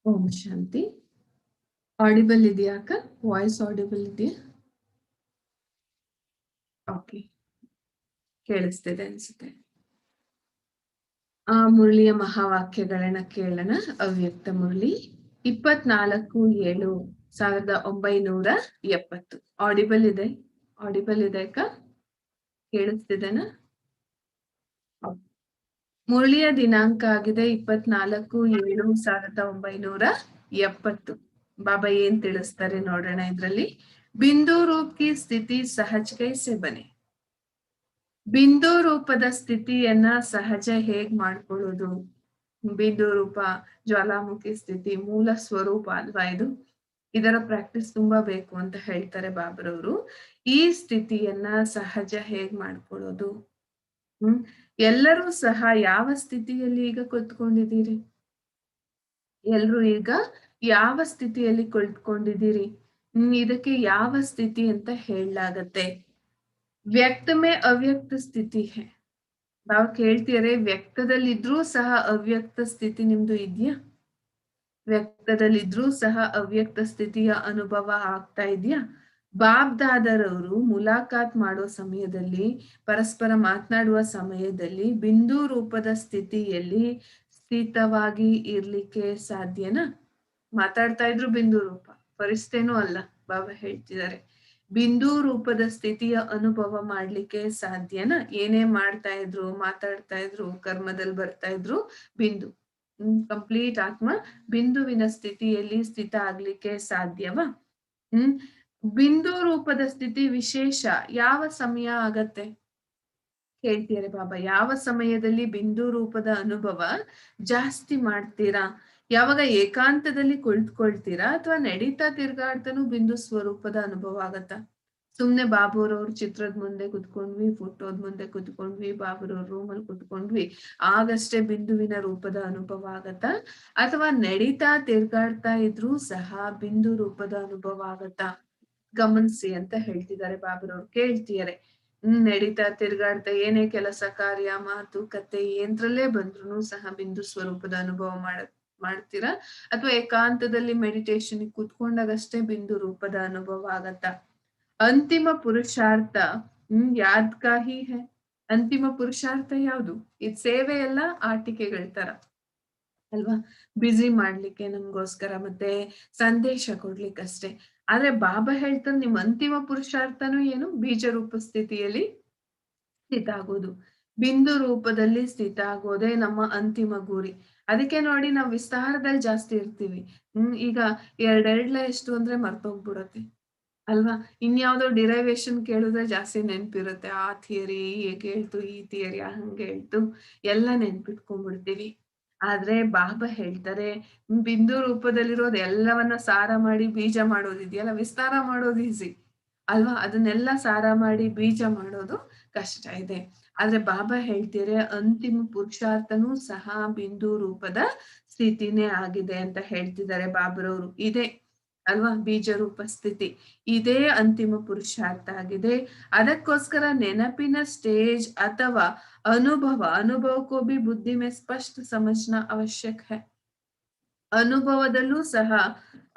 ಓಂ ಶಾಂತಿ. Audible ಇದೆಯಾ ಅಕ್ಕ? Voice audible ಇದೆಯಾ? ಓಕೆ, ಕೇಳಿಸ್ತಿದೆ ಅನ್ಸುತ್ತೆ. ಆ ಮುರಳಿಯ ಮಹಾವಾಕ್ಯಗಳನ್ನ ಕೇಳೋಣ. ಅವ್ಯಕ್ತ ಮುರಳಿ 24/7/1970. ಆಡಿಬಲ್ ಇದೆ ಅಕ್ಕ? ಕೇಳಿಸ್ತಿದೆನಾ? ಮುರಳಿಯ ದಿನಾಂಕ ಆಗಿದೆ 24/7/1970. ಬಾಬಾ ಏನ್ ತಿಳಿಸ್ತಾರೆ ನೋಡೋಣ ಇದ್ರಲ್ಲಿ. ಬಿಂದು ರೂಪ್ ಕಿ ಸ್ಥಿತಿ ಸಹಜ ಕೈಸೆ ಬನೆ. ಬಿಂದು ರೂಪದ ಸ್ಥಿತಿಯನ್ನ ಸಹಜ ಹೇಗ್ ಮಾಡ್ಕೊಳ್ಳೋದು? ಬಿಂದು ರೂಪ ಜ್ವಾಲಾಮುಖಿ ಸ್ಥಿತಿ ಮೂಲ ಸ್ವರೂಪ ಅಲ್ವಾ ಇದು? ಇದರ ಪ್ರಾಕ್ಟೀಸ್ ತುಂಬಾ ಬೇಕು ಅಂತ ಹೇಳ್ತಾರೆ ಬಾಬರವರು. ಈ ಸ್ಥಿತಿಯನ್ನ ಸಹಜ ಹೇಗ್ ಮಾಡ್ಕೊಳ್ಳೋದು? ಎಲ್ಲರೂ ಸಹ ಯಾವ ಸ್ಥಿತಿಯಲ್ಲಿ ಈಗ ಕುತ್ಕೊಂಡಿದ್ದೀರಿ? ಎಲ್ರು ಈಗ ಯಾವ ಸ್ಥಿತಿಯಲ್ಲಿ ಕುಳಿತುಕೊಂಡಿದ್ದೀರಿ? ಇದಕ್ಕೆ ಯಾವ ಸ್ಥಿತಿ ಅಂತ ಹೇಳಲಾಗತ್ತೆ? ವ್ಯಕ್ತ ಮೇ ಅವ್ಯಕ್ತ ಸ್ಥಿತಿ ಹೇ. ನಾವು ಕೇಳ್ತೀರಿ, ವ್ಯಕ್ತದಲ್ಲಿದ್ರೂ ಸಹ ಅವ್ಯಕ್ತ ಸ್ಥಿತಿ ನಿಮ್ದು ಇದ್ಯಾ? ವ್ಯಕ್ತದಲ್ಲಿದ್ರೂ ಸಹ ಅವ್ಯಕ್ತ ಸ್ಥಿತಿಯ ಅನುಭವ ಆಗ್ತಾ ಇದೆಯಾ? ಬಾಬ್ದಾದರವರು ಮುಲಾಕಾತ್ ಮಾಡೋ ಸಮಯದಲ್ಲಿ, ಪರಸ್ಪರ ಮಾತನಾಡುವ ಸಮಯದಲ್ಲಿ ಬಿಂದು ರೂಪದ ಸ್ಥಿತಿಯಲ್ಲಿ ಸ್ಥಿತವಾಗಿ ಇರ್ಲಿಕ್ಕೆ ಸಾಧ್ಯನಾ? ಮಾತಾಡ್ತಾ ಇದ್ರು ಬಿಂದು ರೂಪ, ಪರಿಸ್ಥೇನೂ ಅಲ್ಲ. ಬಾಬಾ ಹೇಳ್ತಿದ್ದಾರೆ ಬಿಂದು ರೂಪದ ಸ್ಥಿತಿಯ ಅನುಭವ ಮಾಡ್ಲಿಕ್ಕೆ ಸಾಧ್ಯನಾ? ಏನೇ ಮಾಡ್ತಾ ಇದ್ರು, ಮಾತಾಡ್ತಾ ಇದ್ರು, ಕರ್ಮದಲ್ಲಿ ಬರ್ತಾ ಇದ್ರು, ಬಿಂದು ಕಂಪ್ಲೀಟ್ ಆತ್ಮ ಬಿಂದುವಿನ ಸ್ಥಿತಿಯಲ್ಲಿ ಸ್ಥಿತ ಆಗ್ಲಿಕ್ಕೆ ಸಾಧ್ಯವಾ? ಬಿಂದು ರೂಪದ ಸ್ಥಿತಿ ವಿಶೇಷ ಯಾವ ಸಮಯ ಆಗತ್ತೆ? ಕೇಳ್ತಿದಾರೆ ಬಾಬಾ. ಯಾವ ಸಮಯದಲ್ಲಿ ಬಿಂದು ರೂಪದ ಅನುಭವ ಜಾಸ್ತಿ ಮಾಡ್ತೀರಾ? ಯಾವಾಗ ಏಕಾಂತದಲ್ಲಿ ಕುಳಿತುಕೊಳ್ತೀರಾ ಅಥವಾ ನಡೀತಾ ತಿರ್ಗಾಡ್ತಾನೂ ಬಿಂದು ಸ್ವರೂಪದ ಅನುಭವ ಆಗತ್ತಾ? ಸುಮ್ನೆ ಬಾಬುರವ್ರ ಚಿತ್ರದ ಮುಂದೆ ಕುತ್ಕೊಂಡ್ವಿ, ಫೋಟೋದ್ ಮುಂದೆ ಕುತ್ಕೊಂಡ್ವಿ, ಬಾಬುರವ್ರ ರೂಮಲ್ಲಿ ಕುತ್ಕೊಂಡ್ವಿ, ಆಗಷ್ಟೇ ಬಿಂದುವಿನ ರೂಪದ ಅನುಭವ ಆಗತ್ತಾ? ಅಥವಾ ನಡೀತಾ ತಿರ್ಗಾಡ್ತಾ ಇದ್ರೂ ಸಹ ಬಿಂದು ರೂಪದ ಅನುಭವ ಆಗತ್ತಾ? ಗಮನಿಸಿ ಅಂತ ಹೇಳ್ತಿದ್ದಾರೆ ಬಾಬುರವ್ರು. ಕೇಳ್ತಿದಾರೆ. ನಡೀತಾ ತಿರ್ಗಾಡ್ತಾ ಏನೇ ಕೆಲಸ ಕಾರ್ಯ ಮಾತುಕತೆ ಏಂದ್ರಲ್ಲೇ ಬಂದ್ರೂ ಸಹ ಬಿಂದು ಸ್ವರೂಪದ ಅನುಭವ ಮಾಡ್ತೀರಾ ಅಥವಾ ಏಕಾಂತದಲ್ಲಿ ಮೆಡಿಟೇಷನ್ ಕೂತ್ಕೊಂಡಾಗಷ್ಟೇ ಬಿಂದು ರೂಪದ ಅನುಭವ ಆಗತ್ತಾ? ಅಂತಿಮ ಪುರುಷಾರ್ಥ ಯಾದ್ ಕಾ ಹಿ ಹೈ. ಅಂತಿಮ ಪುರುಷಾರ್ಥ ಯಾವುದು? ಇದ್ ಸೇವೆ ಎಲ್ಲ ಆಟಿಕೆಗಳ ತರ ಅಲ್ವಾ? ಬ್ಯುಸಿ ಮಾಡ್ಲಿಕ್ಕೆ ನಮ್ಗೋಸ್ಕರ ಮತ್ತೆ ಸಂದೇಶ ಕೊಡ್ಲಿಕ್ಕಷ್ಟೇ. ಆದ್ರೆ ಬಾಬಾ ಹೇಳ್ತಾರೆ ನಿಮ್ ಅಂತಿಮ ಪುರುಷಾರ್ಥನೂ ಏನು? ಬೀಜ ರೂಪ ಸ್ಥಿತಿಯಲ್ಲಿ ಸ್ಥಿತ ಆಗೋದು. ಬಿಂದು ರೂಪದಲ್ಲಿ ಸ್ಥಿತ ಆಗೋದೇ ನಮ್ಮ ಅಂತಿಮ ಗುರಿ. ಅದಕ್ಕೆ ನೋಡಿ ನಾವು ವಿಸ್ತಾರದಲ್ಲಿ ಜಾಸ್ತಿ ಇರ್ತೀವಿ. ಈಗ ಎರಡೆರಡ್ಲೆ ಎಷ್ಟು ಅಂದ್ರೆ ಮರ್ತೋಗ್ಬಿಡತ್ತೆ ಅಲ್ವಾ? ಇನ್ಯಾವ್ದೋ ಡಿರೈವೇಶನ್ ಕೇಳಿದ್ರೆ ಜಾಸ್ತಿ ನೆನ್ಪಿರುತ್ತೆ. ಆ ಥಿಯರಿ ಹೇಗೆ ಹೇಳ್ತು, ಈ ಥಿಯರಿ ಹಂಗೆ ಹೇಳ್ತು, ಎಲ್ಲ ನೆನ್ಪಿಟ್ಕೊಂಡ್ಬಿಡ್ತೀವಿ. ಆದ್ರೆ ಬಾಬಾ ಹೇಳ್ತಾರೆ ಬಿಂದು ರೂಪದಲ್ಲಿರೋದು ಎಲ್ಲವನ್ನ ಸಾರ ಮಾಡಿ ಬೀಜ ಮಾಡೋದಿದೆಯಲ್ಲ, ವಿಸ್ತಾರ ಮಾಡೋದು ಈಸಿ ಅಲ್ವಾ? ಅದನ್ನೆಲ್ಲ ಸಾರ ಮಾಡಿ ಬೀಜ ಮಾಡೋದು ಕಷ್ಟ ಇದೆ. ಆದ್ರೆ ಬಾಬಾ ಹೇಳ್ತೀರೆ ಅಂತಿಮ ಪುರುಷಾರ್ಥನೂ ಸಹ ಬಿಂದು ರೂಪದ ಸ್ಥಿತಿನೇ ಆಗಿದೆ ಅಂತ ಹೇಳ್ತಿದ್ದಾರೆ ಬಾಬರವರು. ಇದೇ ಅಲ್ವಾ ಬೀಜ ರೂಪ ಸ್ಥಿತಿ. ಇದೇ ಅಂತಿಮ ಪುರುಷಾರ್ಥ ಆಗಿದೆ. ಅದಕ್ಕೋಸ್ಕರ ನೆನಪಿನ ಸ್ಟೇಜ್ ಅಥವಾ अनुभव को भी बुद्धि में स्पष्ट समझना आवश्यक है.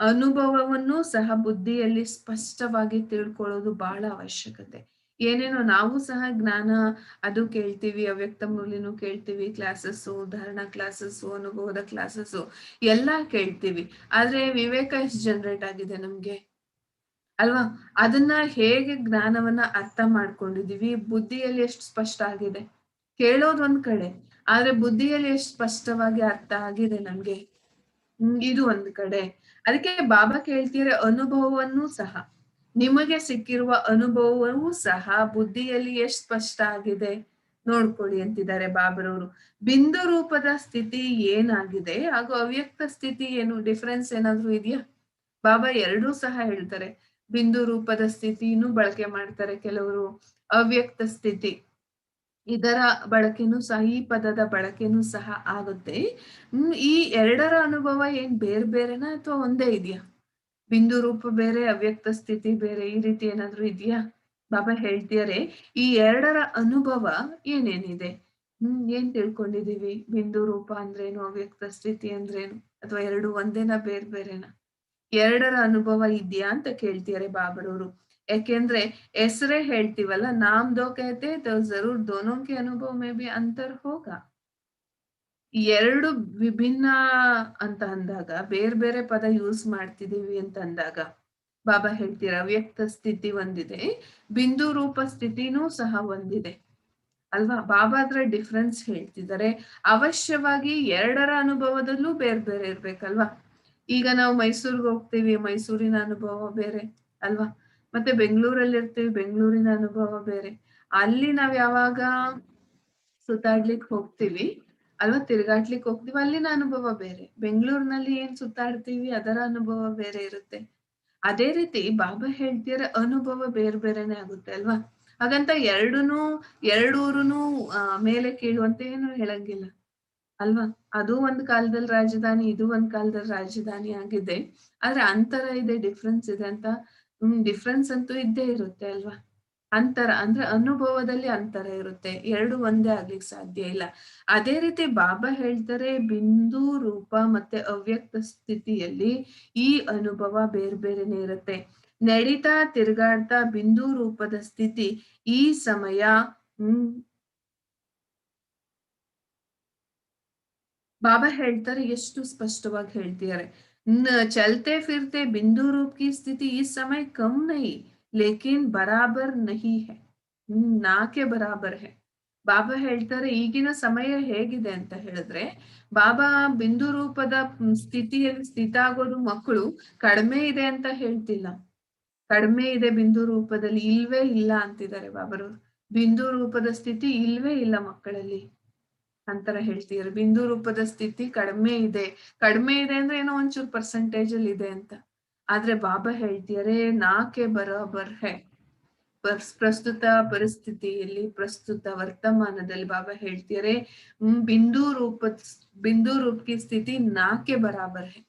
ಅನುಭವವನ್ನು ಸಹ ಬುದ್ಧಿಯಲ್ಲಿ ಸ್ಪಷ್ಟವಾಗಿ ತಿಳ್ಕೊಳ್ಳೋದು ಬಹಳ ಅವಶ್ಯಕತೆ. ಏನೇನೋ ನಾವು ಸಹ ಜ್ಞಾನ ಅದು ಕೇಳ್ತೀವಿ, ಅವ್ಯಕ್ತ ಮುರಳಿನೂ ಕೇಳ್ತೀವಿ, ಕ್ಲಾಸಸ್ಸು, ಉದಾಹರಣಾ ಕ್ಲಾಸಸ್ಸು, ಅನುಭವದ ಕ್ಲಾಸಸ್ಸು ಎಲ್ಲಾ ಕೇಳ್ತೀವಿ. ಆದ್ರೆ ವಿವೇಕ ಎಷ್ಟು ಜನರೇಟ್ ಆಗಿದೆ ನಮ್ಗೆ ಅಲ್ವಾ? ಅದನ್ನ ಹೇಗೆ ಜ್ಞಾನವನ್ನ ಅರ್ಥ ಮಾಡ್ಕೊಂಡಿದೀವಿ, ಬುದ್ಧಿಯಲ್ಲಿ ಎಷ್ಟು ಸ್ಪಷ್ಟ ಆಗಿದೆ? ಕೇಳೋದ್ ಒಂದ್ ಕಡೆ, ಆದ್ರೆ ಬುದ್ಧಿಯಲ್ಲಿ ಎಷ್ಟು ಸ್ಪಷ್ಟವಾಗಿ ಅರ್ಥ ಆಗಿದೆ ನಮ್ಗೆ? ಇದು ಒಂದ್ ಕಡೆ. ಅದಕ್ಕೆ ಬಾಬಾ ಕೇಳ್ತಿದ್ರೆ ಅನುಭವವನ್ನು ಸಹ ನಿಮಗೆ ಸಿಕ್ಕಿರುವ ಅನುಭವವೂ ಸಹ ಬುದ್ಧಿಯಲ್ಲಿ ಎಷ್ಟು ಸ್ಪಷ್ಟ ಆಗಿದೆ ನೋಡ್ಕೊಳ್ಳಿ ಅಂತಿದ್ದಾರೆ ಬಾಬರವರು. ಬಿಂದು ರೂಪದ ಸ್ಥಿತಿ ಏನಾಗಿದೆ ಹಾಗೂ ಅವ್ಯಕ್ತ ಸ್ಥಿತಿ ಏನು ಡಿಫರೆನ್ಸ್ ಏನಾದ್ರೂ ಇದೆಯಾ? ಬಾಬಾ ಎರಡೂ ಸಹ ಹೇಳ್ತಾರೆ. ಬಿಂದು ರೂಪದ ಸ್ಥಿತಿನೂ ಬಳಕೆ ಮಾಡ್ತಾರೆ ಕೆಲವರು, ಅವ್ಯಕ್ತ ಸ್ಥಿತಿ ಇದರ ಬಳಕೆನೂ ಸಹ, ಈ ಪದದ ಬಳಕೆನೂ ಸಹ ಆಗುತ್ತೆ. ಈ ಎರಡರ ಅನುಭವ ಏನ್ ಬೇರೆ ಬೇರೆನಾ ಅಥವಾ ಒಂದೇ ಇದೆಯಾ? ಬಿಂದು ರೂಪ ಬೇರೆ, ಅವ್ಯಕ್ತ ಸ್ಥಿತಿ ಬೇರೆ, ಈ ರೀತಿ ಏನಾದ್ರೂ ಇದೆಯಾ? ಬಾಬಾ ಹೇಳ್ತಿದ್ದಾರೆ ಈ ಎರಡರ ಅನುಭವ ಏನೇನಿದೆ? ಏನ್ ತಿಳ್ಕೊಂಡಿದೀವಿ? ಬಿಂದು ರೂಪ ಅಂದ್ರೇನು, ಅವ್ಯಕ್ತ ಸ್ಥಿತಿ ಅಂದ್ರೇನು, ಅಥವಾ ಎರಡು ಒಂದೇನಾ ಬೇರೆ ಬೇರೆನಾ? ಎರಡರ ಅನುಭವ ಇದ್ಯಾ ಅಂತ ಕೇಳ್ತಿದ್ದಾರೆ ಬಾಬರವರು. ಯಾಕೆಂದ್ರೆ ಹೆಸರೇ ಹೇಳ್ತೀವಲ್ಲ, ನಾಮ್ ದೋ ಕಹತೆ ತೋ ಜರೂರ್ ದೋನೋ ಕೆ ಅನುಭವ ಮೇ ಬಿ ಅಂತರ್ ಹೋಗಾ. ಎರಡು ವಿಭಿನ್ನ ಅಂತ ಅಂದಾಗ, ಬೇರೆ ಬೇರೆ ಪದ ಯೂಸ್ ಮಾಡ್ತಿದೀವಿ ಅಂತ ಅಂದಾಗ ಬಾಬಾ ಹೇಳ್ತೀರ ಅವ್ಯಕ್ತ ಸ್ಥಿತಿ ಒಂದಿದೆ, ಬಿಂದು ರೂಪ ಸ್ಥಿತಿನೂ ಸಹ ಒಂದಿದೆ ಅಲ್ವಾ? ಬಾಬಾ ಅದ್ರ ಡಿಫ್ರೆನ್ಸ್ ಹೇಳ್ತಿದ್ದಾರೆ. ಅವಶ್ಯವಾಗಿ ಎರಡರ ಅನುಭವದಲ್ಲೂ ಬೇರೆ ಬೇರೆ ಇರ್ಬೇಕಲ್ವಾ? ಈಗ ನಾವು ಮೈಸೂರ್ಗೆ ಹೋಗ್ತೀವಿ, ಮೈಸೂರಿನ ಅನುಭವ ಬೇರೆ ಅಲ್ವಾ? ಮತ್ತೆ ಬೆಂಗಳೂರಲ್ಲಿ ಇರ್ತೀವಿ, ಬೆಂಗಳೂರಿನ ಅನುಭವ ಬೇರೆ. ಅಲ್ಲಿ ನಾವ್ ಯಾವಾಗ ಸುತ್ತಾಡ್ಲಿಕ್ಕೆ ಹೋಗ್ತೀವಿ ಅಲ್ವಾ, ತಿರ್ಗಾಡ್ಲಿಕ್ಕೆ ಹೋಗ್ತೀವಿ, ಅಲ್ಲಿನ ಅನುಭವ ಬೇರೆ. ಬೆಂಗಳೂರಿನಲ್ಲಿ ಏನ್ ಸುತ್ತಾಡ್ತೀವಿ ಅದರ ಅನುಭವ ಬೇರೆ ಇರುತ್ತೆ. ಅದೇ ರೀತಿ ಬಾಬಾ ಹೇಳ್ತಿದ್ರೆ ಅನುಭವ ಬೇರೆ ಬೇರೆನೆ ಆಗುತ್ತೆ ಅಲ್ವಾ? ಹಾಗಂತ ಎರಡೂರುನು ಮೇಲೆ ಕೀಳು ಅಂತ ಏನು ಹೇಳಂಗಿಲ್ಲ ಅಲ್ವಾ? ಅದು ಒಂದ್ ಕಾಲದಲ್ಲಿ ರಾಜಧಾನಿ, ಇದು ಒಂದ್ ಕಾಲದಲ್ಲಿ ರಾಜಧಾನಿ ಆಗಿದೆ. ಆದ್ರೆ ಅಂತರ ಇದೆ, ಡಿಫ್ರೆನ್ಸ್ ಇದೆ ಅಂತ. ಡಿಫ್ರೆನ್ಸ್ ಅಂತೂ ಇದ್ದೇ ಇರುತ್ತೆ ಅಲ್ವಾ? ಅಂತರ ಅಂದ್ರೆ ಅನುಭವದಲ್ಲಿ ಅಂತರ ಇರುತ್ತೆ. ಎರಡು ಒಂದೇ ಆಗ್ಲಿಕ್ಕೆ ಸಾಧ್ಯ ಇಲ್ಲ. ಅದೇ ರೀತಿ ಬಾಬಾ ಹೇಳ್ತಾರೆ ಬಿಂದು ರೂಪ ಮತ್ತೆ ಅವ್ಯಕ್ತ ಸ್ಥಿತಿಯಲ್ಲಿ ಈ ಅನುಭವ ಬೇರೆ ಬೇರೆನೆ ಇರುತ್ತೆ. ನಡೀತಾ ತಿರ್ಗಾಡ್ತಾ ಬಿಂದು ರೂಪದ ಸ್ಥಿತಿ ಈ ಸಮಯ ಬಾಬಾ ಹೇಳ್ತಾರೆ ಎಷ್ಟು ಸ್ಪಷ್ಟವಾಗಿ ಹೇಳ್ತಿದ್ದಾರೆ. ಚलते फिरते बिंदु रूप की स्थिति इस समय कम नहीं लेकिन बराबर नहीं है. ನಾ ಕೆ ಬರಾಬರ್ ಹೇ. ಬಾಬಾ ಹೇಳ್ತಾರೆ ಈಗಿನ ಸಮಯ ಹೇಗಿದೆ ಅಂತ ಹೇಳಿದ್ರೆ, ಬಾಬಾ ಬಿಂದು ರೂಪದ ಸ್ಥಿತಿಯಲ್ಲಿ ಸ್ಥಿತ ಆಗೋದು ಮಕ್ಕಳು ಕಡಿಮೆ ಇದೆ ಅಂತ ಹೇಳ್ತಿಲ್ಲ. ಕಡಿಮೆ ಇದೆ ಬಿಂದು ರೂಪದಲ್ಲಿ, ಇಲ್ವೇ ಇಲ್ಲ ಅಂತಿದ್ದಾರೆ ಬಾಬರವ್ರು. ಬಿಂದು ರೂಪದ ಸ್ಥಿತಿ ಇಲ್ವೇ ಇಲ್ಲ ಮಕ್ಕಳಲ್ಲಿ ಅಂತರ ಹೇಳ್ತಿದ್ದಾರೆ. ಬಿಂದು ರೂಪದ ಸ್ಥಿತಿ ಕಡಿಮೆ ಇದೆ ಅಂದ್ರೆ ಏನೋ ಒಂಚೂರು ಪರ್ಸೆಂಟೇಜ್ ಅಲ್ಲಿ ಇದೆ ಅಂತ. ಆದ್ರೆ ಬಾಬಾ ಹೇಳ್ತಿದ್ದಾರೆ ನಾಕೆ ಬರಾಬರ್ ಹೈ. ಪ್ರಸ್ತುತ ಪರಿಸ್ಥಿತಿಯಲ್ಲಿ, ಪ್ರಸ್ತುತ ವರ್ತಮಾನದಲ್ಲಿ ಬಾಬಾ ಹೇಳ್ತಿದ್ದಾರೆ ಬಿಂದು ರೂಪ ಕಿ ಸ್ಥಿತಿ ನಾಕೆ ಬರಾಬರ್ ಹೈ.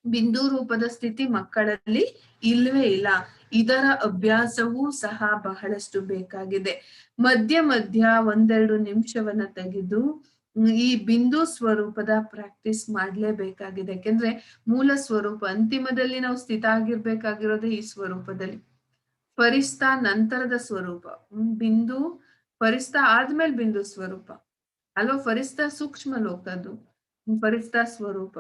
ಬಿಂದು ರೂಪದ ಸ್ಥಿತಿ ಮಕ್ಕಳಲ್ಲಿ ಇಲ್ವೇ ಇಲ್ಲ. ಇದರ ಅಭ್ಯಾಸವೂ ಸಹ ಬಹಳಷ್ಟು ಬೇಕಾಗಿದೆ. ಮಧ್ಯ ಒಂದೆರಡು ನಿಮಿಷವನ್ನ ತೆಗೆದು ಈ ಬಿಂದು ಸ್ವರೂಪದ ಪ್ರಾಕ್ಟೀಸ್ ಮಾಡ್ಲೇಬೇಕಾಗಿದೆ. ಯಾಕೆಂದ್ರೆ ಮೂಲ ಸ್ವರೂಪ ಅಂತಿಮದಲ್ಲಿ ನಾವು ಸ್ಥಿತ ಆಗಿರ್ಬೇಕಾಗಿರೋದೇ ಈ ಸ್ವರೂಪದಲ್ಲಿ. ಫರಿಸ್ತಾ ನಂತರದ ಸ್ವರೂಪ, ಬಿಂದು ಫರಿಸ್ತಾ ಆದ್ಮೇಲೆ ಬಿಂದು ಸ್ವರೂಪ ಅಲ್ವಾ. ಫರಿಸ್ತಾ ಸೂಕ್ಷ್ಮ ಲೋಕದ್ದು, ಫರಿಸ್ತಾ ಸ್ವರೂಪ.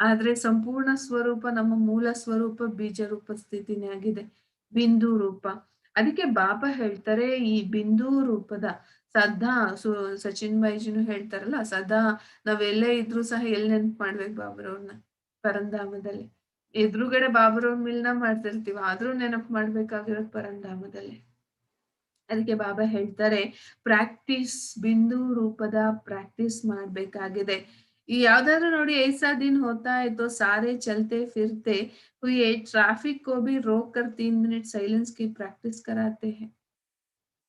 ಆದ್ರೆ ಸಂಪೂರ್ಣ ಸ್ವರೂಪ ನಮ್ಮ ಮೂಲ ಸ್ವರೂಪ ಬೀಜ ರೂಪ ಸ್ಥಿತಿನೇ ಆಗಿದೆ, ಬಿಂದು ರೂಪ. ಅದಕ್ಕೆ ಬಾಬಾ ಹೇಳ್ತಾರೆ ಈ ಬಿಂದು ರೂಪದ ಸದಾ ಸಚಿನ್ ಬೈಜಿನು ಹೇಳ್ತಾರಲ್ಲ, ಸದಾ ನಾವೆಲ್ಲೇ ಇದ್ರು ಸಹ ಎಲ್ಲಿ ನೆನ್ಪು ಮಾಡ್ಬೇಕು ಬಾಬರವ್ರನ್ನ? ಪರಂಧಾಮದಲ್ಲಿ. ಎದುರುಗಡೆ ಬಾಬರವ್ರ ಮಿಲ್ನ ಮಾಡ್ತಿರ್ತೀವಿ, ಆದ್ರೂ ನೆನಪು ಮಾಡ್ಬೇಕಾಗಿರೋದು ಪರಂಧಾಮದಲ್ಲಿ. ಅದಕ್ಕೆ ಬಾಬಾ ಹೇಳ್ತಾರೆ ಪ್ರಾಕ್ಟೀಸ್, ಬಿಂದು ರೂಪದ ಪ್ರಾಕ್ಟೀಸ್ ಮಾಡ್ಬೇಕಾಗಿದೆ. ಈ ಯಾವ್ದಾದ್ರು ನೋಡಿ ऐसा दिन होता है तो सारे चलते फिरते हुए ट्रैफिक को भी रोक कर 3 मिनट साइलेंस की प्रैक्टिस कराते हैं.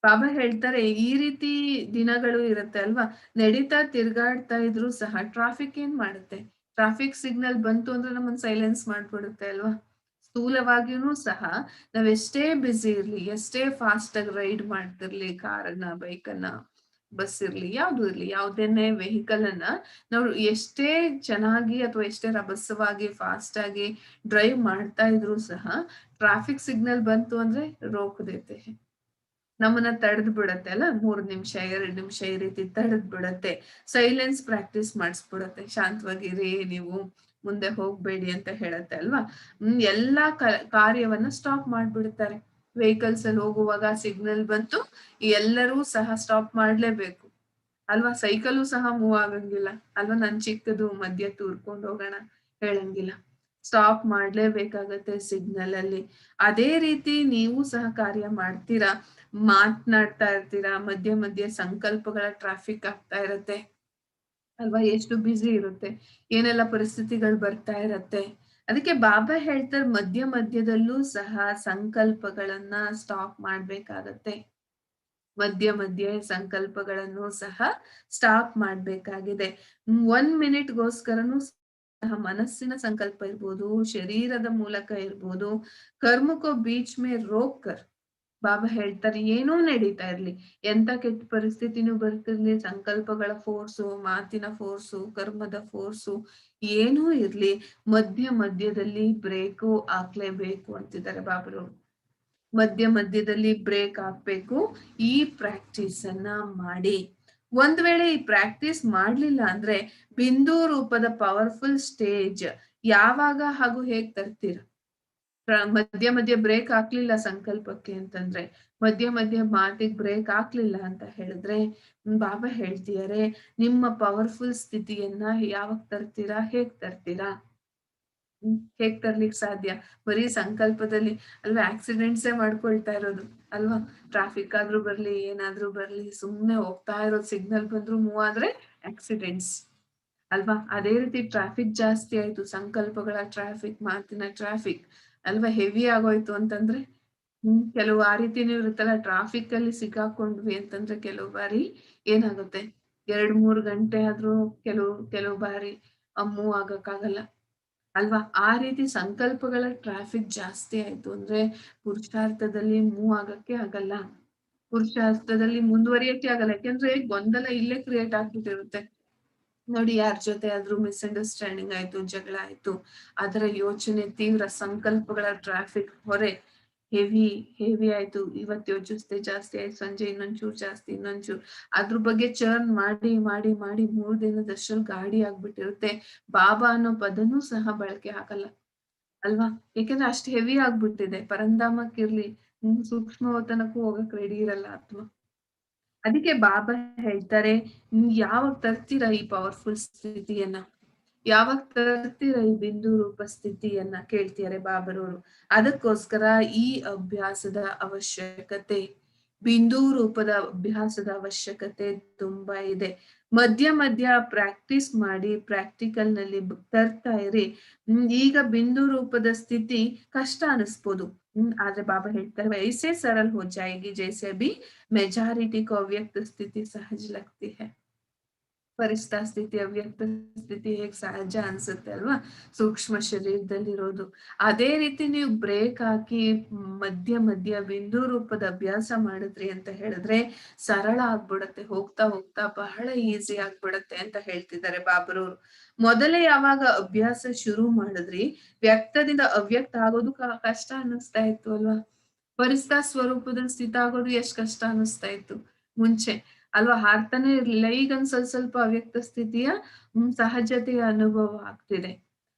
ಬಾಬಾ ಹೇಳ್ತಾರೆ ಈ ರೀತಿ ದಿನಗಳು ಇರುತ್ತೆ ಅಲ್ವಾ, ನಡೀತಾ ತಿರ್ಗಾಡ್ತಾ ಇದ್ರು ಸಹ ಟ್ರಾಫಿಕ್ ಏನ್ ಮಾಡುತ್ತೆ, ಟ್ರಾಫಿಕ್ ಸಿಗ್ನಲ್ ಬಂತು ಅಂದ್ರೆ ನಮ್ಮನ್ನ ಸೈಲೆನ್ಸ್ ಮಾಡ್ಬಿಡುತ್ತೆ ಅಲ್ವಾ. ಸ್ಥೂಲವಾಗಿಯೂ ಸಹ ನಾವೆಷ್ಟೇ ಬ್ಯುಸಿ ಇರ್ಲಿ, ಎಷ್ಟೇ ಫಾಸ್ಟ್ ಆಗಿ ರೈಡ್ ಮಾಡ್ತಿರ್ಲಿ, ಕಾರನ್ನ, ಬೈಕನ್ನ, ಬಸ್ ಇರ್ಲಿ, ಯಾವ್ದು ಇರ್ಲಿ, ಯಾವ್ದೇನೆ ವೆಹಿಕಲ್ ಅನ್ನ ನಾವು ಎಷ್ಟೇ ಚೆನ್ನಾಗಿ ಅಥವಾ ಎಷ್ಟೇ ರಭಸವಾಗಿ ಫಾಸ್ಟ್ ಆಗಿ ಡ್ರೈವ್ ಮಾಡ್ತಾ ಇದ್ರು ಸಹ ಟ್ರಾಫಿಕ್ ಸಿಗ್ನಲ್ ಬಂತು ಅಂದ್ರೆ ರೋಕ್ ದೇತೆ, ನಮ್ಮನ್ನ ತಡೆದ್ ಬಿಡತ್ತೆ ಅಲ್ಲ. 3 ನಿಮಿಷ 2 ನಿಮಿಷ ಈ ರೀತಿ ತಡೆದ್ ಬಿಡತ್ತೆ. Silence practice ಮಾಡಿಸ್ಬಿಡತ್ತೆ. ಶಾಂತವಾಗಿರಿ, ನೀವು ಮುಂದೆ ಹೋಗ್ಬೇಡಿ ಅಂತ ಹೇಳತ್ತೆ ಅಲ್ವಾ. ಎಲ್ಲಾ ಕಾರ್ಯವನ್ನ ಸ್ಟಾಪ್ ಮಾಡ್ಬಿಡ್ತಾರೆ. ವೆಹಿಕಲ್ಸ್ ಅಲ್ಲಿ ಹೋಗುವಾಗ ಸಿಗ್ನಲ್ ಬಂತು, ಎಲ್ಲರೂ ಸಹ ಸ್ಟಾಪ್ ಮಾಡ್ಲೇಬೇಕು ಅಲ್ವಾ. ಸೈಕಲ್ ಸಹ ಮೂವ್ ಆಗಂಗಿಲ್ಲ ಅಲ್ವಾ. ನನ್ ಚಿಕ್ಕದು ಮಧ್ಯ ತೂರ್ಕೊಂಡು ಹೋಗೋಣ ಹೇಳಂಗಿಲ್ಲ, ಸ್ಟಾಪ್ ಮಾಡ್ಲೇಬೇಕಾಗತ್ತೆ ಸಿಗ್ನಲ್ ಅಲ್ಲಿ. ಅದೇ ರೀತಿ ನೀವು ಸಹ ಕಾರ್ಯ ಮಾಡ್ತೀರಾ, ಮಾತನಾಡ್ತಾ ಇರ್ತೀರಾ, ಮಧ್ಯ ಸಂಕಲ್ಪಗಳ ಟ್ರಾಫಿಕ್ ಆಗ್ತಾ ಇರತ್ತೆ ಅಲ್ವಾ. ಎಷ್ಟು ಬ್ಯುಸಿ ಇರುತ್ತೆ, ಏನೆಲ್ಲ ಪರಿಸ್ಥಿತಿಗಳು ಬರ್ತಾ ಇರತ್ತೆ. ಅದಕ್ಕೆ ಬಾಬಾ ಹೇಳ್ತಾರೆ ಮಧ್ಯದಲ್ಲೂ ಸಹ ಸಂಕಲ್ಪಗಳನ್ನ ಸ್ಟಾಪ್ ಮಾಡ್ಬೇಕಾಗತ್ತೆ. ಮಧ್ಯ ಸಂಕಲ್ಪಗಳನ್ನು ಸಹ ಸ್ಟಾಪ್ ಮಾಡ್ಬೇಕಾಗಿದೆ. 1 ಮಿನಿಟ್ಗೋಸ್ಕರನು ಸಹ ಮನಸ್ಸಿನ ಸಂಕಲ್ಪ ಇರ್ಬೋದು, ಶರೀರದ ಮೂಲಕ ಇರ್ಬೋದು, ಕರ್ಮಕೋ ಬೀಚ್ ಮೇ ರೋಕ್ ಕರ್. ಬಾಬಾ ಹೇಳ್ತಾರೆ ಏನೂ ನಡೀತಾ ಇರ್ಲಿ, ಎಂತ ಕೆಟ್ಟ ಪರಿಸ್ಥಿತಿನೂ ಬರ್ತಿರ್ಲಿ, ಸಂಕಲ್ಪಗಳ ಫೋರ್ಸು, ಮಾತಿನ ಫೋರ್ಸು, ಕರ್ಮದ ಫೋರ್ಸು ಏನೂ ಇರ್ಲಿ, ಮಧ್ಯದಲ್ಲಿ ಬ್ರೇಕು ಹಾಕ್ಲೇಬೇಕು ಅಂತಿದ್ದಾರೆ ಬಾಬರವ್ರು. ಮಧ್ಯದಲ್ಲಿ ಬ್ರೇಕ್ ಹಾಕ್ಬೇಕು. ಈ ಪ್ರಾಕ್ಟೀಸ್ ಅನ್ನ ಮಾಡಿ. ಒಂದ್ ವೇಳೆ ಈ ಪ್ರಾಕ್ಟೀಸ್ ಮಾಡ್ಲಿಲ್ಲ ಅಂದ್ರೆ ಬಿಂದು ರೂಪದ ಪವರ್ಫುಲ್ ಸ್ಟೇಜ್ ಯಾವಾಗ ಹಾಗೂ ಹೇಗ್ ತರ್ತೀರ? ಮಧ್ಯ ಬ್ರೇಕ್ ಹಾಕ್ಲಿಲ್ಲ ಸಂಕಲ್ಪಕ್ಕೆ ಅಂತಂದ್ರೆ, ಮಧ್ಯ ಮಾತಿಗೆ ಬ್ರೇಕ್ ಹಾಕ್ಲಿಲ್ಲ ಅಂತ ಹೇಳಿದ್ರೆ ಬಾಬಾ ಹೇಳ್ತಿದ್ದಾರೆ ನಿಮ್ಮ ಪವರ್ಫುಲ್ ಸ್ಥಿತಿಯನ್ನ ಯಾವಾಗ ತರ್ತೀರಾ, ಹೇಗ್ ತರ್ತೀರಾ? ಹೇಗ್ ತರ್ಲಿಕ್ ಸಾಧ್ಯ? ಬರೀ ಸಂಕಲ್ಪದಲ್ಲಿ ಅಲ್ವಾ ಆಕ್ಸಿಡೆಂಟ್ಸೇ ಮಾಡ್ಕೊಳ್ತಾ ಇರೋದು ಅಲ್ವಾ. ಟ್ರಾಫಿಕ್ ಆದ್ರೂ ಬರ್ಲಿ, ಏನಾದ್ರೂ ಬರ್ಲಿ, ಸುಮ್ನೆ ಹೋಗ್ತಾ ಇರೋದು, ಸಿಗ್ನಲ್ ಬಂದ್ರು ಮೂವ್ ಆದ್ರೆ ಆಕ್ಸಿಡೆಂಟ್ಸ್ ಅಲ್ವಾ. ಅದೇ ರೀತಿ ಟ್ರಾಫಿಕ್ ಜಾಸ್ತಿ ಆಯ್ತು, ಸಂಕಲ್ಪಗಳ ಟ್ರಾಫಿಕ್, ಮಾತಿನ ಟ್ರಾಫಿಕ್ ಅಲ್ವಾ, ಹೆವಿ ಆಗೋಯ್ತು ಅಂತಂದ್ರೆ ಕೆಲವು ಆ ರೀತಿನೂ ಇರುತ್ತಲ್ಲ. ಟ್ರಾಫಿಕ್ ಅಲ್ಲಿ ಸಿಕ್ಕಾಕೊಂಡ್ವಿ ಅಂತಂದ್ರೆ ಕೆಲವು ಬಾರಿ ಏನಾಗುತ್ತೆ, 2-3 ಗಂಟೆ ಆದ್ರೂ ಕೆಲವು ಬಾರಿ ಮೂವ್ ಆಗಕ್ಕಾಗಲ್ಲ ಅಲ್ವಾ. ಆ ರೀತಿ ಸಂಕಲ್ಪಗಳ ಟ್ರಾಫಿಕ್ ಜಾಸ್ತಿ ಆಯ್ತು ಅಂದ್ರೆ ಪುರುಷಾರ್ಥದಲ್ಲಿ ಮೂವ್ ಆಗಕ್ಕೆ ಆಗಲ್ಲ, ಪುರುಷಾರ್ಥದಲ್ಲಿ ಮುಂದುವರಿಯಕ್ಕೆ ಆಗಲ್ಲ. ಯಾಕೆಂದ್ರೆ ಗೊಂದಲ ಇಲ್ಲೇ ಕ್ರಿಯೇಟ್ ಆಗ್ಬಿಟ್ಟಿರುತ್ತೆ ನೋಡಿ. ಯಾರ ಜೊತೆ ಆದ್ರೂ ಮಿಸ್ಅಂಡರ್ಸ್ಟ್ಯಾಂಡಿಂಗ್ ಆಯ್ತು, ಜಗಳ ಆಯ್ತು, ಅದರ ಯೋಚನೆ ತೀವ್ರ, ಸಂಕಲ್ಪಗಳ ಟ್ರಾಫಿಕ್ ಹೊರೆ ಹೆವಿ ಆಯ್ತು. ಇವತ್ತು ಯೋಚಿಸ್ದೆ ಜಾಸ್ತಿ ಆಯ್ತು, ಸಂಜೆ ಇನ್ನೊಂಚೂರು ಜಾಸ್ತಿ, ಇನ್ನೊಂಚೂರು ಅದ್ರ ಬಗ್ಗೆ ಚರ್ನ್ ಮಾಡಿ 3 ದಿನದಷ್ಟರಲ್ಲಿ ಗಾಡಿ ಆಗ್ಬಿಟ್ಟಿರುತ್ತೆ. ಬಾಬಾ ಅನ್ನೋ ಪದನೂ ಸಹ ಬಳಕೆ ಆಗಲ್ಲ ಅಲ್ವಾ. ಯಾಕೆಂದ್ರೆ ಅಷ್ಟು ಹೆವಿ ಆಗ್ಬಿಟ್ಟಿದೆ. ಪರಂಧಾಮಕ್ಕಿರ್ಲಿ, ಸೂಕ್ಷ್ಮವತನಕ್ಕೂ ಹೋಗಕ್ ರೆಡಿ ಇರಲ್ಲ ಆತ್ಮ. ಅದಕ್ಕೆ ಬಾಬಾ ಹೇಳ್ತಾರೆ ಯಾವಾಗ ತರ್ತೀರಾ ಈ ಪವರ್ಫುಲ್ ಸ್ಥಿತಿಯನ್ನ, ಯಾವಾಗ ತರ್ತೀರ ಈ ಬಿಂದು ರೂಪ ಸ್ಥಿತಿಯನ್ನ ಕೇಳ್ತಿದ್ದಾರೆ ಬಾಬರವರು. ಅದಕ್ಕೋಸ್ಕರ ಈ ಅಭ್ಯಾಸದ ಅವಶ್ಯಕತೆ, ಬಿಂದು ರೂಪದ ಅಭ್ಯಾಸದ ಅವಶ್ಯಕತೆ ತುಂಬಾ ಇದೆ. ಮಧ್ಯ ಮಧ್ಯ ಪ್ರಾಕ್ಟೀಸ್ ಮಾಡಿ ಪ್ರಾಕ್ಟಿಕಲ್ ನಲ್ಲಿ ತರ್ತಾ ಇರಿ. ಈಗ ಬಿಂದು ರೂಪದ ಸ್ಥಿತಿ ಕಷ್ಟ ಅನಿಸ್ಬೋದು. ಆದ್ರೆ ಬಾಬಾ ಹೇಳ್ತಾರೆ ವೈಸೆ ಸರಲ್ ಹೋ ಜಾಯೇಗಿ ಜೈಸೆ ಅಭಿ मेजॉरिटी को अव्यक्त स्थिति सहज लगती है. ಪರಿಸ್ಥಿತಿ ಸ್ಥಿತಿ ಅವ್ಯಕ್ತ ಸ್ಥಿತಿ ಹೇಗ್ ಸಹಜ ಅನ್ಸುತ್ತೆ ಅಲ್ವಾ ಸೂಕ್ಷ್ಮ ಶರೀರದಲ್ಲಿರೋದು. ಅದೇ ರೀತಿ ನೀವು ಬ್ರೇಕ್ ಹಾಕಿ ಮಧ್ಯ ಮಧ್ಯ ಬಿಂದು ರೂಪದ ಅಭ್ಯಾಸ ಮಾಡಿದ್ರಿ ಅಂತ ಹೇಳಿದ್ರೆ ಸರಳ ಆಗ್ಬಿಡತ್ತೆ. ಹೋಗ್ತಾ ಹೋಗ್ತಾ ಬಹಳ ಈಸಿ ಆಗ್ಬಿಡತ್ತೆ ಅಂತ ಹೇಳ್ತಿದ್ದಾರೆ ಬಾಬರವ್ರು. ಮೊದಲೇ ಯಾವಾಗ ಅಭ್ಯಾಸ ಶುರು ಮಾಡಿದ್ರಿ ವ್ಯಕ್ತದಿಂದ ಅವ್ಯಕ್ತ ಆಗೋದು ಕಷ್ಟ ಅನ್ನಿಸ್ತಾ ಇತ್ತು ಅಲ್ವಾ. ಪರಿಸ್ಥಿತಿ ಸ್ವರೂಪದಲ್ಲಿ ಸ್ಥಿತ ಆಗೋದು ಎಷ್ಟ್ ಕಷ್ಟ ಅನಿಸ್ತಾ ಇತ್ತು ಮುಂಚೆ ಅಲ್ವಾ. ಹಾರ್ತಾನೆ ಇರ್ಲಿಲ್ಲ. ಈಗ ಸ್ವಲ್ಪ ಅವ್ಯಕ್ತ ಸ್ಥಿತಿಯ ಸಹಜತೆಯ ಅನುಭವ ಆಗ್ತಿದೆ.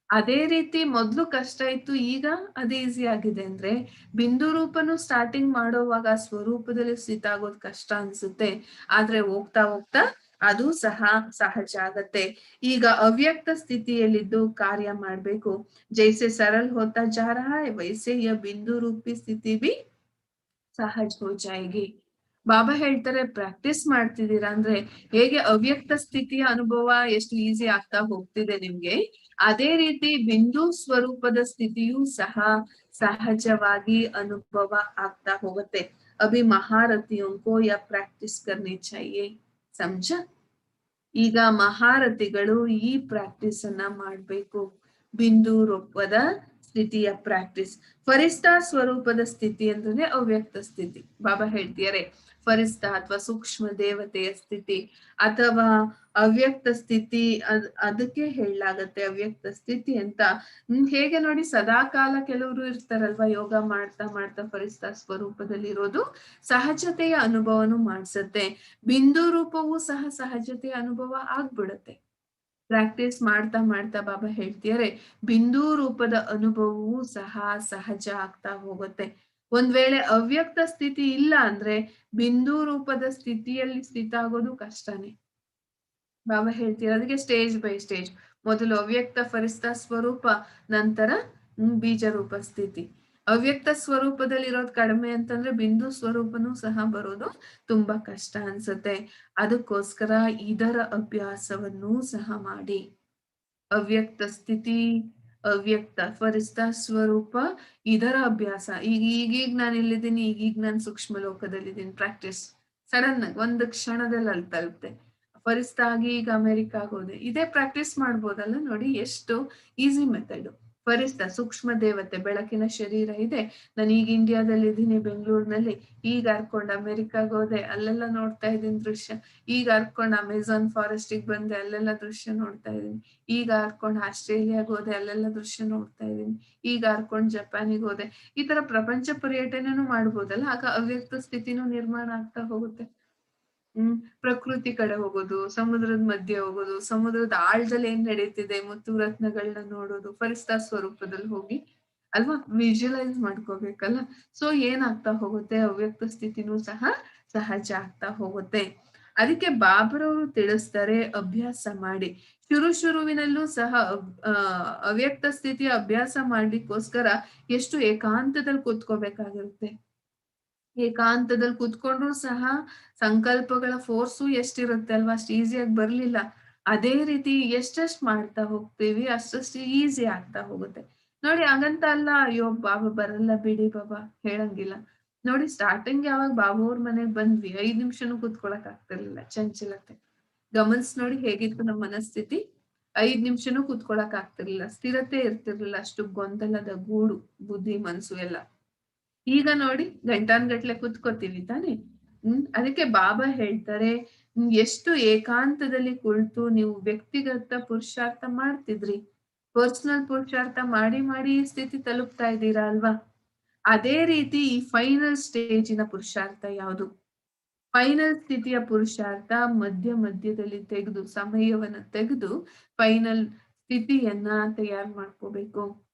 ಅದೇ ರೀತಿ ಮೊದ್ಲು ಕಷ್ಟ ಇತ್ತು, ಈಗ ಅದೇ ಈಸಿ ಆಗಿದೆ. ಅಂದ್ರೆ ಬಿಂದು ರೂಪನು ಸ್ಟಾರ್ಟಿಂಗ್ ಮಾಡೋವಾಗ ಸ್ವರೂಪದಲ್ಲಿ ಸ್ಥಿತ ಆಗೋದು ಕಷ್ಟ ಅನ್ಸುತ್ತೆ. ಆದ್ರೆ ಹೋಗ್ತಾ ಹೋಗ್ತಾ ಅದು ಸಹ ಸಹಜ ಆಗತ್ತೆ. ಈಗ ಅವ್ಯಕ್ತ ಸ್ಥಿತಿಯಲ್ಲಿದ್ದು ಕಾರ್ಯ ಮಾಡ್ಬೇಕು. ಜೈಸೆ ಸರಲ್ ಹೋತಾ ಜಾ ರಹಾ ಹೈ ವೈಸೆ ಯ ಬಿಂದು ರೂಪಿ ಸ್ಥಿತಿ ಬಿ ಸಹಜ ಹೋ ಜಾಯೇಗಿ. ಬಾಬಾ ಹೇಳ್ತಾರೆ ಪ್ರಾಕ್ಟೀಸ್ ಮಾಡ್ತಿದ್ದೀರಾ ಅಂದ್ರೆ ಹೇಗೆ ಅವ್ಯಕ್ತ ಸ್ಥಿತಿಯ ಅನುಭವ ಎಷ್ಟು ಈಸಿ ಆಗ್ತಾ ಹೋಗ್ತಿದೆ ನಿಮ್ಗೆ, ಅದೇ ರೀತಿ ಬಿಂದು ಸ್ವರೂಪದ ಸ್ಥಿತಿಯೂ ಸಹ ಸಹಜವಾಗಿ ಅನುಭವ ಆಗ್ತಾ ಹೋಗುತ್ತೆ. ಅಭಿ ಮಹಾರಥಿಯೋಂ ಕೋ ಯಾ ಪ್ರಾಕ್ಟೀಸ್ ಕರ್ನಿ ಚಾಹಿಯೆ ಸಮझा. ಈಗ ಮಹಾರಥಿಗಳು ಈ ಪ್ರಾಕ್ಟೀಸ್ ಅನ್ನ ಮಾಡ್ಬೇಕು. ಬಿಂದು ರೂಪದ ಸ್ಥಿತಿಯ ಪ್ರಾಕ್ಟೀಸ್. ಫರಿಸ್ತಾ ಸ್ವರೂಪದ ಸ್ಥಿತಿ ಅಂದ್ರೆ ಅವ್ಯಕ್ತ ಸ್ಥಿತಿ. ಬಾಬಾ ಹೇಳ್ತಿದ್ದಾರೆ ಫರಿಸ್ತಾ ಅಥವಾ ಸೂಕ್ಷ್ಮ ದೇವತೆಯ ಸ್ಥಿತಿ ಅಥವಾ ಅವ್ಯಕ್ತ ಸ್ಥಿತಿ ಅದಕ್ಕೆ ಹೇಳಲಾಗತ್ತೆ ಅವ್ಯಕ್ತ ಸ್ಥಿತಿ ಅಂತ. ಹೇಗೆ ನೋಡಿ ಸದಾಕಾಲ ಕೆಲವರು ಇರ್ತಾರಲ್ವಾ ಯೋಗ ಮಾಡ್ತಾ ಮಾಡ್ತಾ ಫರಿಸ್ತಾ ಸ್ವರೂಪದಲ್ಲಿ ಇರೋದು ಸಹಜತೆಯ ಅನುಭವನು ಮಾಡ್ಸತ್ತೆ. ಬಿಂದು ರೂಪವೂ ಸಹ ಸಹಜತೆಯ ಅನುಭವ ಆಗ್ಬಿಡತ್ತೆ. ಪ್ರಾಕ್ಟೀಸ್ ಮಾಡ್ತಾ ಮಾಡ್ತಾ ಬಾಬಾ ಹೇಳ್ತಿದ್ದಾರೆ ಬಿಂದು ರೂಪದ ಅನುಭವವೂ ಸಹ ಸಹಜ ಆಗ್ತಾ ಹೋಗುತ್ತೆ. ಒಂದ್ ವೇಳೆ ಅವ್ಯಕ್ತ ಸ್ಥಿತಿ ಇಲ್ಲ ಅಂದ್ರೆ ಬಿಂದು ರೂಪದ ಸ್ಥಿತಿಯಲ್ಲಿ ಸ್ಥಿತ ಆಗೋದು ಕಷ್ಟನೇ. ಬಾಬಾ ಹೇಳ್ತೀರ ಅದಕ್ಕೆ ಸ್ಟೇಜ್ ಬೈ ಸ್ಟೇಜ್. ಮೊದಲು ಅವ್ಯಕ್ತ ಫರಿಸ್ತಾ ಸ್ವರೂಪ, ನಂತರ ಬೀಜ ರೂಪ ಸ್ಥಿತಿ. ಅವ್ಯಕ್ತ ಸ್ವರೂಪದಲ್ಲಿ ಇರೋದು ಕಡಿಮೆ ಅಂತಂದ್ರೆ ಬಿಂದು ಸ್ವರೂಪನೂ ಸಹ ಬರೋದು ತುಂಬಾ ಕಷ್ಟ ಅನ್ಸುತ್ತೆ. ಅದಕ್ಕೋಸ್ಕರ ಇದರ ಅಭ್ಯಾಸವನ್ನೂ ಸಹ ಮಾಡಿ. ಅವ್ಯಕ್ತ ಸ್ಥಿತಿ, ಅವ್ಯಕ್ತ ಫರಿಸ್ತಾ ಸ್ವರೂಪ, ಇದರ ಅಭ್ಯಾಸ. ಈಗೀಗ ನಾನು ಇಲ್ಲಿದ್ದೀನಿ, ಈಗೀಗ ನಾನು ಸೂಕ್ಷ್ಮ ಲೋಕದಲ್ಲಿದ್ದೀನಿ. ಪ್ರಾಕ್ಟೀಸ್ ಸಡನ್ ಆಗಿ ಒಂದು ಕ್ಷಣದಲ್ಲಿ ಅಲ್ಲಿ ತಲುಪುತ್ತೆ. ಫರಿಸ್ತಾ ಆಗಿ ಈಗ ಅಮೆರಿಕಾಗ್ ಹೋದೆ, ಇದೇ ಪ್ರಾಕ್ಟೀಸ್ ಮಾಡ್ಬೋದಲ್ಲ. ನೋಡಿ ಎಷ್ಟು ಈಸಿ ಮೆಥಡ್. ಫರಿಸ್ತಾ ಸೂಕ್ಷ್ಮ ದೇವತೆ ಬೆಳಕಿನ ಶರೀರ ಇದೆ, ನಾನು ಈಗ ಇಂಡಿಯಾದಲ್ಲಿ ಇದ್ದೀನಿ ಬೆಂಗಳೂರಿನಲ್ಲಿ, ಈಗ ಹರ್ಕೊಂಡು ಅಮೆರಿಕಾಗ್ ಹೋದೆ, ಅಲ್ಲೆಲ್ಲ ನೋಡ್ತಾ ಇದ್ದೀನಿ ದೃಶ್ಯ. ಈಗ ಹರ್ಕೊಂಡು ಅಮೆಝಾನ್ ಫಾರೆಸ್ಟಿಗೆ ಬಂದೆ, ಅಲ್ಲೆಲ್ಲ ದೃಶ್ಯ ನೋಡ್ತಾ ಇದ್ದೀನಿ. ಈಗ ಹರ್ಕೊಂಡು ಆಸ್ಟ್ರೇಲಿಯಾಗ ಹೋದೆ, ಅಲ್ಲೆಲ್ಲ ದೃಶ್ಯ ನೋಡ್ತಾ ಇದ್ದೀನಿ. ಈಗ ಹರ್ಕೊಂಡು ಜಪಾನಿಗೆ ಹೋದೆ. ಈ ತರ ಪ್ರಪಂಚ ಪರ್ಯಟನೆನೂ ಮಾಡ್ಬೋದಲ್ಲ. ಆಗ ಅವ್ಯಕ್ತ ಸ್ಥಿತಿನೂ ನಿರ್ಮಾಣ ಆಗ್ತಾ ಹೋಗುತ್ತೆ. ಪ್ರಕೃತಿ ಕಡೆ ಹೋಗೋದು, ಸಮುದ್ರದ ಮಧ್ಯೆ ಹೋಗೋದು, ಸಮುದ್ರದ ಆಳದಲ್ಲಿ ಏನ್ ನಡೀತಿದೆ ಮುತ್ತು ರತ್ನಗಳನ್ನ ನೋಡೋದು, ಫರಿಸ್ತಾ ಸ್ವರೂಪದಲ್ಲಿ ಹೋಗಿ ಅಲ್ವಾ ವಿಜುವಲೈಸ್ ಮಾಡ್ಕೋಬೇಕಲ್ಲ. ಸೊ ಏನಾಗ್ತಾ ಹೋಗುತ್ತೆ ಅವ್ಯಕ್ತ ಸ್ಥಿತಿನೂ ಸಹ ಸಹಜ ಆಗ್ತಾ ಹೋಗುತ್ತೆ. ಅದಕ್ಕೆ ಬಾಬರವರು ತಿಳಿಸ್ತಾರೆ ಅಭ್ಯಾಸ ಮಾಡಿ. ಶುರುವಿನಲ್ಲೂ ಸಹ ಅವ್ಯಕ್ತ ಸ್ಥಿತಿಯ ಅಭ್ಯಾಸ ಮಾಡ್ಲಿಕ್ಕೋಸ್ಕರ ಎಷ್ಟು ಏಕಾಂತದಲ್ಲಿ ಕೂತ್ಕೋಬೇಕಾಗಿರುತ್ತೆ. ಏಕಾಂತದಲ್ಲಿ ಕೂತ್ಕೊಂಡ್ರು ಸಹ ಸಂಕಲ್ಪಗಳ ಫೋರ್ಸು ಎಷ್ಟಿರುತ್ತೆ ಅಲ್ವಾ, ಅಷ್ಟು ಈಸಿಯಾಗಿ ಬರ್ಲಿಲ್ಲ. ಅದೇ ರೀತಿ ಎಷ್ಟೆಷ್ಟು ಮಾಡ್ತಾ ಹೋಗ್ತೀವಿ ಅಷ್ಟಷ್ಟು ಈಸಿ ಆಗ್ತಾ ಹೋಗುತ್ತೆ. ನೋಡಿ ಹಂಗಂತ ಅಲ್ಲ ಅಯ್ಯೋ ಬಾಬಾ ಬರಲ್ಲ ಬಿಡಿ ಬಾಬಾ ಹೇಳಂಗಿಲ್ಲ. ನೋಡಿ ಸ್ಟಾರ್ಟಿಂಗ್ ಯಾವಾಗ ಬಾಬಾ ಅವ್ರ ಮನೆಗ್ ಬಂದ್ವಿ 5 ನಿಮಿಷನೂ ಕೂತ್ಕೊಳಕ್ ಆಗ್ತಿರ್ಲಿಲ್ಲ. ಚಂಚಲತೆ ಗಮನಿಸ್ ನೋಡಿ ಹೇಗಿತ್ತು ನಮ್ಮ ಮನಸ್ಥಿತಿ. 5 ನಿಮಿಷನೂ ಕೂತ್ಕೊಳಕ್ ಆಗ್ತಿರ್ಲಿಲ್ಲ, ಸ್ಥಿರತೆ ಇರ್ತಿರ್ಲಿಲ್ಲ. ಅಷ್ಟು ಗೊಂದಲದ ಗೂಡು ಬುದ್ಧಿ ಮನ್ಸು ಎಲ್ಲ. ಈಗ ನೋಡಿ ಗಂಟಾನ್ಗಟ್ಲೆ ಕೂತ್ಕೋತೀವಿ ತಾನೆ. ಅದಕ್ಕೆ ಬಾಬಾ ಹೇಳ್ತಾರೆ ಎಷ್ಟು ಏಕಾಂತದಲ್ಲಿ ಕುಳಿತು ನೀವು ವ್ಯಕ್ತಿಗತ ಪುರುಷಾರ್ಥ ಮಾಡ್ತಿದ್ರಿ, ಪರ್ಸನಲ್ ಪುರುಷಾರ್ಥ ಮಾಡಿ ಮಾಡಿ ಈ ಸ್ಥಿತಿ ತಲುಪ್ತಾ ಇದ್ದೀರಾ ಅಲ್ವಾ. ಅದೇ ರೀತಿ ಈ ಫೈನಲ್ ಸ್ಟೇಜಿನ ಪುರುಷಾರ್ಥ ಯಾವುದು? ಫೈನಲ್ ಸ್ಥಿತಿಯ ಪುರುಷಾರ್ಥ ಮಧ್ಯದಲ್ಲಿ ತೆಗೆದು ಸಮಯವನ್ನ ತೆಗೆದು ಫೈನಲ್ ಸ್ಥಿತಿಯನ್ನ ತಯಾರು ಮಾಡ್ಕೋಬೇಕು.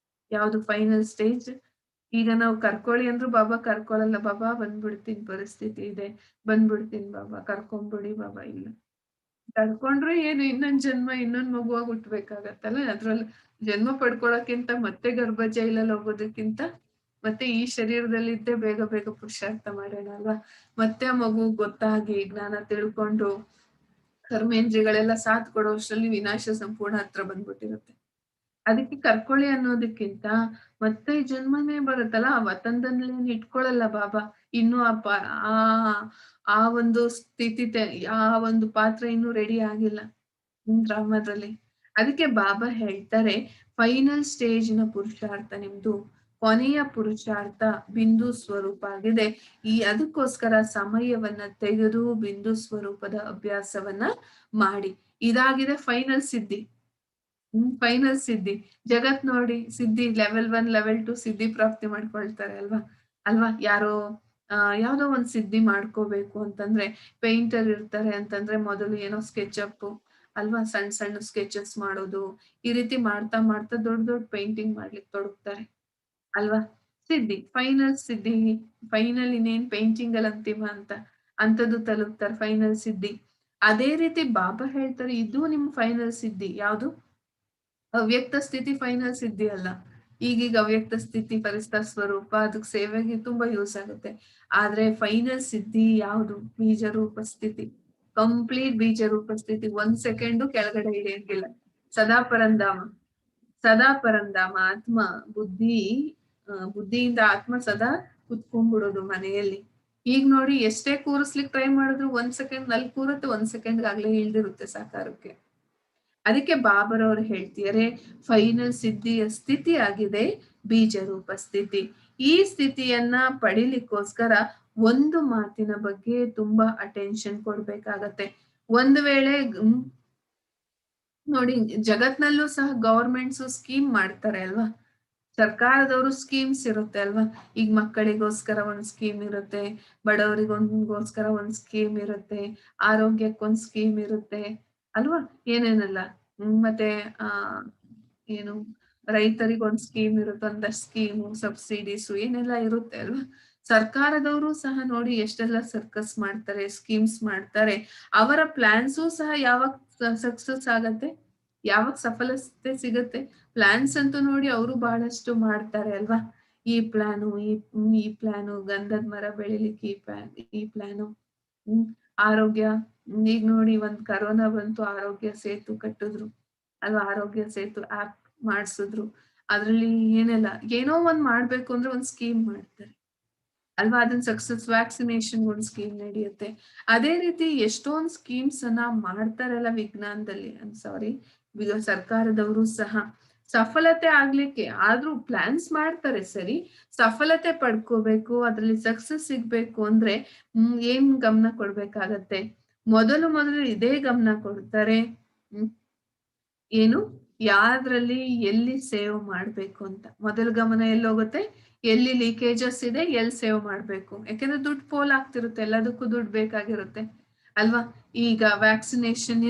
ಯಾವುದು ಫೈನಲ್ ಸ್ಟೇಜ್? ಈಗ ನಾವು ಕರ್ಕೊಳ್ಳಿ ಅಂದ್ರು ಬಾಬಾ ಕರ್ಕೊಳಲ್ಲ. ಬಾಬಾ ಬಂದ್ಬಿಡ್ತೀನಿ ಪರಿಸ್ಥಿತಿ ಇದೆ, ಬಂದ್ಬಿಡ್ತೀನಿ ಬಾಬಾ ಕರ್ಕೊಂಡ್ಬಿಡಿ ಬಾಬಾ. ಇಲ್ಲ, ಕಳ್ಕೊಂಡ್ರು ಏನು ಇನ್ನೊಂದ್ ಜನ್ಮ ಇನ್ನೊಂದ್ ಮಗುವಾಗಿ ಹುಟ್ಬೇಕಾಗತ್ತಲ್ಲ. ಅದ್ರಲ್ಲಿ ಜನ್ಮ ಪಡ್ಕೊಳಕ್ಕಿಂತ ಮತ್ತೆ ಗರ್ಭ ಜೈಲಲ್ಲಿ ಹೋಗೋದಕ್ಕಿಂತ ಮತ್ತೆ ಈ ಶರೀರದಲ್ಲಿದ್ದೇ ಬೇಗ ಬೇಗ ಪುರುಷಾರ್ಥ ಮಾಡೋಣ ಅಲ್ವಾ. ಮತ್ತೆ ಆ ಮಗು ಗೊತ್ತಾಗಿ ಜ್ಞಾನ ತಿಳ್ಕೊಂಡು ಕರ್ಮೇಂದ್ರಿಗಳೆಲ್ಲ ಸಾಥ್ ಕೊಡೋ ಅಷ್ಟ್ರಲ್ಲಿ ವಿನಾಶ ಸಂಪೂರ್ಣ ಹತ್ರ ಬಂದ್ಬಿಟ್ಟಿರುತ್ತೆ. ಅದಕ್ಕೆ ಕರ್ಕೊಳ್ಳಿ ಅನ್ನೋದಕ್ಕಿಂತ ಮತ್ತೆ ಜನ್ಮನೇ ಬರುತ್ತಲ್ಲ, ಆ ವತನದಲ್ಲೇನು ಇಟ್ಕೊಳಲ್ಲ ಬಾಬಾ. ಇನ್ನು ಆ ಆ ಒಂದು ಆ ಒಂದು ಪಾತ್ರ ಇನ್ನೂ ರೆಡಿ ಆಗಿಲ್ಲ ಡ್ರಾಮಾದಲ್ಲಿ. ಅದಕ್ಕೆ ಬಾಬಾ ಹೇಳ್ತಾರೆ, ಫೈನಲ್ ಸ್ಟೇಜಿನ ಪುರುಷಾರ್ಥ ನಿಮ್ದು, ಕೊನೆಯ ಪುರುಷಾರ್ಥ ಬಿಂದು ಸ್ವರೂಪ ಆಗಿದೆ. ಅದಕ್ಕೋಸ್ಕರ ಸಮಯವನ್ನ ತೆಗೆದು ಬಿಂದು ಸ್ವರೂಪದ ಅಭ್ಯಾಸವನ್ನ ಮಾಡಿ. ಇದಾಗಿದೆ ಫೈನಲ್ ಸಿದ್ಧಿ. ಫೈನಲ್ ಸಿದ್ಧಿ. ಜಗತ್ ನೋಡಿ ಸಿದ್ಧಿ ಲೆವೆಲ್ 1 ಲೆವೆಲ್ 2 ಸಿದ್ಧಿ ಪ್ರಾಪ್ತಿ ಮಾಡ್ಕೊಳ್ತಾರೆ ಅಲ್ವಾ. ಅಲ್ವಾ ಯಾರೋ ಯಾವ್ದೋ ಒಂದ್ ಸಿದ್ಧಿ ಮಾಡ್ಕೋಬೇಕು ಅಂತಂದ್ರೆ ಪೇಂಟರ್ ಇರ್ತಾರೆ ಅಂತಂದ್ರೆ ಮೊದಲು ಏನೋ ಸ್ಕೆಚಪ್ ಅಲ್ವಾ, ಸಣ್ಣ ಸಣ್ಣ ಸ್ಕೆಚಸ್ ಮಾಡೋದು, ಈ ರೀತಿ ಮಾಡ್ತಾ ಮಾಡ್ತಾ ದೊಡ್ಡ ದೊಡ್ಡ ಪೇಂಟಿಂಗ್ ಮಾಡ್ಲಿಕ್ಕೆ ತೊಡಗ್ತಾರೆ ಅಲ್ವಾ. ಸಿದ್ಧಿ ಫೈನಲ್ ಸಿದ್ಧಿ, ಫೈನಲ್ ಇನ್ನೇನ್ ಪೇಂಟಿಂಗ್ ಅಲ್ಲಿ ಅಂತಿಮ ಅಂತ ಅಂತದ್ದು ತಲುಪ್ತಾರೆ ಫೈನಲ್ ಸಿದ್ಧಿ. ಅದೇ ರೀತಿ ಬಾಬಾ ಹೇಳ್ತಾರೆ ಇದು ನಿಮ್ ಫೈನಲ್ ಸಿದ್ಧಿ. ಯಾವ್ದು? ಅವ್ಯಕ್ತ ಸ್ಥಿತಿ ಫೈನಲ್ ಸಿದ್ಧಿ ಅಲ್ಲ. ಈಗೀಗ ಅವ್ಯಕ್ತ ಸ್ಥಿತಿ ಪರಿಸ್ಥಿತ ಸ್ವರೂಪ ಅದಕ್ಕೆ ಸೇವೆಗೆ ತುಂಬಾ ಯೂಸ್ ಆಗುತ್ತೆ. ಆದ್ರೆ ಫೈನಲ್ ಸಿದ್ಧಿ ಯಾವುದು? ಬೀಜ ರೂಪ ಸ್ಥಿತಿ, ಕಂಪ್ಲೀಟ್ ಬೀಜ ರೂಪ ಸ್ಥಿತಿ. 1 ಸೆಕೆಂಡು ಕೆಳಗಡೆ ಇಳಿಯಂಗಿಲ್ಲ. ಸದಾ ಪರಂಧಾಮ, ಸದಾ ಪರಂಧಾಮ. ಆತ್ಮ ಬುದ್ಧಿಯಿಂದ ಆತ್ಮ ಸದಾ ಕುತ್ಕೊಂಡ್ಬಿಡೋದು ಮನೆಯಲ್ಲಿ. ಈಗ ನೋಡಿ ಎಷ್ಟೇ ಕೂರಿಸ್ಲಿಕ್ಕೆ ಟ್ರೈ ಮಾಡಿದ್ರು 1 ಸೆಕೆಂಡ್ ನಲ್ಲಿ ಕೂರುತ್ತೆ, 1 ಸೆಕೆಂಡ್ ಆಗ್ಲೇ ಇಳ್ದಿರುತ್ತೆ ಸಾಕಾರಕ್ಕೆ. ಅದಕ್ಕೆ ಬಾಬರವರು ಹೇಳ್ತಿದ್ದಾರೆ ಫೈನಲ್ ಸಿದ್ಧಿಯ ಸ್ಥಿತಿ ಆಗಿದೆ ಬೀಜ ರೂಪ ಸ್ಥಿತಿ. ಈ ಸ್ಥಿತಿಯನ್ನ ಪಡಿಲಿಕ್ಕೋಸ್ಕರ ಒಂದು ಮಾತಿನ ಬಗ್ಗೆ ತುಂಬಾ ಅಟೆನ್ಷನ್ ಕೊಡ್ಬೇಕಾಗತ್ತೆ. ಒಂದು ವೇಳೆ ನೋಡಿ ಜಗತ್ನಲ್ಲೂ ಸಹ ಗವರ್ಮೆಂಟ್ಸ್ ಸ್ಕೀಮ್ ಮಾಡ್ತಾರೆ ಅಲ್ವಾ, ಸರ್ಕಾರದವರು ಸ್ಕೀಮ್ಸ್ ಇರುತ್ತೆ ಅಲ್ವಾ. ಈಗ ಮಕ್ಕಳಿಗೋಸ್ಕರ ಒಂದ್ ಸ್ಕೀಮ್ ಇರುತ್ತೆ, ಬಡವರಿಗೋಸ್ಕರ ಒಂದ್ ಸ್ಕೀಮ್ ಇರುತ್ತೆ, ಆರೋಗ್ಯಕ್ಕೊಂದ್ ಸ್ಕೀಮ್ ಇರುತ್ತೆ ಅಲ್ವಾ, ಏನೇನಲ್ಲ. ಮತ್ತೆ ಏನು ರೈತರಿಗೊಂದ್ ಸ್ಕೀಮ್ ಇರುತ್ತೆ, ಒಂದಷ್ಟು ಸ್ಕೀಮು ಸಬ್ಸಿಡೀಸು ಏನೆಲ್ಲ ಇರುತ್ತೆ ಅಲ್ವಾ. ಸರ್ಕಾರದವರು ಸಹ ನೋಡಿ ಎಷ್ಟೆಲ್ಲ ಸರ್ಕಸ್ ಮಾಡ್ತಾರೆ, ಸ್ಕೀಮ್ಸ್ ಮಾಡ್ತಾರೆ. ಅವರ ಪ್ಲಾನ್ಸು ಸಹ ಯಾವಾಗ ಸಕ್ಸಸ್ ಆಗತ್ತೆ, ಯಾವಾಗ ಸಫಲತೆ ಸಿಗತ್ತೆ. ಪ್ಲಾನ್ಸ್ ಅಂತೂ ನೋಡಿ ಅವರು ಬಹಳಷ್ಟು ಮಾಡ್ತಾರೆ ಅಲ್ವಾ. ಈ ಪ್ಲಾನು ಗಂಧದ ಮರ ಬೆಳಿಲಿಕ್ಕೆ ಈ ಪ್ಲಾನು ಆರೋಗ್ಯ. ಈಗ ನೋಡಿ ಒಂದ್ ಕರೋನಾ ಬಂತು, ಆರೋಗ್ಯ ಸೇತು ಕಟ್ಟಿದ್ರು ಅಲ್ವಾ, ಆರೋಗ್ಯ ಸೇತು ಆಪ್ ಮಾಡ್ಸಿದ್ರು. ಅದ್ರಲ್ಲಿ ಏನೆಲ್ಲ ಏನೋ ಒಂದ್ ಮಾಡ್ಬೇಕು ಅಂದ್ರೆ ಒಂದ್ ಸ್ಕೀಮ್ ಮಾಡ್ತಾರೆ ಅಲ್ವಾ. ಅದನ್ನ ಸಕ್ಸಸ್ ವ್ಯಾಕ್ಸಿನೇಷನ್ ಒಂದ್ ಸ್ಕೀಮ್ ನಡೆಯುತ್ತೆ. ಅದೇ ರೀತಿ ಎಷ್ಟೊಂದ್ ಸ್ಕೀಮ್ಸ್ ಅನ್ನ ಮಾಡ್ತಾರಲ್ಲ ವಿಜ್ಞಾನದಲ್ಲಿ. ಸಾರಿ, ಸರ್ಕಾರದವರು ಸಹ ಸಫಲತೆ ಆಗ್ಲಿಕ್ಕೆ ಆದ್ರೂ ಪ್ಲಾನ್ಸ್ ಮಾಡ್ತಾರೆ ಸರಿ. ಸಫಲತೆ ಪಡ್ಕೋಬೇಕು, ಅದ್ರಲ್ಲಿ ಸಕ್ಸಸ್ ಸಿಗ್ಬೇಕು ಅಂದ್ರೆ ಏನ್ ಗಮನ ಕೊಡ್ಬೇಕಾಗತ್ತೆ? ಮೊದಲು ಇದೇ ಗಮನ ಕೊಡ್ತಾರೆ. ಏನು ಯಾವ್ದ್ರಲ್ಲಿ ಎಲ್ಲಿ ಸೇವ್ ಮಾಡ್ಬೇಕು ಅಂತ ಮೊದಲು ಗಮನ ಎಲ್ಲಿ ಹೋಗುತ್ತೆ? ಎಲ್ಲಿ ಲೀಕೇಜಸ್ ಇದೆ, ಎಲ್ಲಿ ಸೇವ್ ಮಾಡ್ಬೇಕು. ಯಾಕೆಂದ್ರೆ ದುಡ್ಡು ಪೋಲ್ ಆಗ್ತಿರುತ್ತೆ, ಎಲ್ಲದಕ್ಕೂ ದುಡ್ಡು ಬೇಕಾಗಿರುತ್ತೆ ಅಲ್ವಾ. ಈಗ ವ್ಯಾಕ್ಸಿನೇಷನ್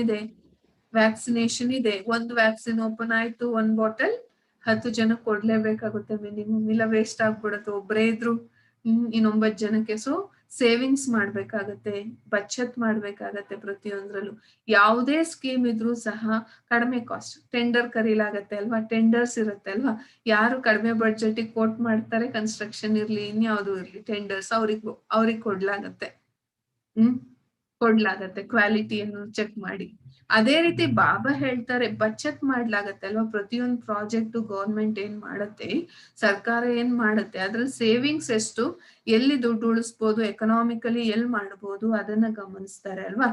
ಇದೆ, ಒಂದು ವ್ಯಾಕ್ಸಿನ್ ಓಪನ್ ಆಯ್ತು, ಒಂದ್ ಬಾಟಲ್ 10 ಜನಕ್ಕೆ ಕೊಡ್ಲೇಬೇಕಾಗುತ್ತೆ ಮಿನಿಮಮ್, ಇಲ್ಲ ವೇಸ್ಟ್ ಆಗ್ಬಿಡುತ್ತೆ ಒಬ್ಬರೇ ಇದ್ರು 9 ಜನಕ್ಕೆ. ಸೊ ಸೇವಿಂಗ್ಸ್ ಮಾಡ್ಬೇಕಾಗತ್ತೆ, ಬಚತ್ ಮಾಡ್ಬೇಕಾಗತ್ತೆ ಪ್ರತಿಯೊಂದ್ರಲ್ಲೂ. ಯಾವುದೇ ಸ್ಕೀಮ್ ಇದ್ರೂ ಸಹ ಕಡಿಮೆ ಕಾಸ್ಟ್ ಟೆಂಡರ್ ಕರೀಲಾಗತ್ತೆ ಅಲ್ವಾ, ಟೆಂಡರ್ಸ್ ಇರುತ್ತೆ ಅಲ್ವಾ. ಯಾರು ಕಡಿಮೆ ಬಡ್ಜೆಟ್ ಕೋಟ್ ಮಾಡ್ತಾರೆ, ಕನ್ಸ್ಟ್ರಕ್ಷನ್ ಇರ್ಲಿ ಇನ್ಯಾವುದು ಇರ್ಲಿ, ಟೆಂಡರ್ಸ್ ಅವ್ರಿಗೆ ಕೊಡ್ಲಾಗತ್ತೆ. ಕೊಡ್ಲಾಗತ್ತೆ ಕ್ವಾಲಿಟಿಯನ್ನು ಚೆಕ್ ಮಾಡಿ. ಅದೇ ರೀತಿ ಬಾಬಾ ಹೇಳ್ತಾರೆ ಬಚತ್ ಮಾಡ್ಲಾಗತ್ತೆ ಅಲ್ವಾ. ಪ್ರತಿಯೊಂದು ಪ್ರಾಜೆಕ್ಟ್ ಗೌರ್ಮೆಂಟ್ ಏನ್ ಮಾಡತ್ತೆ, ಸರ್ಕಾರ ಏನ್ ಮಾಡತ್ತೆ, ಅದ್ರಲ್ಲಿ ಸೇವಿಂಗ್ಸ್ ಎಷ್ಟು, ಎಲ್ಲಿ ದುಡ್ಡು ಉಳಿಸ್ಬೋದು, ಎಕನಾಮಿಕಲಿ ಎಲ್ಲಿ ಮಾಡ್ಬೋದು ಅದನ್ನ ಗಮನಿಸ್ತಾರೆ ಅಲ್ವಾ.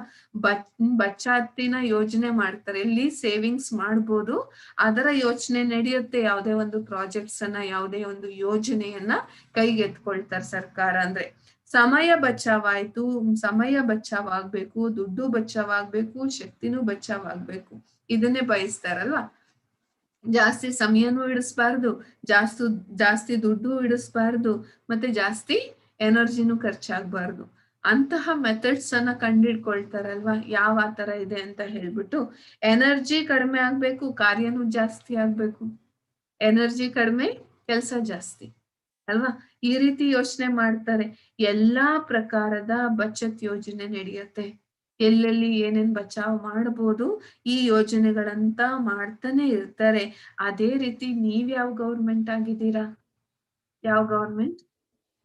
ಬಚಾತಿನ ಯೋಜನೆ ಮಾಡ್ತಾರೆ, ಎಲ್ಲಿ ಸೇವಿಂಗ್ಸ್ ಮಾಡ್ಬೋದು ಅದರ ಯೋಚನೆ ನಡೆಯುತ್ತೆ. ಯಾವುದೇ ಒಂದು ಪ್ರಾಜೆಕ್ಟ್ಸ್ ಅನ್ನ, ಯಾವುದೇ ಒಂದು ಯೋಜನೆಯನ್ನ ಕೈಗೆತ್ಕೊಳ್ತಾರೆ ಸರ್ಕಾರ. ಅಂದ್ರೆ ಸಮಯ ಬಚಾವಾಯ್ತು, ಸಮಯ ಬಚಾವಾಗ್ಬೇಕು, ದುಡ್ಡು ಬಚಾವಾಗ್ಬೇಕು, ಶಕ್ತಿನೂ ಬಚಾವಾಗ್ಬೇಕು, ಇದನ್ನೇ ಬಯಸ್ತಾರಲ್ವಾ. ಜಾಸ್ತಿ ಸಮಯನೂ ಇಡಿಸ್ಬಾರ್ದು, ಜಾಸ್ತಿ ದುಡ್ಡು ಇಡಿಸ್ಬಾರ್ದು, ಮತ್ತೆ ಜಾಸ್ತಿ ಎನರ್ಜಿನೂ ಖರ್ಚಾಗ್ಬಾರ್ದು. ಅಂತಹ ಮೆಥಡ್ಸ್ ಅನ್ನ ಕಂಡಿಡ್ಕೊಳ್ತಾರಲ್ವಾ, ಯಾವ ತರ ಇದೆ ಅಂತ ಹೇಳ್ಬಿಟ್ಟು. ಎನರ್ಜಿ ಕಡಿಮೆ ಆಗ್ಬೇಕು, ಕಾರ್ಯನೂ ಜಾಸ್ತಿ ಆಗ್ಬೇಕು. ಎನರ್ಜಿ ಕಡಿಮೆ, ಕೆಲಸ ಜಾಸ್ತಿ ಅಲ್ವಾ. ಈ ರೀತಿ ಯೋಚನೆ ಮಾಡ್ತಾರೆ. ಎಲ್ಲಾ ಪ್ರಕಾರದ ಬಚತ್ ಯೋಜನೆ ನಡೆಯುತ್ತೆ ಎಲ್ಲೆಲ್ಲಿ ಏನೇನ್ ಬಚಾವ್ ಮಾಡ್ಬೋದು ಈ ಯೋಜನೆಗಳಂತ ಮಾಡ್ತಾನೆ ಇರ್ತಾರೆ. ಅದೇ ರೀತಿ ನೀವ್ ಯಾವ ಗೌರ್ಮೆಂಟ್ ಆಗಿದ್ದೀರಾ? ಯಾವ ಗೌರ್ಮೆಂಟ್?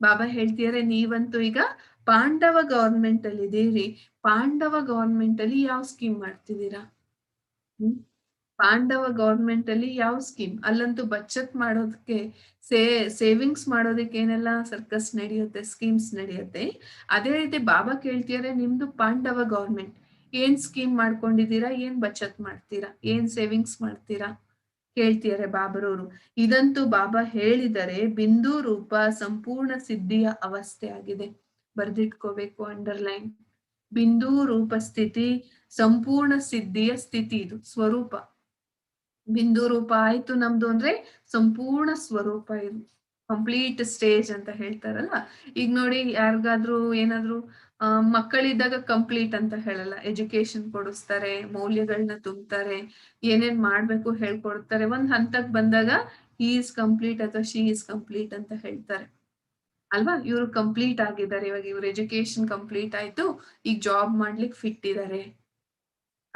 ಬಾಬಾ ಹೇಳ್ತಿದಾರೆ ನೀವಂತೂ ಈಗ ಪಾಂಡವ ಗೌರ್ಮೆಂಟ್ ಅಲ್ಲಿ ಇದೀರಿ. ಪಾಂಡವ ಗೌರ್ಮೆಂಟ್ ಅಲ್ಲಿ ಯಾವ ಸ್ಕೀಮ್ ಮಾಡ್ತಿದ್ದೀರಾ? ಹ್ಮ್ ಪಾಂಡವ ಗೌರ್ಮೆಂಟ್ ಅಲ್ಲಿ ಯಾವ ಸ್ಕೀಮ್? ಅಲ್ಲಂತೂ ಬಚತ್ ಮಾಡೋದಕ್ಕೆ ಸೇ ಸೇವಿಂಗ್ಸ್ ಮಾಡೋದಕ್ಕೆ ಏನೆಲ್ಲ ಸರ್ಕಸ್ ನಡೆಯುತ್ತೆ, ಸ್ಕೀಮ್ಸ್ ನಡೆಯುತ್ತೆ. ಅದೇ ರೀತಿ ಬಾಬಾ ಕೇಳ್ತಿದಾರೆ ನಿಮ್ದು ಪಾಂಡವ ಗೌರ್ಮೆಂಟ್. ಏನ್ ಸ್ಕೀಮ್ ಮಾಡ್ಕೊಂಡಿದ್ದೀರಾ? ಏನ್ ಬಚತ್ ಮಾಡ್ತೀರಾ? ಏನ್ ಸೇವಿಂಗ್ಸ್ ಮಾಡ್ತೀರಾ? ಕೇಳ್ತಿದಾರೆ ಬಾಬರವರು. ಇದಂತೂ ಬಾಬಾ ಹೇಳಿದರೆ ಬಿಂದು ರೂಪ ಸಂಪೂರ್ಣ ಸಿದ್ಧಿಯ ಅವಸ್ಥೆ ಆಗಿದೆ. ಬರ್ದಿಟ್ಕೋಬೇಕು ಅಂಡರ್ಲೈನ್. ಬಿಂದು ರೂಪ ಸ್ಥಿತಿ ಸಂಪೂರ್ಣ ಸಿದ್ಧಿಯ ಸ್ಥಿತಿ, ಇದು ಸ್ವರೂಪ. ಬಿಂದು ರೂಪ ಆಯ್ತು ನಮ್ದು ಅಂದ್ರೆ ಸಂಪೂರ್ಣ ಸ್ವರೂಪ ಇದು, ಕಂಪ್ಲೀಟ್ ಸ್ಟೇಜ್ ಅಂತ ಹೇಳ್ತಾರಲ್ಲ. ಈಗ ನೋಡಿ ಯಾರಿಗಾದ್ರೂ ಏನಾದ್ರು ಮಕ್ಕಳಿದ್ದಾಗ ಕಂಪ್ಲೀಟ್ ಅಂತ ಹೇಳಲ್ಲ, ಎಜುಕೇಶನ್ ಕೊಡಿಸ್ತಾರೆ, ಮೌಲ್ಯಗಳನ್ನ ತುಂಬ್ತಾರೆ, ಏನೇನ್ ಮಾಡ್ಬೇಕು ಹೇಳ್ಕೊಡ್ತಾರೆ. ಒಂದ್ ಹಂತಕ್ ಬಂದಾಗ ಹಿ ಇಸ್ ಕಂಪ್ಲೀಟ್ ಅಥವಾ ಶಿ ಇಸ್ ಕಂಪ್ಲೀಟ್ ಅಂತ ಹೇಳ್ತಾರೆ ಅಲ್ವಾ. ಇವ್ರು ಕಂಪ್ಲೀಟ್ ಆಗಿದ್ದಾರೆ, ಇವಾಗ ಇವ್ರ ಎಜುಕೇಶನ್ ಕಂಪ್ಲೀಟ್ ಆಯ್ತು, ಈಗ ಜಾಬ್ ಮಾಡ್ಲಿಕ್ಕೆ ಫಿಟ್ ಇದ್ದಾರೆ.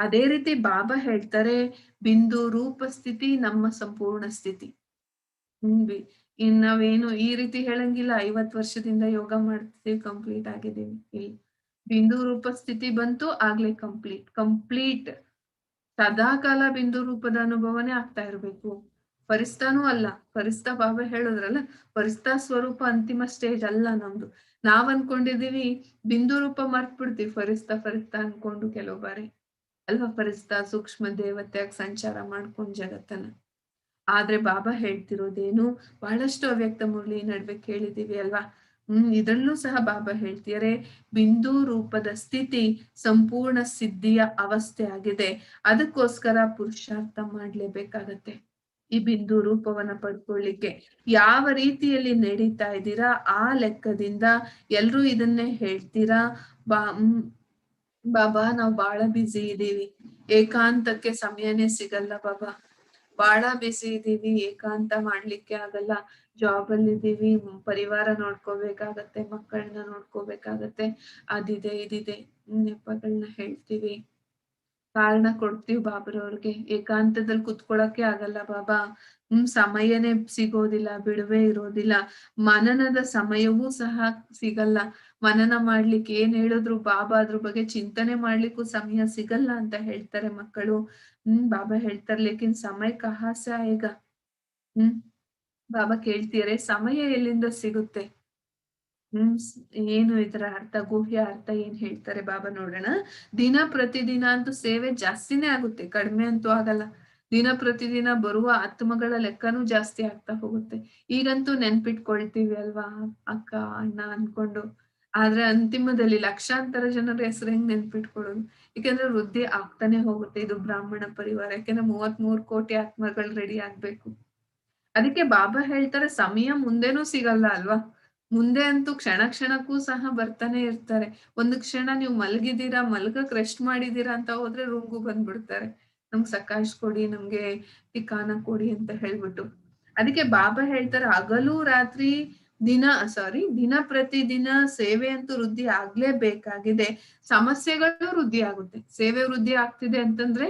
ಅದೇ ರೀತಿ ಬಾಬಾ ಹೇಳ್ತಾರೆ ಬಿಂದು ರೂಪ ಸ್ಥಿತಿ ನಮ್ಮ ಸಂಪೂರ್ಣ ಸ್ಥಿತಿ. ಇನ್ ನಾವೇನು ಈ ರೀತಿ ಹೇಳಂಗಿಲ್ಲ 50 ವರ್ಷದಿಂದ ಯೋಗ ಮಾಡ್ತಿದ್ದೀವಿ ಕಂಪ್ಲೀಟ್ ಆಗಿದ್ದೀವಿ, ಇಲ್ಲ. ಬಿಂದು ರೂಪ ಸ್ಥಿತಿ ಬಂತು ಆಗ್ಲೇ ಕಂಪ್ಲೀಟ್ ಸದಾಕಾಲ ಬಿಂದು ರೂಪದ ಅನುಭವನೇ ಆಗ್ತಾ ಇರ್ಬೇಕು. ಫರಿಸ್ತಾನೂ ಅಲ್ಲ, ಫರಿಸ್ತಾ ಬಾಬಾ ಹೇಳಿದ್ರಲ್ಲ, ಫರಿಸ್ತಾ ಸ್ವರೂಪ ಅಂತಿಮ ಸ್ಟೇಜ್ ಅಲ್ಲ ನಮ್ದು. ನಾವ್ ಅನ್ಕೊಂಡಿದೀವಿ ಬಿಂದು ರೂಪ ಮರ್ತ್ ಬಿಡ್ತೀವಿ ಫರಿಸ್ತಾ ಅನ್ಕೊಂಡು ಕೆಲವು ಬಾರಿ ಅಲ್ವಾ. ಫರಿಸ್ತಾ ಸೂಕ್ಷ್ಮ ದೇವತೆಯಾಗಿ ಸಂಚಾರ ಮಾಡ್ಕೊಂಡ್ ಜಗತ್ತನ್ನ. ಆದ್ರೆ ಬಾಬಾ ಹೇಳ್ತಿರೋದೇನು ಬಹಳಷ್ಟು ಅವ್ಯಕ್ತ ಮುರಳಿ ನಡುವೆ ಕೇಳಿದೀವಿ ಅಲ್ವಾ. ಇದ್ರಲ್ಲೂ ಸಹ ಬಾಬಾ ಹೇಳ್ತಿದ್ದಾರೆ ಬಿಂದು ರೂಪದ ಸ್ಥಿತಿ ಸಂಪೂರ್ಣ ಸಿದ್ಧಿಯ ಅವಸ್ಥೆ ಆಗಿದೆ. ಅದಕ್ಕೋಸ್ಕರ ಪುರುಷಾರ್ಥ ಮಾಡ್ಲೇಬೇಕಾಗತ್ತೆ ಈ ಬಿಂದು ರೂಪವನ್ನ ಪಡ್ಕೊಳ್ಳಿಕ್ಕೆ. ಯಾವ ರೀತಿಯಲ್ಲಿ ನಡೀತಾ ಇದ್ದೀರಾ ಆ ಲೆಕ್ಕದಿಂದ ಎಲ್ರೂ ಇದನ್ನೇ ಹೇಳ್ತೀರಾ. ಬಾಬಾ ನಾವ್ ಬಾಳ ಬ್ಯುಸಿ ಇದೀವಿ, ಏಕಾಂತಕ್ಕೆ ಸಮಯನೇ ಸಿಗಲ್ಲ ಬಾಬಾ. ಬಾಳ ಬ್ಯುಸಿ ಇದೀವಿ, ಏಕಾಂತ ಮಾಡ್ಲಿಕ್ಕೆ ಆಗಲ್ಲ. ಜಾಬ್ ಅಲ್ಲಿ ಇದೀವಿ, ಪರಿವಾರ ನೋಡ್ಕೋಬೇಕಾಗತ್ತೆ, ಮಕ್ಕಳನ್ನ ನೋಡ್ಕೋಬೇಕಾಗತ್ತೆ, ಅದಿದೆ ಇದಿದೆ ನೆಪಗಳನ್ನ ಹೇಳ್ತೀವಿ, ಕಾರಣ ಕೊಡ್ತೀವಿ ಬಾಬರವ್ರಿಗೆ. ಏಕಾಂತದಲ್ಲಿ ಕುತ್ಕೊಳಕ್ಕೆ ಆಗಲ್ಲ ಬಾಬಾ. ಸಮಯನೇ ಸಿಗೋದಿಲ್ಲ, ಬಿಡುವೆ ಇರೋದಿಲ್ಲ. ಮನನದ ಸಮಯವೂ ಸಹ ಸಿಗಲ್ಲ. ಮನನ ಮಾಡ್ಲಿಕ್ಕೆ ಏನ್ ಹೇಳಿದ್ರು ಬಾಬಾ ಅದ್ರ ಬಗ್ಗೆ ಚಿಂತನೆ ಮಾಡ್ಲಿಕ್ಕೂ ಸಮಯ ಸಿಗಲ್ಲ ಅಂತ ಹೇಳ್ತಾರೆ ಮಕ್ಕಳು. ಬಾಬಾ ಹೇಳ್ತಾರೆ ಲೇಕಿನ್ ಸಮಯ ಕಹಾಸೆ ಆಯೇಗ. ಹ್ಮ್ ಬಾಬಾ ಕೇಳ್ತಿದಾರೆ ಸಮಯ ಎಲ್ಲಿಂದ ಸಿಗುತ್ತೆ. ಹ್ಮ್ ಏನು ಇದರ ಅರ್ಥ, ಗುಹ್ಯ ಅರ್ಥ ಏನ್ ಹೇಳ್ತಾರೆ ಬಾಬಾ ನೋಡೋಣ. ದಿನ ಪ್ರತಿದಿನ ಅಂತೂ ಸೇವೆ ಜಾಸ್ತಿನೇ ಆಗುತ್ತೆ, ಕಡಿಮೆ ಅಂತೂ ಆಗಲ್ಲ. ದಿನ ಪ್ರತಿದಿನ ಬರುವ ಆತ್ಮಗಳ ಲೆಕ್ಕನೂ ಜಾಸ್ತಿ ಆಗ್ತಾ ಹೋಗುತ್ತೆ. ಈಗಂತೂ ನೆನ್ಪಿಟ್ಕೊಳ್ತೀವಿ ಅಲ್ವಾ ಅಕ್ಕ ಅಣ್ಣ ಅನ್ಕೊಂಡು. ಆದ್ರೆ ಅಂತಿಮದಲ್ಲಿ ಲಕ್ಷಾಂತರ ಜನರ ಹೆಸರು ಹೆಂಗ್ ನೆನ್ಪಿಟ್ಕೊಳ್ಳೋದು. ಯಾಕಂದ್ರೆ ವೃದ್ಧಿ ಆಗ್ತಾನೆ ಹೋಗುತ್ತೆ ಇದು ಬ್ರಾಹ್ಮಣ ಪರಿವಾರ. ಯಾಕಂದ್ರೆ 33 ಕೋಟಿ ಆತ್ಮಗಳು ರೆಡಿ ಆಗ್ಬೇಕು. ಅದಕ್ಕೆ ಬಾಬಾ ಹೇಳ್ತಾರೆ ಸಮಯ ಮುಂದೆನೂ ಸಿಗಲ್ಲ ಅಲ್ವಾ. ಮುಂದೆ ಅಂತೂ ಕ್ಷಣ ಕ್ಷಣಕ್ಕೂ ಸಹ ಬರ್ತಾನೆ ಇರ್ತಾರೆ. ಒಂದು ಕ್ಷಣ ನೀವು ಮಲಗಿದ್ದೀರಾ, ಮಲ್ಗಕ್ ರೆಸ್ಟ್ ಮಾಡಿದೀರಾ ಅಂತ ಹೋದ್ರೆ ರೂಮ್ಗೂ ಬಂದ್ಬಿಡ್ತಾರೆ. ನಮ್ಗ್ ಸಕಾಶ್ ಕೊಡಿ, ನಮ್ಗೆ ಟಿಕಾನ ಕೊಡಿ ಅಂತ ಹೇಳ್ಬಿಟ್ಟು. ಅದಕ್ಕೆ ಬಾಬಾ ಹೇಳ್ತಾರೆ ಹಗಲು ರಾತ್ರಿ ದಿನ ಪ್ರತಿದಿನ ಸೇವೆ ಅಂತೂ ವೃದ್ಧಿ ಆಗ್ಲೇಬೇಕಾಗಿದೆ. ಸಮಸ್ಯೆಗಳು ವೃದ್ಧಿ ಆಗುತ್ತೆ. ಸೇವೆ ವೃದ್ಧಿ ಆಗ್ತಿದೆ ಅಂತಂದ್ರೆ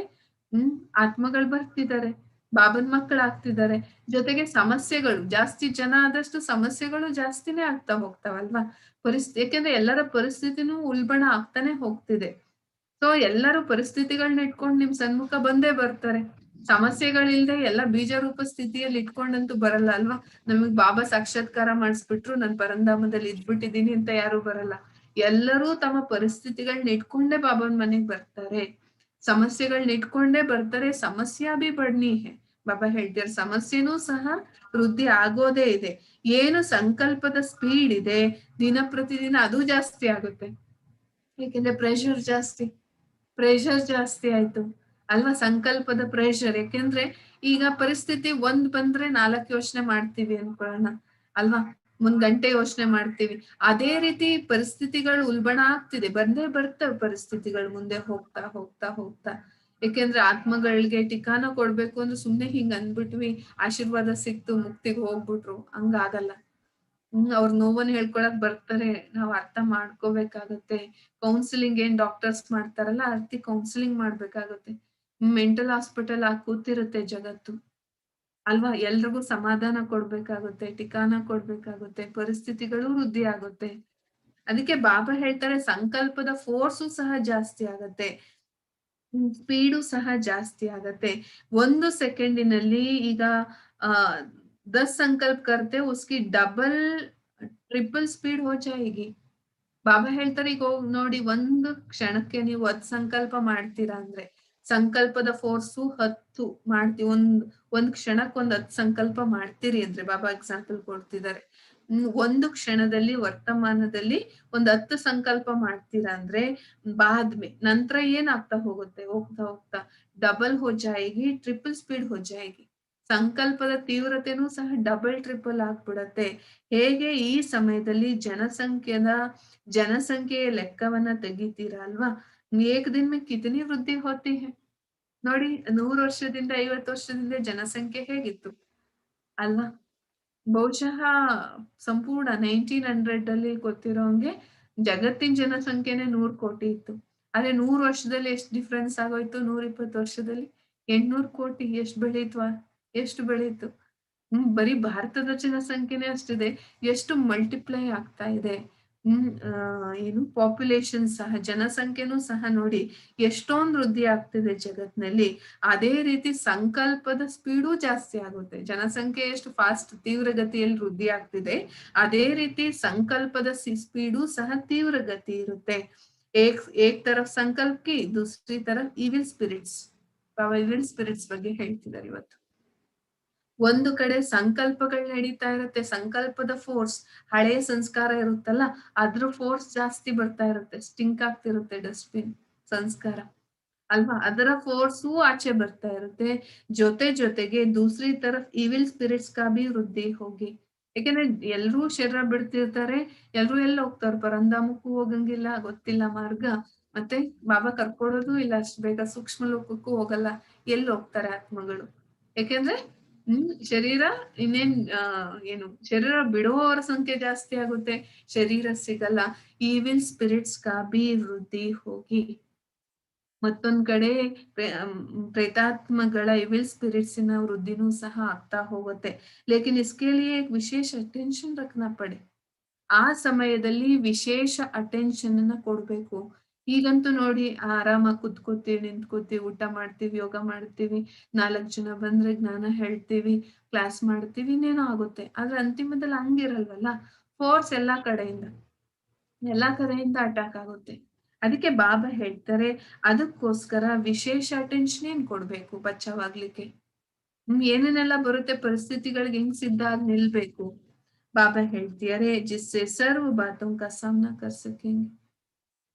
ಆತ್ಮಗಳು ಬರ್ತಿದ್ದಾರೆ, ಬಾಬನ್ ಮಕ್ಕಳಾಗ್ತಿದ್ದಾರೆ. ಜೊತೆಗೆ ಸಮಸ್ಯೆಗಳು ಜಾಸ್ತಿ ಜನ ಆದಷ್ಟು ಸಮಸ್ಯೆಗಳು ಜಾಸ್ತಿನೇ ಆಗ್ತಾ ಹೋಗ್ತಾವಲ್ವಾ. ಯಾಕೆಂದ್ರೆ ಎಲ್ಲರ ಪರಿಸ್ಥಿತಿನೂ ಉಲ್ಬಣ ಆಗ್ತಾನೆ ಹೋಗ್ತಿದೆ. ಸೊ ಎಲ್ಲರೂ ಪರಿಸ್ಥಿತಿಗಳನ್ನ ಇಟ್ಕೊಂಡು ನಿಮ್ ಸನ್ಮುಖ ಬಂದೇ ಬರ್ತಾರೆ. ಸಮಸ್ಯೆಗಳಿಲ್ದೆ ಎಲ್ಲ ಬೀಜರೂಪ ಸ್ಥಿತಿಯಲ್ಲಿ ಇಟ್ಕೊಂಡಂತೂ ಬರಲ್ಲ ಅಲ್ವಾ. ನಮಗ್ ಬಾಬಾ ಸಾಕ್ಷಾತ್ಕಾರ ಮಾಡಿಸ್ಬಿಟ್ರು ನಾನ್ ಪರಂಧಾಮದಲ್ಲಿ ಇದ್ಬಿಟ್ಟಿದೀನಿ ಅಂತ ಯಾರು ಬರಲ್ಲ. ಎಲ್ಲರೂ ತಮ್ಮ ಪರಿಸ್ಥಿತಿಗಳನ್ನ ಇಟ್ಕೊಂಡೇ ಬಾಬಾನ್ ಮನೆಗ್ ಬರ್ತಾರೆ, ಸಮಸ್ಯೆಗಳನ್ನ ಇಟ್ಕೊಂಡೇ ಬರ್ತಾರೆ. ಸಮಸ್ಯೆ ಬಿ ಬಡ್ನಿ ಹೇ ಬಾಬಾ ಹೇಳ್ತಾರೆ, ಸಮಸ್ಯೆನೂ ಸಹ ವೃದ್ಧಿ ಆಗೋದೇ ಇದೆ. ಏನು ಸಂಕಲ್ಪದ ಸ್ಪೀಡ್ ಇದೆ ದಿನ ಪ್ರತಿದಿನ ಅದು ಜಾಸ್ತಿ ಆಗುತ್ತೆ. ಯಾಕೆಂದ್ರೆ ಪ್ರೆಷರ್ ಜಾಸ್ತಿ ಆಯ್ತು ಅಲ್ವಾ. ಸಂಕಲ್ಪದ ಪ್ರೆಷರ್, ಯಾಕೆಂದ್ರೆ ಈಗ ಪರಿಸ್ಥಿತಿ ಒಂದ್ ಬಂದ್ರೆ 4 ಯೋಚನೆ ಮಾಡ್ತೀವಿ ಅನ್ಕೊಳ್ಳೋಣ ಅಲ್ವಾ. ಗಂಟೆ ಯೋಚನೆ ಮಾಡ್ತೀವಿ. ಅದೇ ರೀತಿ ಪರಿಸ್ಥಿತಿಗಳು ಉಲ್ಬಣ ಆಗ್ತಿದೆ, ಬಂದೇ ಬರ್ತವೆ ಪರಿಸ್ಥಿತಿಗಳು ಮುಂದೆ ಹೋಗ್ತಾ ಹೋಗ್ತಾ ಹೋಗ್ತಾ. ಯಾಕೆಂದ್ರೆ ಆತ್ಮಗಳಿಗೆ ಟಿಕಾನ ಕೊಡ್ಬೇಕು ಅಂದ್ರೆ ಸುಮ್ನೆ ಹಿಂಗ್ ಅಂದ್ಬಿಟ್ವಿ ಆಶೀರ್ವಾದ ಸಿಕ್ತು ಮುಕ್ತಿಗೆ ಹೋಗ್ಬಿಟ್ರು ಹಂಗಾಗಲ್ಲ. ಅವ್ರ ನೋವನ್ನ ಹೇಳ್ಕೊಳಕ್ ಬರ್ತಾರೆ, ನಾವ್ ಅರ್ಥ ಮಾಡ್ಕೋಬೇಕಾಗತ್ತೆ. ಕೌನ್ಸಿಲಿಂಗ್ ಏನ್ ಡಾಕ್ಟರ್ಸ್ ಮಾಡ್ತಾರಲ್ಲ ಆ ರೀತಿ ಕೌನ್ಸಿಲಿಂಗ್ ಮಾಡ್ಬೇಕಾಗತ್ತೆ. ಮೆಂಟಲ್ ಹಾಸ್ಪಿಟಲ್ ಆಗಿ ಕೂತಿರುತ್ತೆ ಜಗತ್ತು ಅಲ್ವಾ? ಎಲ್ರಿಗೂ ಸಮಾಧಾನ ಕೊಡ್ಬೇಕಾಗುತ್ತೆ, ಠಿಕಾನ ಕೊಡ್ಬೇಕಾಗುತ್ತೆ, ಪರಿಸ್ಥಿತಿಗಳು ವೃದ್ಧಿ ಆಗುತ್ತೆ. ಅದಕ್ಕೆ ಬಾಬಾ ಹೇಳ್ತಾರೆ ಸಂಕಲ್ಪದ ಫೋರ್ಸು ಸಹ ಜಾಸ್ತಿ ಆಗತ್ತೆ, ಸ್ಪೀಡು ಸಹ ಜಾಸ್ತಿ ಆಗತ್ತೆ. 1 ಸೆಕೆಂಡಿನಲ್ಲಿ ಈಗ ಆ 10 ಸಂಕಲ್ಪ करते उसकी ಡಬಲ್ ಟ್ರಿಪಲ್ ಸ್ಪೀಡ್ हो जाएगी. ಬಾಬಾ ಹೇಳ್ತಾರೆ ಈಗ ಹೋಗ್ ನೋಡಿ, ಒಂದು ಕ್ಷಣಕ್ಕೆ ನೀವು 10 ಸಂಕಲ್ಪ ಮಾಡ್ತೀರಾ ಅಂದ್ರೆ ಸಂಕಲ್ಪದ ಫೋರ್ಸು 10 ಮಾಡ್ತೀವಿ. ಒಂದ್ ಕ್ಷಣಕ್ಕೆ 10 ಸಂಕಲ್ಪ ಮಾಡ್ತೀರಿ ಅಂದ್ರೆ ಬಾಬಾ ಎಕ್ಸಾಂಪಲ್ ಕೊಡ್ತಿದ್ದಾರೆ. ಒಂದು ಕ್ಷಣದಲ್ಲಿ ವರ್ತಮಾನದಲ್ಲಿ 10 ಸಂಕಲ್ಪ ಮಾಡ್ತೀರಾ ಅಂದ್ರೆ ಬಾದ್ಮೆ ನಂತರ ಏನಾಗ್ತಾ ಹೋಗುತ್ತೆ, ಹೋಗ್ತಾ ಹೋಗ್ತಾ ಡಬಲ್ ಹೋ ಜಾಯಿಗಿ, ಟ್ರಿಪಲ್ ಸ್ಪೀಡ್ ಹೋ ಜಾಯಿಗಿ. ಸಂಕಲ್ಪದ ತೀವ್ರತೆನೂ ಸಹ ಡಬಲ್ ಟ್ರಿಪಲ್ ಆಗ್ಬಿಡತ್ತೆ. ಹೇಗೆ ಈ ಸಮಯದಲ್ಲಿ ಜನಸಂಖ್ಯೆಯ ಲೆಕ್ಕವನ್ನ ತೆಗಿತೀರಾ ಅಲ್ವಾ? ಏಕ್ ದಿನ ಮೇ ಕಿತನಿ ವೃದ್ಧಿ ಹೋತಿ ಹೈ ನೋಡಿ. 100 ವರ್ಷದಿಂದ 50 ವರ್ಷದಿಂದ ಜನಸಂಖ್ಯೆ ಹೇಗಿತ್ತು ಅಲ್ವಾ? ಬಹುಶಃ ಸಂಪೂರ್ಣ 1900 ಅಲ್ಲಿ ಗೊತ್ತಿರೋ ಹಂಗೆ ಜಗತ್ತಿನ ಜನಸಂಖ್ಯೆನೆ 100 ಕೋಟಿ ಇತ್ತು. ಆದ್ರೆ 100 ವರ್ಷದಲ್ಲಿ ಎಷ್ಟು ಡಿಫ್ರೆನ್ಸ್ ಆಗೋಯ್ತು, 120 ವರ್ಷದಲ್ಲಿ 800 ಕೋಟಿ. ಎಷ್ಟು ಬೆಳೀತು. ಬರೀ ಭಾರತದ ಜನಸಂಖ್ಯೆನೇ ಅಷ್ಟಿದೆ, ಎಷ್ಟು ಮಲ್ಟಿಪ್ಲೈ ಆಗ್ತಾ ಇದೆ. ಏನು ಪಾಪ್ಯುಲೇಷನ್ ಸಹ, ಜನಸಂಖ್ಯೆನೂ ಸಹ ನೋಡಿ ಎಷ್ಟೊಂದು ವೃದ್ಧಿ ಆಗ್ತಿದೆ ಜಗತ್ನಲ್ಲಿ. ಅದೇ ರೀತಿ ಸಂಕಲ್ಪದ ಸ್ಪೀಡು ಜಾಸ್ತಿ ಆಗುತ್ತೆ. ಜನಸಂಖ್ಯೆ ಎಷ್ಟು ಫಾಸ್ಟ್ ತೀವ್ರಗತಿಯಲ್ಲಿ ವೃದ್ಧಿ ಆಗ್ತಿದೆ, ಅದೇ ರೀತಿ ಸಂಕಲ್ಪದ ಸ್ಪೀಡು ಸಹ ತೀವ್ರಗತಿ ಇರುತ್ತೆ. ಏಕ್ ತರಫ್ ಸಂಕಲ್ಪ ಕಿ ದೂಸರಿ ತರಫ್ ಈವಿಲ್ ಸ್ಪಿರಿಟ್ಸ್. ಈವಿಲ್ ಸ್ಪಿರಿಟ್ಸ್ ಬಗ್ಗೆ ಹೇಳ್ತಿದ್ದಾರೆ ಇವತ್ತು. ಒಂದು ಕಡೆ ಸಂಕಲ್ಪಗಳು ನಡೀತಾ ಇರುತ್ತೆ, ಸಂಕಲ್ಪದ ಫೋರ್ಸ್, ಹಳೆಯ ಸಂಸ್ಕಾರ ಇರುತ್ತಲ್ಲ ಅದ್ರ ಫೋರ್ಸ್ ಜಾಸ್ತಿ ಬರ್ತಾ ಇರುತ್ತೆ, ಸ್ಟಿಂಕ್ ಆಗ್ತಿರುತ್ತೆ ಡಸ್ಟ್ಬಿನ್ ಸಂಸ್ಕಾರ ಅಲ್ವಾ? ಅದರ ಫೋರ್ಸು ಆಚೆ ಬರ್ತಾ ಇರುತ್ತೆ. ಜೊತೆಗೆ ದೂಸರಿ ತರಫ್ ಈವಿಲ್ ಸ್ಪಿರಿಟ್ಸ್ ಕಾ ಬಿ ವೃದ್ಧಿ ಹೋಗಿ. ಯಾಕೆಂದ್ರೆ ಎಲ್ರೂ ಶರೀರ ಬಿಡ್ತಿರ್ತಾರೆ, ಎಲ್ರೂ ಎಲ್ಲಿ ಹೋಗ್ತಾರೆ, ಪರಂಧಾಮಕ್ಕೂ ಹೋಗಂಗಿಲ್ಲ, ಗೊತ್ತಿಲ್ಲ ಮಾರ್ಗ. ಮತ್ತೆ ಬಾಬಾ ಕರ್ಕೊಡೋದು ಇಲ್ಲ ಅಷ್ಟು ಬೇಗ, ಸೂಕ್ಷ್ಮ ಲೋಕಕ್ಕೂ ಹೋಗಲ್ಲ, ಎಲ್ಲಿ ಹೋಗ್ತಾರೆ ಆತ್ಮಗಳು? ಯಾಕೆಂದ್ರೆ ಶರೀರ ಇನ್ನೇನ್ ಏನು ಶರೀರ ಬಿಡುವವರ ಸಂಖ್ಯೆ ಜಾಸ್ತಿ ಆಗುತ್ತೆ, ಶರೀರ ಸಿಗಲ್ಲ. ಈವಿಲ್ ಸ್ಪಿರಿಟ್ಸ್ ಕಾ ಬಿ ವೃದ್ಧಿ ಹೋಗಿ. ಮತ್ತೊಂದ್ ಕಡೆ ಪ್ರೇತಾತ್ಮಗಳ ಇವಿಲ್ ಸ್ಪಿರಿಟ್ಸಿನ ವೃದ್ಧಿನೂ ಸಹ ಆಗ್ತಾ ಹೋಗುತ್ತೆ. ಲೇಕಿನ್ ಇಸ್ಕೆ ಲಿಯೆ ವಿಶೇಷ ಅಟೆನ್ಷನ್ ರಖನಾ ಪಡೆ. ಆ ಸಮಯದಲ್ಲಿ ವಿಶೇಷ ಅಟೆನ್ಷನ್ ಅನ್ನ ಕೊಡ್ಬೇಕು. ಈಗಂತೂ ನೋಡಿ ಆರಾಮಾಗಿ ಕುತ್ಕೋತೀವಿ, ನಿಂತ್ಕೋತೀವಿ, ಊಟ ಮಾಡ್ತೀವಿ, ಯೋಗ ಮಾಡ್ತೀವಿ, 4 ಜನ ಬಂದ್ರೆ ಜ್ಞಾನ ಹೇಳ್ತೀವಿ, ಕ್ಲಾಸ್ ಮಾಡ್ತೀವಿ, ಇನ್ನೇನೋ ಆಗುತ್ತೆ. ಆದ್ರೆ ಅಂತಿಮದಲ್ಲಿ ಹಂಗಿರಲ್ವಲ್ಲ, ಫೋರ್ಸ್ ಎಲ್ಲಾ ಕಡೆಯಿಂದ ಅಟ್ಯಾಕ್ ಆಗುತ್ತೆ. ಅದಕ್ಕೆ ಬಾಬಾ ಹೇಳ್ತಾರೆ ಅದಕ್ಕೋಸ್ಕರ ವಿಶೇಷ ಅಟೆನ್ಷನ್ ಏನ್ ಕೊಡ್ಬೇಕು ಬಚಾವಾಗ್ಲಿಕ್ಕೆ. ಏನೇನೆಲ್ಲ ಬರುತ್ತೆ ಪರಿಸ್ಥಿತಿಗಳಿಗೆ ಹೆಂಗ್ ಸಿದ್ಧ ಆಗಿ ನಿಲ್ಬೇಕು. ಬಾಬಾ ಹೇಳ್ತಿದ್ದಾರೆ ಜಿಸ್ಸೆ ಸರ್ವ ಬಾತೋಂ ಕಾ ಸಾಮ್ನಾ ಕರ್ ಸಕೆಂಗೆ.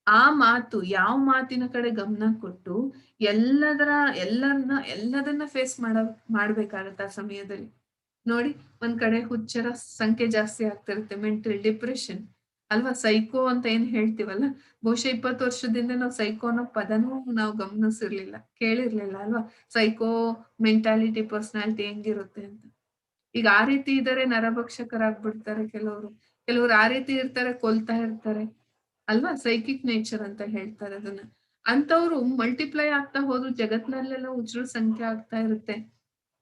ಆ ಮಾತು, ಯಾವ ಮಾತಿನ ಕಡೆ ಗಮನ ಕೊಟ್ಟು ಎಲ್ಲದನ್ನ ಫೇಸ್ ಮಾಡ್ಬೇಕಾಗತ್ತೆ ಆ ಸಮಯದಲ್ಲಿ. ನೋಡಿ, ಒಂದ್ ಕಡೆ ಹುಚ್ಚರ ಸಂಖ್ಯೆ ಜಾಸ್ತಿ ಆಗ್ತಿರುತ್ತೆ, ಮೆಂಟಲ್ ಡಿಪ್ರೆಷನ್ ಅಲ್ವಾ? ಸೈಕೋ ಅಂತ ಏನ್ ಹೇಳ್ತೀವಲ್ಲ, ಬಹುಶಃ 20 ವರ್ಷದಿಂದ ನಾವು ಸೈಕೋ ಅನ್ನೋ ಪದನೂ ನಾವು ಗಮನಿಸಿರ್ಲಿಲ್ಲ, ಕೇಳಿರ್ಲಿಲ್ಲ ಅಲ್ವಾ? ಸೈಕೋ ಮೆಂಟಾಲಿಟಿ, ಪರ್ಸನಾಲಿಟಿ ಹೆಂಗಿರುತ್ತೆ ಅಂತ. ಈಗ ಆ ರೀತಿ ಇದ್ದಾರೆ, ನರಭಕ್ಷಕರಾಗ್ಬಿಡ್ತಾರೆ ಕೆಲವರು ಆ ರೀತಿ ಇರ್ತಾರೆ, ಕೊಲ್ತಾ ಇರ್ತಾರೆ ಅಲ್ವಾ? ಸೈಕಿಕ್ ನೇಚರ್ ಅಂತ ಹೇಳ್ತಾರೆ ಅದನ್ನ. ಅಂತವ್ರು ಮಲ್ಟಿಪ್ಲೈ ಆಗ್ತಾ ಹೋದ್ರು ಜಗತ್ನಲ್ಲೆಲ್ಲ ಹುಚ್ಚರ ಸಂಖ್ಯೆ ಆಗ್ತಾ ಇರುತ್ತೆ.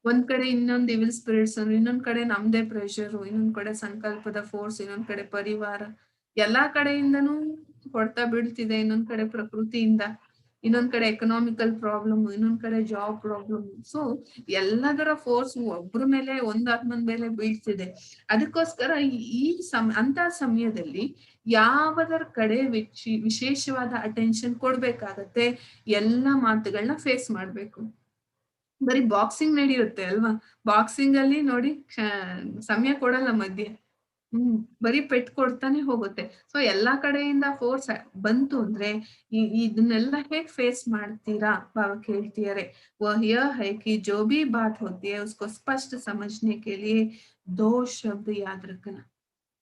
ಒಂದ್ ಕಡೆ ಇನ್ನೊಂದು ಇವಿಲ್ ಸ್ಪಿರಿಟ್ಸ್, ಇನ್ನೊಂದ್ ಕಡೆ ನಮ್ದೇ ಪ್ರೆಷರು, ಇನ್ನೊಂದ್ ಕಡೆ ಸಂಕಲ್ಪದ ಫೋರ್ಸ್, ಇನ್ನೊಂದ್ ಕಡೆ ಪರಿವಾರ, ಎಲ್ಲಾ ಕಡೆಯಿಂದನೂ ಹೊಡ್ತಾ ಬೀಳ್ತಿದೆ. ಇನ್ನೊಂದ್ ಕಡೆ ಪ್ರಕೃತಿಯಿಂದ, ಇನ್ನೊಂದ್ ಕಡೆ ಎಕನಾಮಿಕಲ್ ಪ್ರಾಬ್ಲಮ್, ಇನ್ನೊಂದ್ ಕಡೆ ಜಾಬ್ ಪ್ರಾಬ್ಲಮ್. ಸೊ ಎಲ್ಲದರ ಫೋರ್ಸ್ ಒಬ್ರ ಮೇಲೆ, ಒಂದ್ ಆತ್ಮನ ಮೇಲೆ ಬೀಳ್ತಿದೆ. ಅದಕ್ಕೋಸ್ಕರ ಅಂತ ಸಮಯದಲ್ಲಿ ಯಾವದರ ಕಡೆ ವಿಶೇಷವಾದ ಅಟೆನ್ಷನ್ ಕೊಡ್ಬೇಕಾಗತ್ತೆ, ಎಲ್ಲಾ ಮಾತುಗಳನ್ನ ಫೇಸ್ ಮಾಡ್ಬೇಕು. ಬರೀ ಬಾಕ್ಸಿಂಗ್ ನಡೆಯುತ್ತೆ ಅಲ್ವಾ? ಬಾಕ್ಸಿಂಗ್ ಅಲ್ಲಿ ನೋಡಿ ಸಮಯ ಕೊಡಲ್ಲ ಮಧ್ಯೆ. ಬರೀ ಪೆಟ್ ಕೊಡ್ತಾನೆ ಹೋಗುತ್ತೆ. ಸೊ ಎಲ್ಲಾ ಕಡೆಯಿಂದ ಫೋರ್ಸ್ ಬಂತು ಅಂದ್ರೆ ಇದನ್ನೆಲ್ಲ ಹೇಗ್ ಫೇಸ್ ಮಾಡ್ತೀರಾ ಬಾಬಾ ಕೇಳ್ತಿದ್ದಾರೆ. वह यह है कि जो भी बात होती है उसको स्पष्ट समझने के लिए 2 शब्द याद रखना.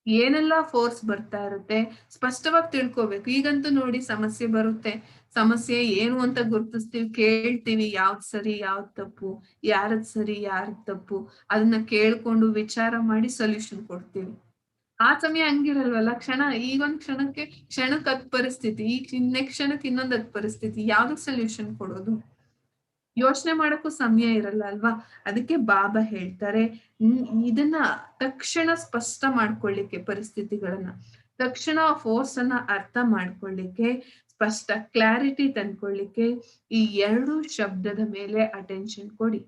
ಏನೆಲ್ಲ ಫೋರ್ಸ್ ಬರ್ತಾ ಇರುತ್ತೆ ಸ್ಪಷ್ಟವಾಗಿ ತಿಳ್ಕೋಬೇಕು. ಈಗಂತೂ ನೋಡಿ ಸಮಸ್ಯೆ ಬರುತ್ತೆ, ಸಮಸ್ಯೆ ಏನು ಅಂತ ಗುರುತಿಸ್ತೀವಿ, ಕೇಳ್ತೀವಿ ಯಾವ್ದ್ ಸರಿ ಯಾವ್ದ್ ತಪ್ಪು, ಯಾರದ್ ಸರಿ ಯಾರದ್ ತಪ್ಪು, ಅದನ್ನ ಕೇಳ್ಕೊಂಡು ವಿಚಾರ ಮಾಡಿ ಸೊಲ್ಯೂಷನ್ ಕೊಡ್ತೀವಿ. ಆ ಸಮಯ ಹಂಗಿರಲ್ವಲ್ಲ, ಈಗೊಂದ್ ಕ್ಷಣಕ್ಕೆ ಅದ್ ಪರಿಸ್ಥಿತಿ, ಈಗ ನೆಕ್ಸ್ಟ್ ಕ್ಷಣಕ್ಕೆ ಇನ್ನೊಂದ್ ಪರಿಸ್ಥಿತಿ, ಯಾವ್ದಕ್ ಸೊಲ್ಯೂಷನ್ ಕೊಡೋದು? ಯೋಚನೆ ಮಾಡಕ್ಕೂ ಸಮಯ ಇರಲ್ಲ ಅಲ್ವಾ? ಅದಕ್ಕೆ ಬಾಬಾ ಹೇಳ್ತಾರೆ, ಇದನ್ನ ತಕ್ಷಣ ಸ್ಪಷ್ಟ ಮಾಡ್ಕೊಳ್ಳಿಕ್ಕೆ ಪರಿಸ್ಥಿತಿಗಳನ್ನ, ತಕ್ಷಣ ಫೋರ್ಸ್ ಅನ್ನ ಅರ್ಥ ಮಾಡ್ಕೊಳ್ಳಿಕ್ಕೆ, ಸ್ಪಷ್ಟ ಕ್ಲಾರಿಟಿ ತಂದ್ಕೊಳ್ಳಿಕ್ಕೆ ಈ 2 ಶಬ್ದದ ಮೇಲೆ ಅಟೆನ್ಷನ್ ಕೊಡಿ.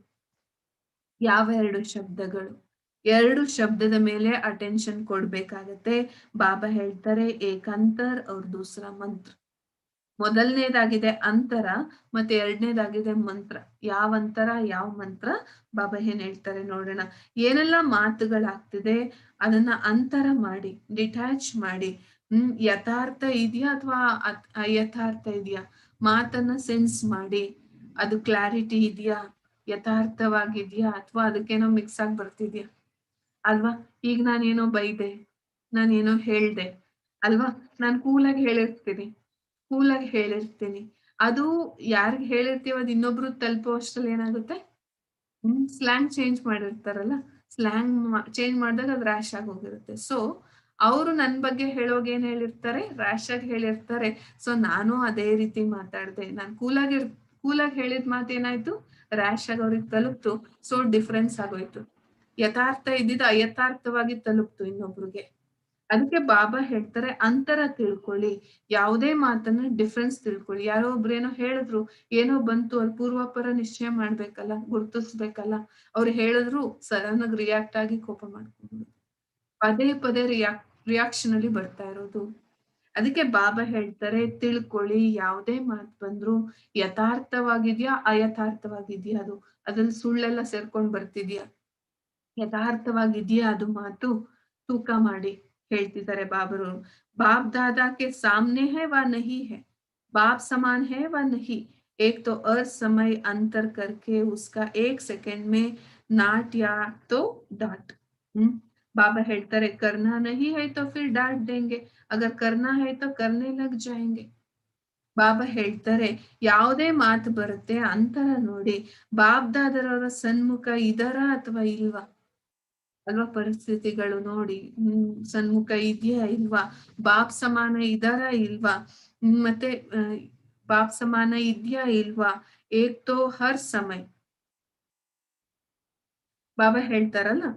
ಯಾವ 2 ಶಬ್ದಗಳು? 2 ಶಬ್ದದ ಮೇಲೆ ಅಟೆನ್ಷನ್ ಕೊಡ್ಬೇಕಾಗತ್ತೆ. ಬಾಬಾ ಹೇಳ್ತಾರೆ ಏಕಾಂತರ್ ಅವ್ರ ದೂಸರಾ ಮಂತ್ರ. ಮೊದಲನೇದಾಗಿದೆ ಅಂತರ, ಮತ್ತೆ ಎರಡನೇದಾಗಿದೆ ಮಂತ್ರ. ಯಾವ ಅಂತರ, ಯಾವ ಮಂತ್ರ? ಬಾಬಾ ಏನ್ ಹೇಳ್ತಾರೆ ನೋಡೋಣ. ಏನೆಲ್ಲ ಮಾತುಗಳಾಗ್ತಿದೆ ಅದನ್ನ ಅಂತರ ಮಾಡಿ, ಡಿಟ್ಯಾಚ್ ಮಾಡಿ, ಯಥಾರ್ಥ ಇದೆಯಾ ಅಥವಾ ಅಯಥಾರ್ಥ ಇದೆಯಾ, ಮಾತನ್ನ ಸೆನ್ಸ್ ಮಾಡಿ, ಅದು ಕ್ಲಾರಿಟಿ ಇದೆಯಾ, ಯಥಾರ್ಥವಾಗಿದ್ಯಾ ಅಥವಾ ಅದಕ್ಕೇನೋ ಮಿಕ್ಸ್ ಆಗಿ ಬರ್ತಿದ್ಯಾ ಅಲ್ವಾ? ಈಗ ನಾನೇನೋ ಬೈದೆ, ನಾನೇನೋ ಹೇಳ್ದೆ ಅಲ್ವಾ, ನಾನ್ ಕೂಲಾಗಿ ಹೇಳಿರ್ತೀನಿ, ಅದು ಯಾರಿಗ್ ಹೇಳಿರ್ತೀವ ಅದ್ ಇನ್ನೊಬ್ರು ತಲುಪೋ ಅಷ್ಟ್ರಲ್ಲಿ ಏನಾಗುತ್ತೆ, ಸ್ಲ್ಯಾಂಗ್ ಚೇಂಜ್ ಮಾಡಿರ್ತಾರಲ್ಲ, ಸ್ಲ್ಯಾಂಗ್ ಚೇಂಜ್ ಮಾಡಿದಾಗ ಅದು ರ್ಯಾಶ್ ಆಗಿ ಹೋಗಿರುತ್ತೆ. ಸೊ ಅವರು ನನ್ ಬಗ್ಗೆ ಹೇಳೋಗ್ ಏನ್ ಹೇಳಿರ್ತಾರೆ, ರ್ಯಾಶ್ ಆಗಿ ಹೇಳಿರ್ತಾರೆ. ಸೊ ನಾನು ಅದೇ ರೀತಿ ಮಾತಾಡ್ದೆ, ನಾನ್ ಕೂಲಾಗಿ ಹೇಳಿದ ಮಾತು ಏನಾಯ್ತು, ರ್ಯಾಶ್ ಆಗಿ ಅವ್ರಿಗೆ ತಲುಪ್ತು. ಸೊ ಡಿಫ್ರೆನ್ಸ್ ಆಗೋಯ್ತು, ಯಥಾರ್ಥ ಇದ್ದಿದ್ದು ಅಯಥಾರ್ಥವಾಗಿ ತಲುಪ್ತು ಇನ್ನೊಬ್ರಿಗೆ. ಅದಕ್ಕೆ ಬಾಬಾ ಹೇಳ್ತಾರೆ ಅಂತರ ತಿಳ್ಕೊಳ್ಳಿ, ಯಾವುದೇ ಮಾತನ್ನ ಡಿಫ್ರೆನ್ಸ್ ತಿಳ್ಕೊಳ್ಳಿ. ಯಾರೋ ಒಬ್ರು ಏನೋ ಹೇಳಿದ್ರು, ಏನೋ ಬಂತು, ಅಲ್ಲಿ ಪೂರ್ವಾಪರ ನಿಶ್ಚಯ ಮಾಡ್ಬೇಕಲ್ಲ, ಗುರ್ತಿಸ್ಬೇಕಲ್ಲ. ಅವ್ರು ಹೇಳಿದ್ರು ಸಡನ್ ಆಗಿ ರಿಯಾಕ್ಟ್ ಆಗಿ ಕೋಪ ಮಾಡ್ಕೊಂಡು ಪದೇ ಪದೇ ರಿಯಾಕ್ಷನ್ ಅಲ್ಲಿ ಬರ್ತಾ ಇರೋದು. ಅದಕ್ಕೆ ಬಾಬಾ ಹೇಳ್ತಾರೆ ತಿಳ್ಕೊಳ್ಳಿ, ಯಾವುದೇ ಮಾತು ಬಂದ್ರು ಯಥಾರ್ಥವಾಗಿದ್ಯಾ ಅಯಥಾರ್ಥವಾಗಿದ್ಯಾ, ಅದ್ರಲ್ಲಿ ಸುಳ್ಳೆಲ್ಲ ಸೇರ್ಕೊಂಡ್ ಬರ್ತಿದ್ಯಾ, ಯಥಾರ್ಥವಾಗಿದ್ಯಾ ಅದು ಮಾತು, ತೂಕ ಮಾಡಿ ಹೇಳ್ತಿದ್ದಾರೆ ಬಾಬರು. ಬಾಪ್ ದಾದಾ ಕೆ ಸಾಮ್ನೆ ಹೈ ವ ನಹಿ ಹೈ, बाप समान है व नहीं, एक तो असमय अंतर करके उसका 1 सेकंड में नाट या तो डांट. बाबा ಹೇಳ್ತಾರೆ करना नहीं है तो फिर डांट देंगे, अगर करना है तो करने लग जाएंगे. ಬಾಬಾ ಹೇಳ್ತಾರೆ ಯಾವುದೇ ಮಾತು ಬರುತ್ತೆ ಅಂತರ ನೋಡಿ, ಬಾಪ್ ದಾದರವರ ಸನ್ಮುಖ ಇದರ ಅಥವಾ ಇಲ್ವಾ ಅಲ್ವಾ, ಪರಿಸ್ಥಿತಿಗಳು ನೋಡಿ, ಸನ್ಮುಖ ಇದೆಯಾ ಇಲ್ವಾ, ಬಾಪ್ ಸಮಾನ ಇದರ ಇಲ್ವಾ, ಮತ್ತೆ ಬಾಪ್ ಸಮಾನ ಇದೆಯಾ ಇಲ್ವಾ, ಏಕ್ ತೋ ಹರ್ ಸಮಯ. ಬಾಬಾ ಹೇಳ್ತಾರಲ್ಲ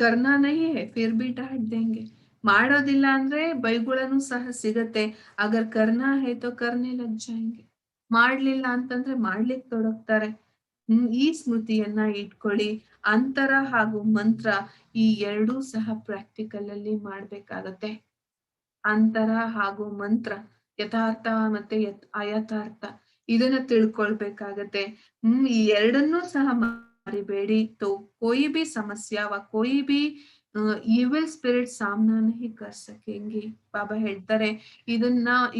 ಕರ್ನಾ ನಹಿ ಹೈ ಫಿರ್ ಬಿ ಡಾಂಟ್ ದೇಂಗೆ, ಮಾಡೋದಿಲ್ಲ ಅಂದ್ರೆ ಬೈಗುಳನು ಸಹ ಸಿಗತ್ತೆ, ಅಗರ್ ಕರ್ನಾ ಹೈ ತೋ ಕರ್ನೆ ಲಗ್ ಜಾಯೆಂಗೆ, ಮಾಡ್ಲಿಲ್ಲ ಅಂತಂದ್ರೆ ಮಾಡ್ಲಿಕ್ಕೆ ತೊಡಗ್ತಾರೆ. ಈ ಸ್ಮೃತಿಯನ್ನ ಇಟ್ಕೊಳ್ಳಿ. ಅಂತರ ಹಾಗೂ ಮಂತ್ರ ಈ ಎರಡೂ ಸಹ ಪ್ರಾಕ್ಟಿಕಲ್ ಅಲ್ಲಿ ಮಾಡ್ಬೇಕಾಗತ್ತೆ. ಅಂತರ ಹಾಗೂ ಮಂತ್ರ, ಯಥಾರ್ಥ ಮತ್ತೆ ಅಯಥಾರ್ಥ, ಇದನ್ನ ತಿಳ್ಕೊಳ್ಬೇಕಾಗತ್ತೆ. ಈ ಎರಡನ್ನೂ ಸಹ ಮರಿಬೇಡಿ. तो कोई भी समस्या व कोई भी evil spirit सामना नहीं कर सकेंगे. ಬಾಬಾ ಹೇಳ್ತಾರೆ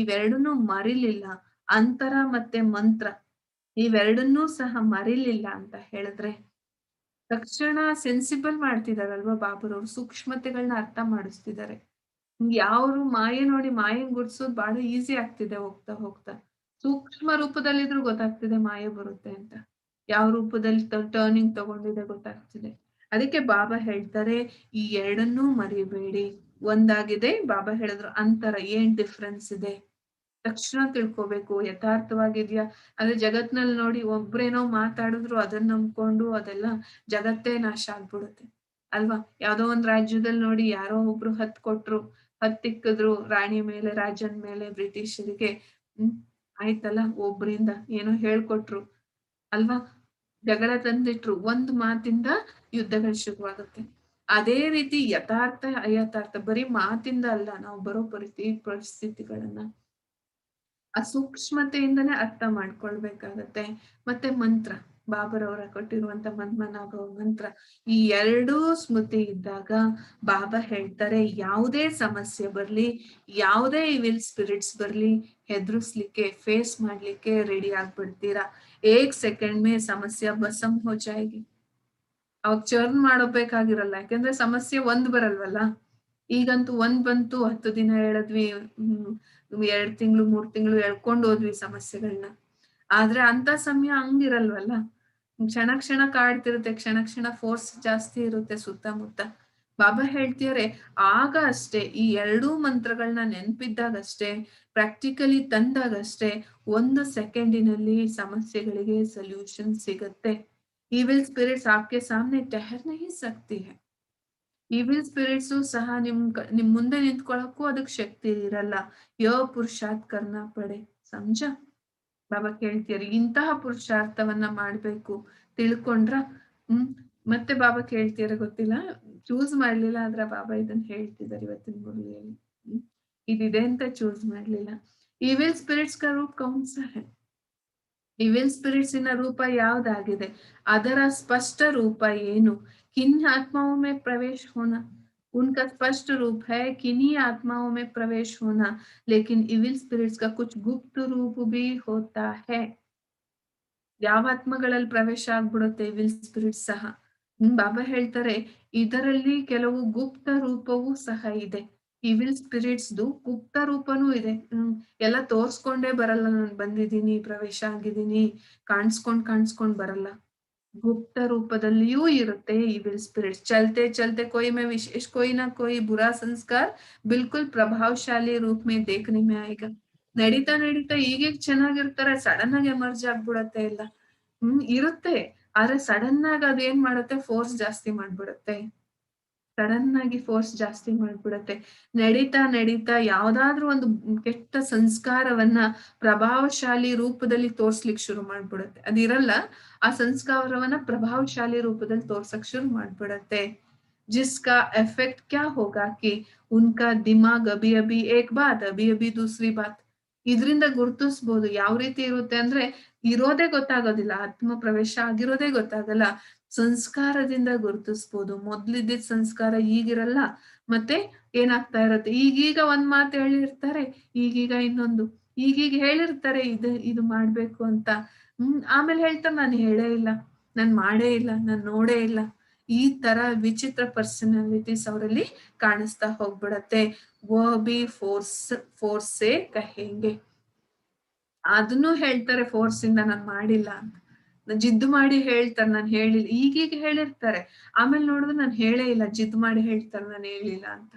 ಇವೆರಡನ್ನೂ ಮರಿಲಿಲ್ಲ, ಅಂತರ ಮತ್ತೆ ಮಂತ್ರ ಇವೆರಡನ್ನೂ ಸಹ ಮರಿಲಿಲ್ಲ ಅಂತ ಹೇಳಿದ್ರೆ ತಕ್ಷಣ ಸೆನ್ಸಿಬಲ್ ಮಾಡ್ತಿದಾರಲ್ವಾ ಬಾಬರವ್ರು, ಸೂಕ್ಷ್ಮತೆಗಳನ್ನ ಅರ್ಥ ಮಾಡಿಸ್ತಿದ್ದಾರೆ. ಯಾವ್ರು ಮಾಯೆ ನೋಡಿ ಮಾಯನ್ ಗುಡ್ಸೋದು ಬಹಳ ಈಸಿ ಆಗ್ತಿದೆ ಹೋಗ್ತಾ ಹೋಗ್ತಾ. ಸೂಕ್ಷ್ಮ ರೂಪದಲ್ಲಿದ್ರು ಗೊತ್ತಾಗ್ತಿದೆ ಮಾಯೆ ಬರುತ್ತೆ ಅಂತ, ಯಾವ ರೂಪದಲ್ಲಿ ಟರ್ನಿಂಗ್ ತಗೊಂಡಿದೆ ಗೊತ್ತಾಗ್ತಿದೆ. ಅದಕ್ಕೆ ಬಾಬಾ ಹೇಳ್ತಾರೆ ಈ ಎರಡನ್ನೂ ಮರಿಬೇಡಿ. ಒಂದಾಗಿದೆ ಬಾಬಾ ಹೇಳಿದ್ರು ಅಂತರ, ಏನ್ ಡಿಫ್ರೆನ್ಸ್ ಇದೆ ತಕ್ಷಣ ತಿಳ್ಕೊಬೇಕು, ಯಥಾರ್ಥವಾಗಿದ್ಯಾ. ಅಂದ್ರೆ ಜಗತ್ನಲ್ಲಿ ನೋಡಿ ಒಬ್ರೇನೋ ಮಾತಾಡಿದ್ರು ಅದನ್ನ ನಂಬ್ಕೊಂಡು ಅದೆಲ್ಲ ಜಗತ್ತೇ ನಾಶ ಆಗ್ಬಿಡುತ್ತೆ ಅಲ್ವಾ. ಯಾವ್ದೋ ಒಂದ್ ರಾಜ್ಯದಲ್ಲಿ ನೋಡಿ ಯಾರೋ ಒಬ್ರು ಹತ್ತಿಕ್ಕಿದ್ರು ರಾಣಿ ಮೇಲೆ, ರಾಜನ್ ಮೇಲೆ, ಬ್ರಿಟಿಷರಿಗೆ. ಆಯ್ತಲ್ಲ, ಒಬ್ರಿಂದ ಏನೋ ಹೇಳ್ಕೊಟ್ರು ಅಲ್ವಾ, ಜಗಳ ತಂದಿಟ್ರು, ಒಂದ್ ಮಾತಿಂದ ಯುದ್ಧಗಳು ಶುರುವಾಗುತ್ತೆ. ಅದೇ ರೀತಿ ಯಥಾರ್ಥ ಅಯಥಾರ್ಥ ಬರೀ ಮಾತಿಂದ ಅಲ್ಲ, ನಾವು ಬರೋ ಪರಿಸ್ಥಿತಿಗಳನ್ನ ಆ ಸೂಕ್ಷ್ಮತೆಯಿಂದನೇ ಅರ್ಥ ಮಾಡ್ಕೊಳ್ಬೇಕಾಗತ್ತೆ. ಮತ್ತೆ ಮಂತ್ರ, ಬಾಬರವರ ಕೊಟ್ಟಿರುವಂತ ಮನ್ಮನಾಭವ ಮಂತ್ರ, ಈ ಎರಡೂ ಸ್ಮೃತಿ ಇದ್ದಾಗ ಬಾಬಾ ಹೇಳ್ತಾರೆ ಯಾವುದೇ ಸಮಸ್ಯೆ ಬರ್ಲಿ, ಯಾವುದೇ ಇವಿಲ್ ಸ್ಪಿರಿಟ್ಸ್ ಬರ್ಲಿ, ಹೆದರ್ಸ್ಲಿಕ್ಕೆ, ಫೇಸ್ ಮಾಡ್ಲಿಕ್ಕೆ ರೆಡಿ ಆಗ್ಬಿಡ್ತೀರಾ. 1 ಸೆಕೆಂಡ್ ಮೇ ಸಮಸ್ಯೆ ಭಸಮ್ ಹೋ ಜಾಯೇಗಿ. ಅವಾಗ ಚರ್ನ್ ಮಾಡೋಬೇಕಾಗಿರಲ್ಲ, ಯಾಕಂದ್ರೆ ಸಮಸ್ಯೆ ಒಂದ್ ಬರಲ್ವಲ್ಲ. ಈಗಂತೂ ಒಂದ್ ಬಂತು, 10 ದಿನ ಹೇಳಿದ್ವಿ, 2 ತಿಂಗಳು 3 ತಿಂಗಳು ಎಳ್ಕೊಂಡು ಹೋದ್ವಿ ಸಮಸ್ಯೆಗಳನ್ನ. ಆದ್ರೆ ಅಂತ ಸಮಯ ಹಂಗಿರಲ್ವಲ್ಲ, ಕ್ಷಣ ಕ್ಷಣ ಕಾಡ್ತಿರುತ್ತೆ, ಕ್ಷಣ ಕ್ಷಣ ಫೋರ್ಸ್ ಜಾಸ್ತಿ ಇರುತ್ತೆ ಸುತ್ತಮುತ್ತ. ಬಾಬಾ ಹೇಳ್ತಿದಾರೆ ಆಗ ಅಷ್ಟೇ ಈ ಎರಡೂ ಮಂತ್ರಗಳನ್ನ ನೆನಪಿದ್ದಾಗಷ್ಟೇ, ಪ್ರಾಕ್ಟಿಕಲಿ ತಂದಾಗಷ್ಟೇ 1 ಸೆಕೆಂಡಿನಲ್ಲಿ ಸಮಸ್ಯೆಗಳಿಗೆ ಸೊಲ್ಯೂಷನ್ ಸಿಗತ್ತೆ. ಈವಿಲ್ ಸ್ಪಿರಿಟ್ಸ್ आपके सामने ठहर नहीं सकती है. ಈವಿಲ್ ಸ್ಪಿರಿಟ್ಸು ಸಹ ನಿಮ್ ಮುಂದೆ ನಿಂತ್ಕೊಳಕ್ಕೂ ಅದಕ್ಕೆ ಶಕ್ತಿ ಇರಲ್ಲ. ಯೋ ಪುರುಷಾರ್ಥ ಕರ್ನಾ ಪಡೆ, ಸಮझ. ಬಾಬಾ ಕೇಳ್ತೀರಿ ಇಂತಹ ಪುರುಷಾರ್ಥವನ್ನ ಮಾಡ್ಬೇಕು, ತಿಳ್ಕೊಂಡ್ರ? ಹ್ಮ್ ಮತ್ತೆ ಬಾಬಾ ಕೇಳ್ತೀರ ಗೊತ್ತಿಲ್ಲ, ಚೂಸ್ ಮಾಡ್ಲಿಲ್ಲ ಆದ್ರೆ ಬಾಬಾ ಇದನ್ನ ಹೇಳ್ತಿದ್ದಾರೆ ಇವತ್ತಿನ ಮುರಳಿಯಲ್ಲಿ. ಇದಿದೆ ಅಂತ ಚೂಸ್ ಮಾಡ್ಲಿಲ್ಲ. ಈವಿಲ್ ಸ್ಪಿರಿಟ್ಸ್ का रूप कौन सा है? ಇವಿಲ್ ಸ್ಪಿರಿಟ್ಸ್ ಇನ ರೂಪ ಯಾವ್ದಾಗಿದೆ, ಅದರ ಸ್ಪಷ್ಟ ರೂಪ ಏನು? किन आत्माओं में प्रवेश होना, उनका स्पष्ट रूप है किन्हीं आत्माओं में प्रवेश होना, लेकिन इविल स्पिरिट्स का कुछ गुप्त रूप भी होता है. ಯಾವ ಆತ್ಮಗಳಲ್ಲಿ ಪ್ರವೇಶ ಆಗ್ಬಿಡುತ್ತೆ ಇವಿಲ್ ಸ್ಪಿರಿಟ್ಸ್ ಸಹ. ಬಾಬಾ ಹೇಳ್ತಾರೆ ಇದರಲ್ಲಿ ಕೆಲವು ಗುಪ್ತ ರೂಪವೂ ಸಹ ಇದೆ. ಇವಿಲ್ ಸ್ಪಿರಿಟ್ಸ್ದು ಗುಪ್ತ ರೂಪನೂ ಇದೆ. ಎಲ್ಲ ತೋರ್ಸ್ಕೊಂಡೇ ಬರಲ್ಲ, ನಾನು ಬಂದಿದ್ದೀನಿ, ಪ್ರವೇಶ ಆಗಿದ್ದೀನಿ, ಕಾಣಿಸ್ಕೊಂಡ್ ಬರಲ್ಲ. गुप्त रूपदಲ್ಲಿಯೂ ಇರುತ್ತೆ इविल स्पिरिट्स. चलते चलते कोई में विशेष कोई ना कोई बुरा संस्कार बिल्कुल प्रभावशाली रूप में देखने में आएगा. ನಡೀತಾ ನಡೀತಾ ಈಗೀಗ ಚೆನ್ನಾಗಿರ್ತಾರೆ, ಸಡನ್ ಆಗಿ ಎಮರ್ಜ್ ಆಗ್ಬಿಡತ್ತೆ ಎಲ್ಲ. ಇರುತ್ತೆ, ಆದ್ರೆ ಸಡನ್ ಆಗಿ ಅದೇನ್ ಮಾಡುತ್ತೆ, ಫೋರ್ಸ್ ಜಾಸ್ತಿ ಮಾಡ್ಬಿಡುತ್ತೆ. ಸಡನ್ ಆಗಿ ಫೋರ್ಸ್ ಜಾಸ್ತಿ ಮಾಡ್ಬಿಡತ್ತೆ. ನಡೀತಾ ನಡೀತಾ ಯಾವ್ದಾದ್ರೂ ಒಂದು ಕೆಟ್ಟ ಸಂಸ್ಕಾರವನ್ನ ಪ್ರಭಾವಶಾಲಿ ರೂಪದಲ್ಲಿ ತೋರ್ಸ್ಲಿಕ್ಕೆ ಶುರು ಮಾಡ್ಬಿಡುತ್ತೆ. ಅದಿರಲ್ಲ, ಆ ಸಂಸ್ಕಾರವನ್ನ ಪ್ರಭಾವಶಾಲಿ ರೂಪದಲ್ಲಿ ತೋರ್ಸಕ್ ಶುರು ಮಾಡ್ಬಿಡತ್ತೆ. जिसका इफेक्ट क्या होगा कि उनका दिमाग अभी अभी एक बात अभी अभी दूसरी बात. ಇದರಿಂದ ಗುರುತಿಸ್ಬೋದು ಯಾವ ರೀತಿ ಇರುತ್ತೆ ಅಂದ್ರೆ, ಇರೋದೇ ಗೊತ್ತಾಗೋದಿಲ್ಲ, ಆತ್ಮ ಪ್ರವೇಶ ಆಗಿರೋದೇ ಗೊತ್ತಾಗಲ್ಲ. ಸಂಸ್ಕಾರದಿಂದ ಗುರುತಿಸ್ಬೋದು. ಮೊದ್ಲಿದ್ದಿದ್ ಸಂಸ್ಕಾರ ಈಗಿರಲ್ಲ, ಮತ್ತೆ ಏನಾಗ್ತಾ ಇರತ್ತೆ, ಈಗೀಗ ಒಂದ್ ಮಾತು ಹೇಳಿರ್ತಾರೆ, ಈಗೀಗ ಇನ್ನೊಂದು, ಈಗೀಗ ಹೇಳಿರ್ತಾರೆ ಇದು ಮಾಡ್ಬೇಕು ಅಂತ. ಆಮೇಲೆ ಹೇಳ್ತಾರೆ ನಾನು ಹೇಳೇ ಇಲ್ಲ, ನಾನ್ ಮಾಡೇ ಇಲ್ಲ, ನಾನ್ ನೋಡೇ ಇಲ್ಲ. ಈ ತರ ವಿಚಿತ್ರ ಪರ್ಸನಾಲಿಟೀಸ್ ಅವರಲ್ಲಿ ಕಾಣಿಸ್ತಾ ಹೋಗ್ಬಿಡತ್ತೆ. ಬಿ ಫೋರ್ಸೇ ಕಹೆಂಗೆ, ಅದನ್ನು ಹೇಳ್ತಾರೆ ಫೋರ್ಸ್ ಇಂದ ನಾನ್ ಮಾಡಿಲ್ಲ ಅಂತ. ಜಿದ್ದು ಮಾಡಿ ಹೇಳ್ತಾರೆ ನಾನು ಹೇಳಿಲ್ಲ, ಈಗೀಗ ಹೇಳಿರ್ತಾರೆ, ಆಮೇಲೆ ನೋಡಿದ್ರೆ ನಾನು ಹೇಳೇ ಇಲ್ಲ, ಜಿದ್ದು ಮಾಡಿ ಹೇಳ್ತಾರೆ ನಾನು ಹೇಳಿಲ್ಲ ಅಂತ.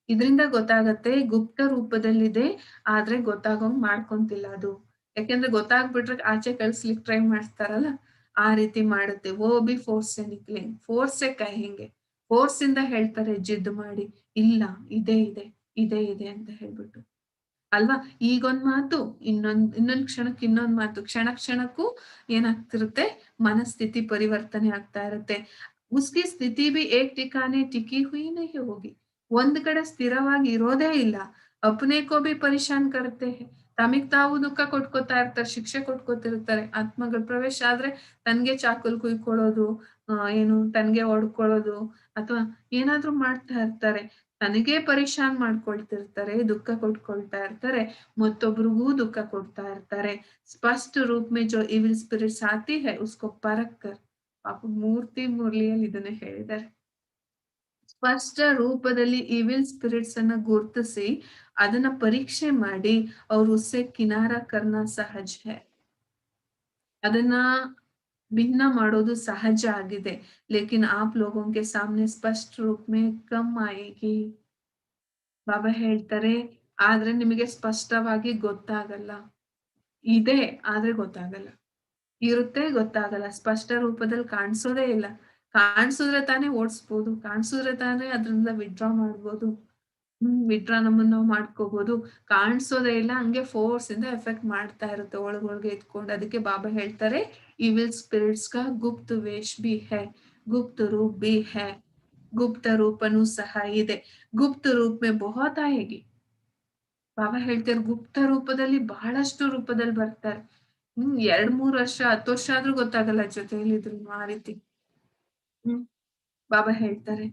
ಇದರಿಂದ ಗೊತ್ತಾಗತ್ತೆ ಗುಪ್ತ ರೂಪದಲ್ಲಿದೆ, ಆದ್ರೆ ಗೊತ್ತಾಗೋಂಗ್ ಮಾಡ್ಕೊಂತಿಲ್ಲ ಅದು. ಯಾಕೆಂದ್ರೆ ಗೊತ್ತಾಗ್ಬಿಟ್ರೆ ಆಚೆ ಕಳ್ಸ್ಲಿಕ್ಕೆ ಟ್ರೈ ಮಾಡ್ತಾರಲ್ಲ, ಆ ರೀತಿ ಮಾಡುತ್ತೆ. ಓ ಬಿ ಫೋರ್ಸ್ ನಿಕ್ಲಿಂಗ್ ಫೋರ್ಸೆ ಕಹೆಂಗೆ, ಫೋರ್ಸ್ ಇಂದ ಹೇಳ್ತಾರೆ ಜಿದ್ದು ಮಾಡಿ, ಇಲ್ಲ ಇದೇ ಇದೆ ಇದೇ ಇದೆ ಅಂತ ಹೇಳ್ಬಿಟ್ಟು ಅಲ್ವಾ. ಈಗೊಂದ್ ಮಾತು, ಇನ್ನೊಂದ್ ಕ್ಷಣಕ್ಕೆ ಇನ್ನೊಂದ್ ಮಾತು, ಕ್ಷಣ ಕ್ಷಣಕ್ಕೂ ಏನಾಗ್ತಿರುತ್ತೆ, ಮನಸ್ಥಿತಿ ಪರಿವರ್ತನೆ ಆಗ್ತಾ ಇರುತ್ತೆ. ಉಸ್ಕಿ ಸ್ಥಿತಿ ಬಿ ಏಕ್ ಠಿಕಾನೆ ಟಿಕಿ ಹುಯಿ ನಹಿ ಹೋಗಿ, ಒಂದ್ ಕಡೆ ಸ್ಥಿರವಾಗಿ ಇರೋದೇ ಇಲ್ಲ. ಅಪ್ನೆ ಕೋ ಬಿ ಪರೇಶಾನ್ ಕರುತ್ತೆ, ತಮಿಗ್ ತಾವು ದುಃಖ ಕೊಟ್ಕೋತಾ ಇರ್ತಾರೆ, ಶಿಕ್ಷೆ ಕೊಟ್ಕೋತಿರ್ತಾರೆ. ಆತ್ಮಗಳ ಪ್ರವೇಶ ಆದ್ರೆ ತನ್ಗೆ ಚಾಕುಲ್ ಕುಯ್ಕೊಳ್ಳೋದು, ಏನು ತನ್ಗೆ ಹೊಡ್ಕೊಳ್ಳೋದು, ಅಥವಾ ಏನಾದ್ರೂ ಮಾಡ್ತಾ ಇರ್ತಾರೆ. ತನಗೇ ಪರೇಶಾನ್ ಮಾಡ್ಕೊಳ್ತಿರ್ತಾರೆ, ದುಃಖ ಕೊಟ್ಕೊಳ್ತಾ ಇರ್ತಾರೆ, ಮತ್ತೊಬ್ರಿಗೂ ದುಃಖ ಕೊಡ್ತಾ ಇರ್ತಾರೆ. ಸ್ಪಷ್ಟ ರೂಪ में जो इविल स्पिरिट्स आती है उसको परख कर, ಪಾಪ ಮೂರ್ತಿ ಮುರಳಿಯಲ್ಲಿ ಇದನ್ನ ಹೇಳಿದ್ದಾರೆ. ಸ್ಪಷ್ಟ ರೂಪದಲ್ಲಿ ಇವಿಲ್ ಸ್ಪಿರಿಟ್ಸ್ ಅನ್ನ ಗುರುತಿಸಿ ಅದನ್ನ ಪರೀಕ್ಷೆ ಮಾಡಿ ಅವ್ರು ಉಸ್ಸೆ ಕಿನಾರ ಕರ್ನಾ ಸಹಜ है. ಅದನ್ನ ಭಿನ್ನ ಮಾಡೋದು ಸಹಜ ಆಗಿದೆ. ಲೇಕಿನ್ ಆಪ್ ಲೋಗೋं के सामने स्पष्ट रूप में कम आएगी. ಬಾಬಾ ಹೇಳ್ತಾರೆ ಆದ್ರೆ ನಿಮಗೆ ಸ್ಪಷ್ಟವಾಗಿ ಗೊತ್ತಾಗಲ್ಲ. ಇದೆ ಆದ್ರೆ ಗೊತ್ತಾಗಲ್ಲ, ಇರುತ್ತೆ ಗೊತ್ತಾಗಲ್ಲ, ಸ್ಪಷ್ಟ ರೂಪದಲ್ಲಿ ಕಾಣಿಸೋದೇ ಇಲ್ಲ. ಕಾಣಿಸಿದ್ರೆ ತಾನೇ ಓಡಿಸ್ಬೋದು, ಕಾಣಿಸಿದ್ರೆ ತಾನೇ ಅದ್ರಿಂದ ವಿಡ್ರಾ ಮಾಡ್ಬೋದು. ವಿಡ್ರಾ ನಮ್ಮನ್ನ ನಾವು ಮಾಡ್ಕೋಬಹುದು. ಕಾಣಿಸೋದೇ ಇಲ್ಲ, ಹಂಗೆ ಫೋರ್ಸ್ ಇಂದ ಎಫೆಕ್ಟ್ ಮಾಡ್ತಾ ಇರುತ್ತೆ ಒಳಗೊಳಗೆ ಇದ್ಕೊಂಡು. ಅದಕ್ಕೆ ಬಾಬಾ ಹೇಳ್ತಾರೆ ಇವಿಲ್ ಸ್ಪಿರಿಟ್ಸ್ ಕಾ ಗುಪ್ತ ವೇಷ್ be high, Gupta Roop be high. ಗುಪ್ತ ರೂಪನೂ ಸಹ ಇದೆ. ಗುಪ್ತ ರೂಪ ಮೇ ಬಹುತ್ ಆಯೇಗಿ. ಬಾಬಾ ಹೇಳ್ತಾರೆ ಗುಪ್ತ ರೂಪದಲ್ಲಿ ಬಹಳಷ್ಟು ರೂಪದಲ್ಲಿ ಬರ್ತಾರೆ. 2-3 ವರ್ಷ 10 ವರ್ಷ ಆದ್ರೂ ಗೊತ್ತಾಗಲ್ಲ ಜೊತೆಯಲ್ಲಿ ಇದ್ರು ಆ ರೀತಿ. ಹ್ಮ್ बाबा ಹೇಳ್ತಾರೆ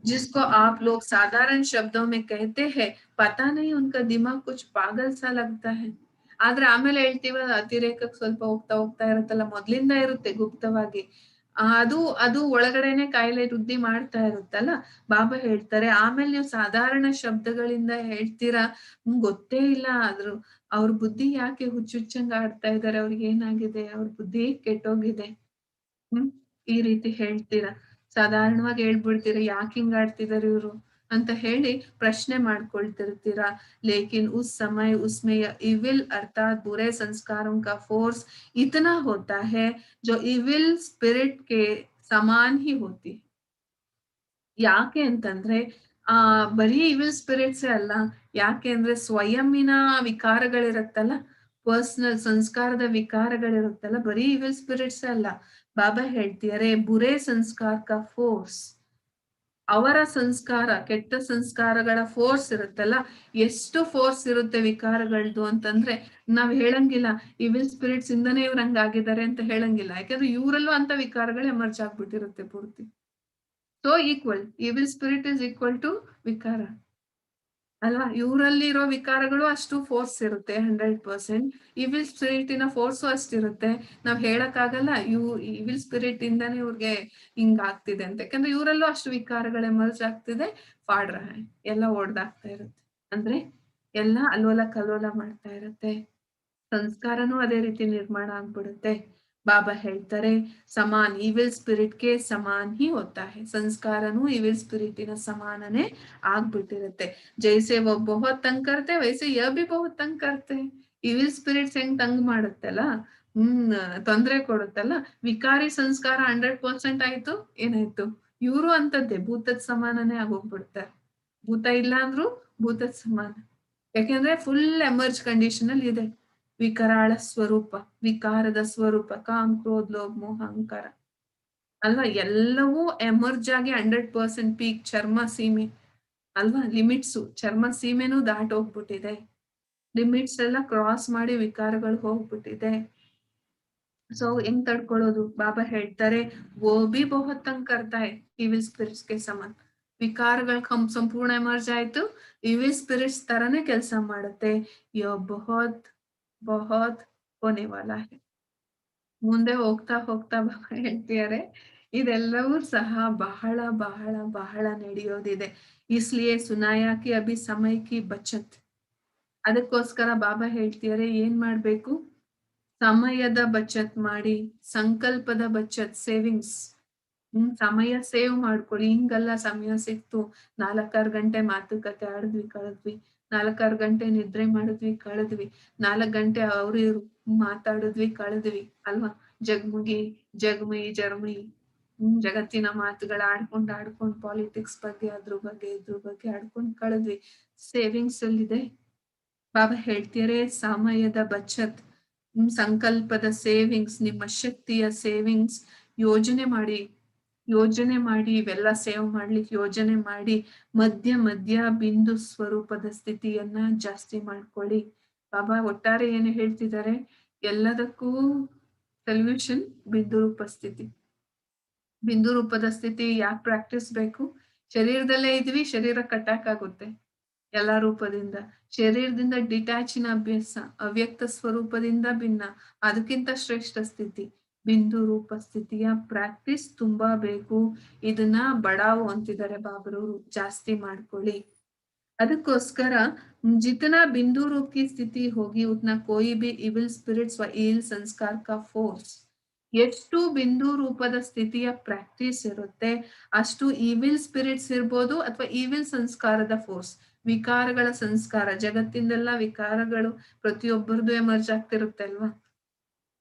जिसको आप लोग साधारण शब्दों में कहते हैं, पता नहीं उनका दिमाग कुछ पागल सा लगता है. ಆದ್ರೆ ಆಮೇಲೆ ಹೇಳ್ತೀವಲ್ಲ, ಅತಿರೇಕಕ್ಕೆ ಸ್ವಲ್ಪ ಹೋಗ್ತಾ ಹೋಗ್ತಾ ಇರುತ್ತಲ್ಲ, ಮೊದ್ಲಿಂದ ಇರುತ್ತೆ ಗುಪ್ತವಾಗಿ. ಅದು ಅದು ಒಳಗಡೆನೆ ಕಾಯಿಲೆ ವೃದ್ಧಿ ಮಾಡ್ತಾ ಇರುತ್ತಲ್ಲ. ಬಾಬಾ ಹೇಳ್ತಾರೆ ಆಮೇಲೆ ನೀವು ಸಾಧಾರಣ ಶಬ್ದಗಳಿಂದ ಹೇಳ್ತೀರಾ, ಗೊತ್ತೇ ಇಲ್ಲ ಆದ್ರೂ ಅವ್ರ ಬುದ್ಧಿ ಯಾಕೆ ಹುಚ್ಚುಚ್ಚಂಗ ಆಡ್ತಾ ಇದಾರೆ, ಅವ್ರಿಗೆ ಏನಾಗಿದೆ, ಅವ್ರ ಬುದ್ಧಿ ಕೆಟ್ಟೋಗಿದೆ. ಹ್ಮ್ ಈ ರೀತಿ ಹೇಳ್ತೀರಾ. ಸಾಧಾರಣವಾಗಿ ಹೇಳ್ಬಿಡ್ತೀರ ಯಾಕೆ ಹಿಂಗ್ ಆಡ್ತಿದಾರೆ ಇವ್ರು ಅಂತ ಹೇಳಿ ಪ್ರಶ್ನೆ ಮಾಡ್ಕೊಳ್ತಿರ್ತೀರಾ. ಲೇಕಿನ್ उस समय उसमें इविल अर्थात बुरे संस्कारों का फोर्स इतना होता है जो इविल स्पिरिट के समान ही होती है. ಯಾಕೆ ಅಂತಂದ್ರೆ ಬರೀ ಇವಿಲ್ ಸ್ಪಿರಿಟ್ಸೇ ಅಲ್ಲ. ಯಾಕೆ ಅಂದ್ರೆ ಸ್ವಯಂನ ವಿಕಾರಗಳಿರತ್ತಲ್ಲ, ಪರ್ಸನಲ್ ಸಂಸ್ಕಾರದ ವಿಕಾರಗಳಿರುತ್ತಲ್ಲ, ಬರೀ ಇವಿಲ್ ಸ್ಪಿರಿಟ್ಸ್ ಅಲ್ಲ. ಬಾಬಾ ಹೇಳ್ತಿದ್ದಾರೆ ಬುರೇ ಸಂಸ್ಕಾರ ಕಾ ಫೋರ್ಸ್, ಅವರ ಸಂಸ್ಕಾರ, ಕೆಟ್ಟ ಸಂಸ್ಕಾರಗಳ ಫೋರ್ಸ್ ಇರುತ್ತಲ್ಲ, ಎಷ್ಟು ಫೋರ್ಸ್ ಇರುತ್ತೆ ವಿಕಾರಗಳದ್ದು ಅಂತಂದ್ರೆ ನಾವ್ ಹೇಳಂಗಿಲ್ಲ ಇವಿಲ್ ಸ್ಪಿರಿಟ್ಸ್ ಇಂದನೇ ಇವ್ರು ಹಂಗಾಗಿದ್ದಾರೆ ಅಂತ ಹೇಳಂಗಿಲ್ಲ. ಯಾಕಂದ್ರೆ ಇವರಲ್ಲೂ ಅಂತ ವಿಕಾರಗಳು ಎಮರ್ಜ್ ಆಗ್ಬಿಟ್ಟಿರುತ್ತೆ ಪೂರ್ತಿ. So equal, evil spirit is equal to ವಿಕಾರ ಅಲ್ವಾ. ಇವರಲ್ಲಿ ಇರೋ ವಿಕಾರಗಳು ಅಷ್ಟು ಫೋರ್ಸ್ ಇರುತ್ತೆ 100%. ಇವಿಲ್ ಸ್ಪಿರಿಟ್ ಇನ ಫೋರ್ಸು ಅಷ್ಟಿರುತ್ತೆ. ನಾವ್ ಹೇಳಕ್ಕಾಗಲ್ಲ ಇವಿಲ್ ಸ್ಪಿರಿಟ್ ಇಂದಾನೆ ಇವ್ರಿಗೆ ಹಿಂಗ್ ಆಗ್ತಿದೆ ಅಂತ. ಯಾಕಂದ್ರೆ ಇವರಲ್ಲೂ ಅಷ್ಟು ವಿಕಾರಗಳು ಎಮರ್ಜ್ ಆಗ್ತಿದೆ. ಫಾಡ್ರ ಎಲ್ಲ ಓಡ್ದಾಗ್ತಾ ಇರುತ್ತೆ. ಅಂದ್ರೆ ಎಲ್ಲ ಅಲ್ಲೋಲ ಕಲ್ಲೋಲ ಮಾಡ್ತಾ ಇರುತ್ತೆ. ಸಂಸ್ಕಾರನೂ ಅದೇ ರೀತಿ ನಿರ್ಮಾಣ ಆಗ್ಬಿಡುತ್ತೆ. ಬಾಬಾ ಹೇಳ್ತಾರೆ ಸಮಾನ್ ಇವಿಲ್ ಸ್ಪಿರಿಟ್ಗೆ ಸಮಾನ್ ಹಿ ಹೋತಾ ಹೈ. ಸಂಸ್ಕಾರನೂ ಇವಿಲ್ ಸ್ಪಿರಿಟಿನ ಸಮಾನನೇ ಆಗ್ಬಿಟ್ಟಿರುತ್ತೆ. ಜೈಸೆ वो बहुत तंग करते वैसे यह भी बहुत तंग करते. ಇವಿಲ್ ಸ್ಪಿರಿಟ್ಸ್ ಹೆಂಗ್ ತಂಗ್ ಮಾಡುತ್ತಲ್ಲ, ತೊಂದ್ರೆ ಕೊಡುತ್ತಲ್ಲ, ವಿಕಾರಿ ಸಂಸ್ಕಾರ 100% ಆಯ್ತು, ಏನಾಯ್ತು, ಇವರು ಅಂತದ್ದೇ ಭೂತದ ಸಮಾನನೇ ಆಗೋಗ್ಬಿಡ್ತಾರೆ. ಭೂತ ಇಲ್ಲ ಅಂದ್ರು ಭೂತದ ಸಮಾನ. ಯಾಕೆಂದ್ರೆ ಫುಲ್ ಎಮರ್ಜ್ ಕಂಡೀಷನ್ ಅಲ್ಲಿ ಇದೆ. ವಿಕರಾಳ ಸ್ವರೂಪ, ವಿಕಾರದ ಸ್ವರೂಪ, ಕಾಮ್ ಕ್ರೋಧ ಲೋಭ ಮೋಹ ಅಹಂಕಾರ ಅಲ್ವಾ. ಎಲ್ಲವೂ ಎಮರ್ಜ್ ಆಗಿ 100% ಪೀಕ್ ಚರ್ಮ ಸೀಮೆ ಅಲ್ವಾ. ಲಿಮಿಟ್ಸು ಚರ್ಮ ಸೀಮೆನೂ ದಾಟೋಗ್ಬಿಟ್ಟಿದೆ. ಲಿಮಿಟ್ಸ್ ಎಲ್ಲ ಕ್ರಾಸ್ ಮಾಡಿ ವಿಕಾರಗಳು ಹೋಗ್ಬಿಟ್ಟಿದೆ. ಸೊ ಹೆಂಗ್ ತಡ್ಕೊಳ್ಳೋದು? ಬಾಬಾ ಹೇಳ್ತಾರೆ ವೋ ಬಿ ಬಹುತ್ ತಂಗ್ ಕರ್ತಾ ಹೈ ಇವಿಲ್ ಸ್ಪಿರಿಟ್ಸ್ ಗೆ ಸಮಾನ್. ವಿಕಾರಗಳು ಸಂಪೂರ್ಣ ಎಮರ್ಜ್ ಆಯ್ತು, ಇವಿಲ್ ಸ್ಪಿರಿಟ್ಸ್ ತರನೇ ಕೆಲಸ ಮಾಡುತ್ತೆ. ಯೋ ಬಹುತ್ ಬಹುತ್ ಹೋನೆ ವಾಲಾ ಹೈ. ಮುಂದೆ ಹೋಗ್ತಾ ಹೋಗ್ತಾ ಬಾಬಾ ಹೇಳ್ತಿದ್ದಾರೆ ಇದೆಲ್ಲವೂ ಸಹ ಬಹಳ ಬಹಳ ಬಹಳ ನಡೆಯೋದಿದೆ. ಇಸ್ಲಿಯೇ ಸುನಾಯಾ ಕಿ ಅಭಿ ಸಮಯ ಕಿ ಬಚತ್. ಅದಕ್ಕೋಸ್ಕರ ಬಾಬಾ ಹೇಳ್ತಿದ್ದಾರೆ ಏನ್ ಮಾಡ್ಬೇಕು? ಸಮಯದ ಬಚತ್ ಮಾಡಿ, ಸಂಕಲ್ಪದ ಬಚತ್, ಸೇವಿಂಗ್ಸ್. ಸಮಯ ಸೇವ್ ಮಾಡ್ಕೊಳ್ಳಿ. ಹಿಂಗಲ್ಲ ಸಮಯ ಸಿಕ್ತು 4-6 ಗಂಟೆ ಮಾತುಕತೆ ಆಡಿದ್ವಿ ಕಳೆದ್ವಿ, 4-6 ಗಂಟೆ ನಿದ್ರೆ ಮಾಡಿದ್ವಿ ಕಳೆದ್ವಿ, 4 ಗಂಟೆ ಅವ್ರು ಇವ್ರು ಮಾತಾಡಿದ್ವಿ ಕಳೆದ್ವಿ ಅಲ್ವಾ. ಜಗ್ಮುಗಿ ಜಗಮಯಿ ಜರ್ಮಯಿ ಜಗತ್ತಿನ ಮಾತುಗಳ ಆಡ್ಕೊಂಡ್ ಪಾಲಿಟಿಕ್ಸ್ ಬಗ್ಗೆ ಇದ್ರ ಬಗ್ಗೆ ಆಡ್ಕೊಂಡ್ ಕಳೆದ್ವಿ. ಸೇವಿಂಗ್ಸ್ ಅಲ್ಲಿದೆ. ಬಾಬಾ ಹೇಳ್ತಿದ್ದಾರೆ ಸಮಯದ ಬಚತ್, ಸಂಕಲ್ಪದ ಸೇವಿಂಗ್ಸ್, ನಿಮ್ಮ ಶಕ್ತಿಯ ಸೇವಿಂಗ್ಸ್ ಯೋಜನೆ ಮಾಡಿ ಇವೆಲ್ಲ ಸೇವ್ ಮಾಡ್ಲಿಕ್ಕೆ ಯೋಜನೆ ಮಾಡಿ ಮಧ್ಯ ಮಧ್ಯ ಬಿಂದು ಸ್ವರೂಪದ ಸ್ಥಿತಿಯನ್ನ ಜಾಸ್ತಿ ಮಾಡ್ಕೊಳ್ಳಿ. ಬಾಬಾ ಒಟ್ಟಾರೆ ಏನು ಹೇಳ್ತಿದ್ದಾರೆ, ಎಲ್ಲದಕ್ಕೂ ಸೊಲ್ಯೂಷನ್ ಬಿಂದು ರೂಪ ಸ್ಥಿತಿ. ಬಿಂದು ರೂಪದ ಸ್ಥಿತಿ ಯಾಕೆ ಪ್ರಾಕ್ಟೀಸ್ ಬೇಕು? ಶರೀರದಲ್ಲೇ ಇದ್ವಿ, ಶರೀರ ಕಟ್ಟಾಕ್ ಆಗುತ್ತೆ ಎಲ್ಲಾ ರೂಪದಿಂದ. ಶರೀರದಿಂದ ಡಿಟ್ಯಾಚಿನ ಅಭ್ಯಾಸ, ಅವ್ಯಕ್ತ ಸ್ವರೂಪದಿಂದ ಭಿನ್ನ, ಅದಕ್ಕಿಂತ ಶ್ರೇಷ್ಠ ಸ್ಥಿತಿ ಬಿಂದು ರೂಪ ಸ್ಥಿತಿಯ ಪ್ರಾಕ್ಟೀಸ್ ತುಂಬಾ ಬೇಕು. ಇದನ್ನ ಬಡಾವು ಅಂತಿದ್ದಾರೆ ಬಾಬರವರು, ಜಾಸ್ತಿ ಮಾಡ್ಕೊಳ್ಳಿ. ಅದಕ್ಕೋಸ್ಕರ जितना बिंदु रूप की स्थिति होगी उतना कोई भी इविल स्पिरिट्स व इल संस्कार का फोर्स. ಎಷ್ಟು ಬಿಂದು ರೂಪದ ಸ್ಥಿತಿಯ ಪ್ರಾಕ್ಟೀಸ್ ಇರುತ್ತೆ ಅಷ್ಟು ಇವಿಲ್ ಸ್ಪಿರಿಟ್ಸ್ ಇರ್ಬೋದು ಅಥವಾ ಇವಿಲ್ ಸಂಸ್ಕಾರದ ಫೋರ್ಸ್, ವಿಕಾರಗಳ ಸಂಸ್ಕಾರ. ಜಗತ್ತಿಂದೆಲ್ಲ ವಿಕಾರಗಳು ಪ್ರತಿಯೊಬ್ಬರದು ಎಮರ್ಜ್ ಆಗ್ತಿರುತ್ತೆ ಅಲ್ವಾ.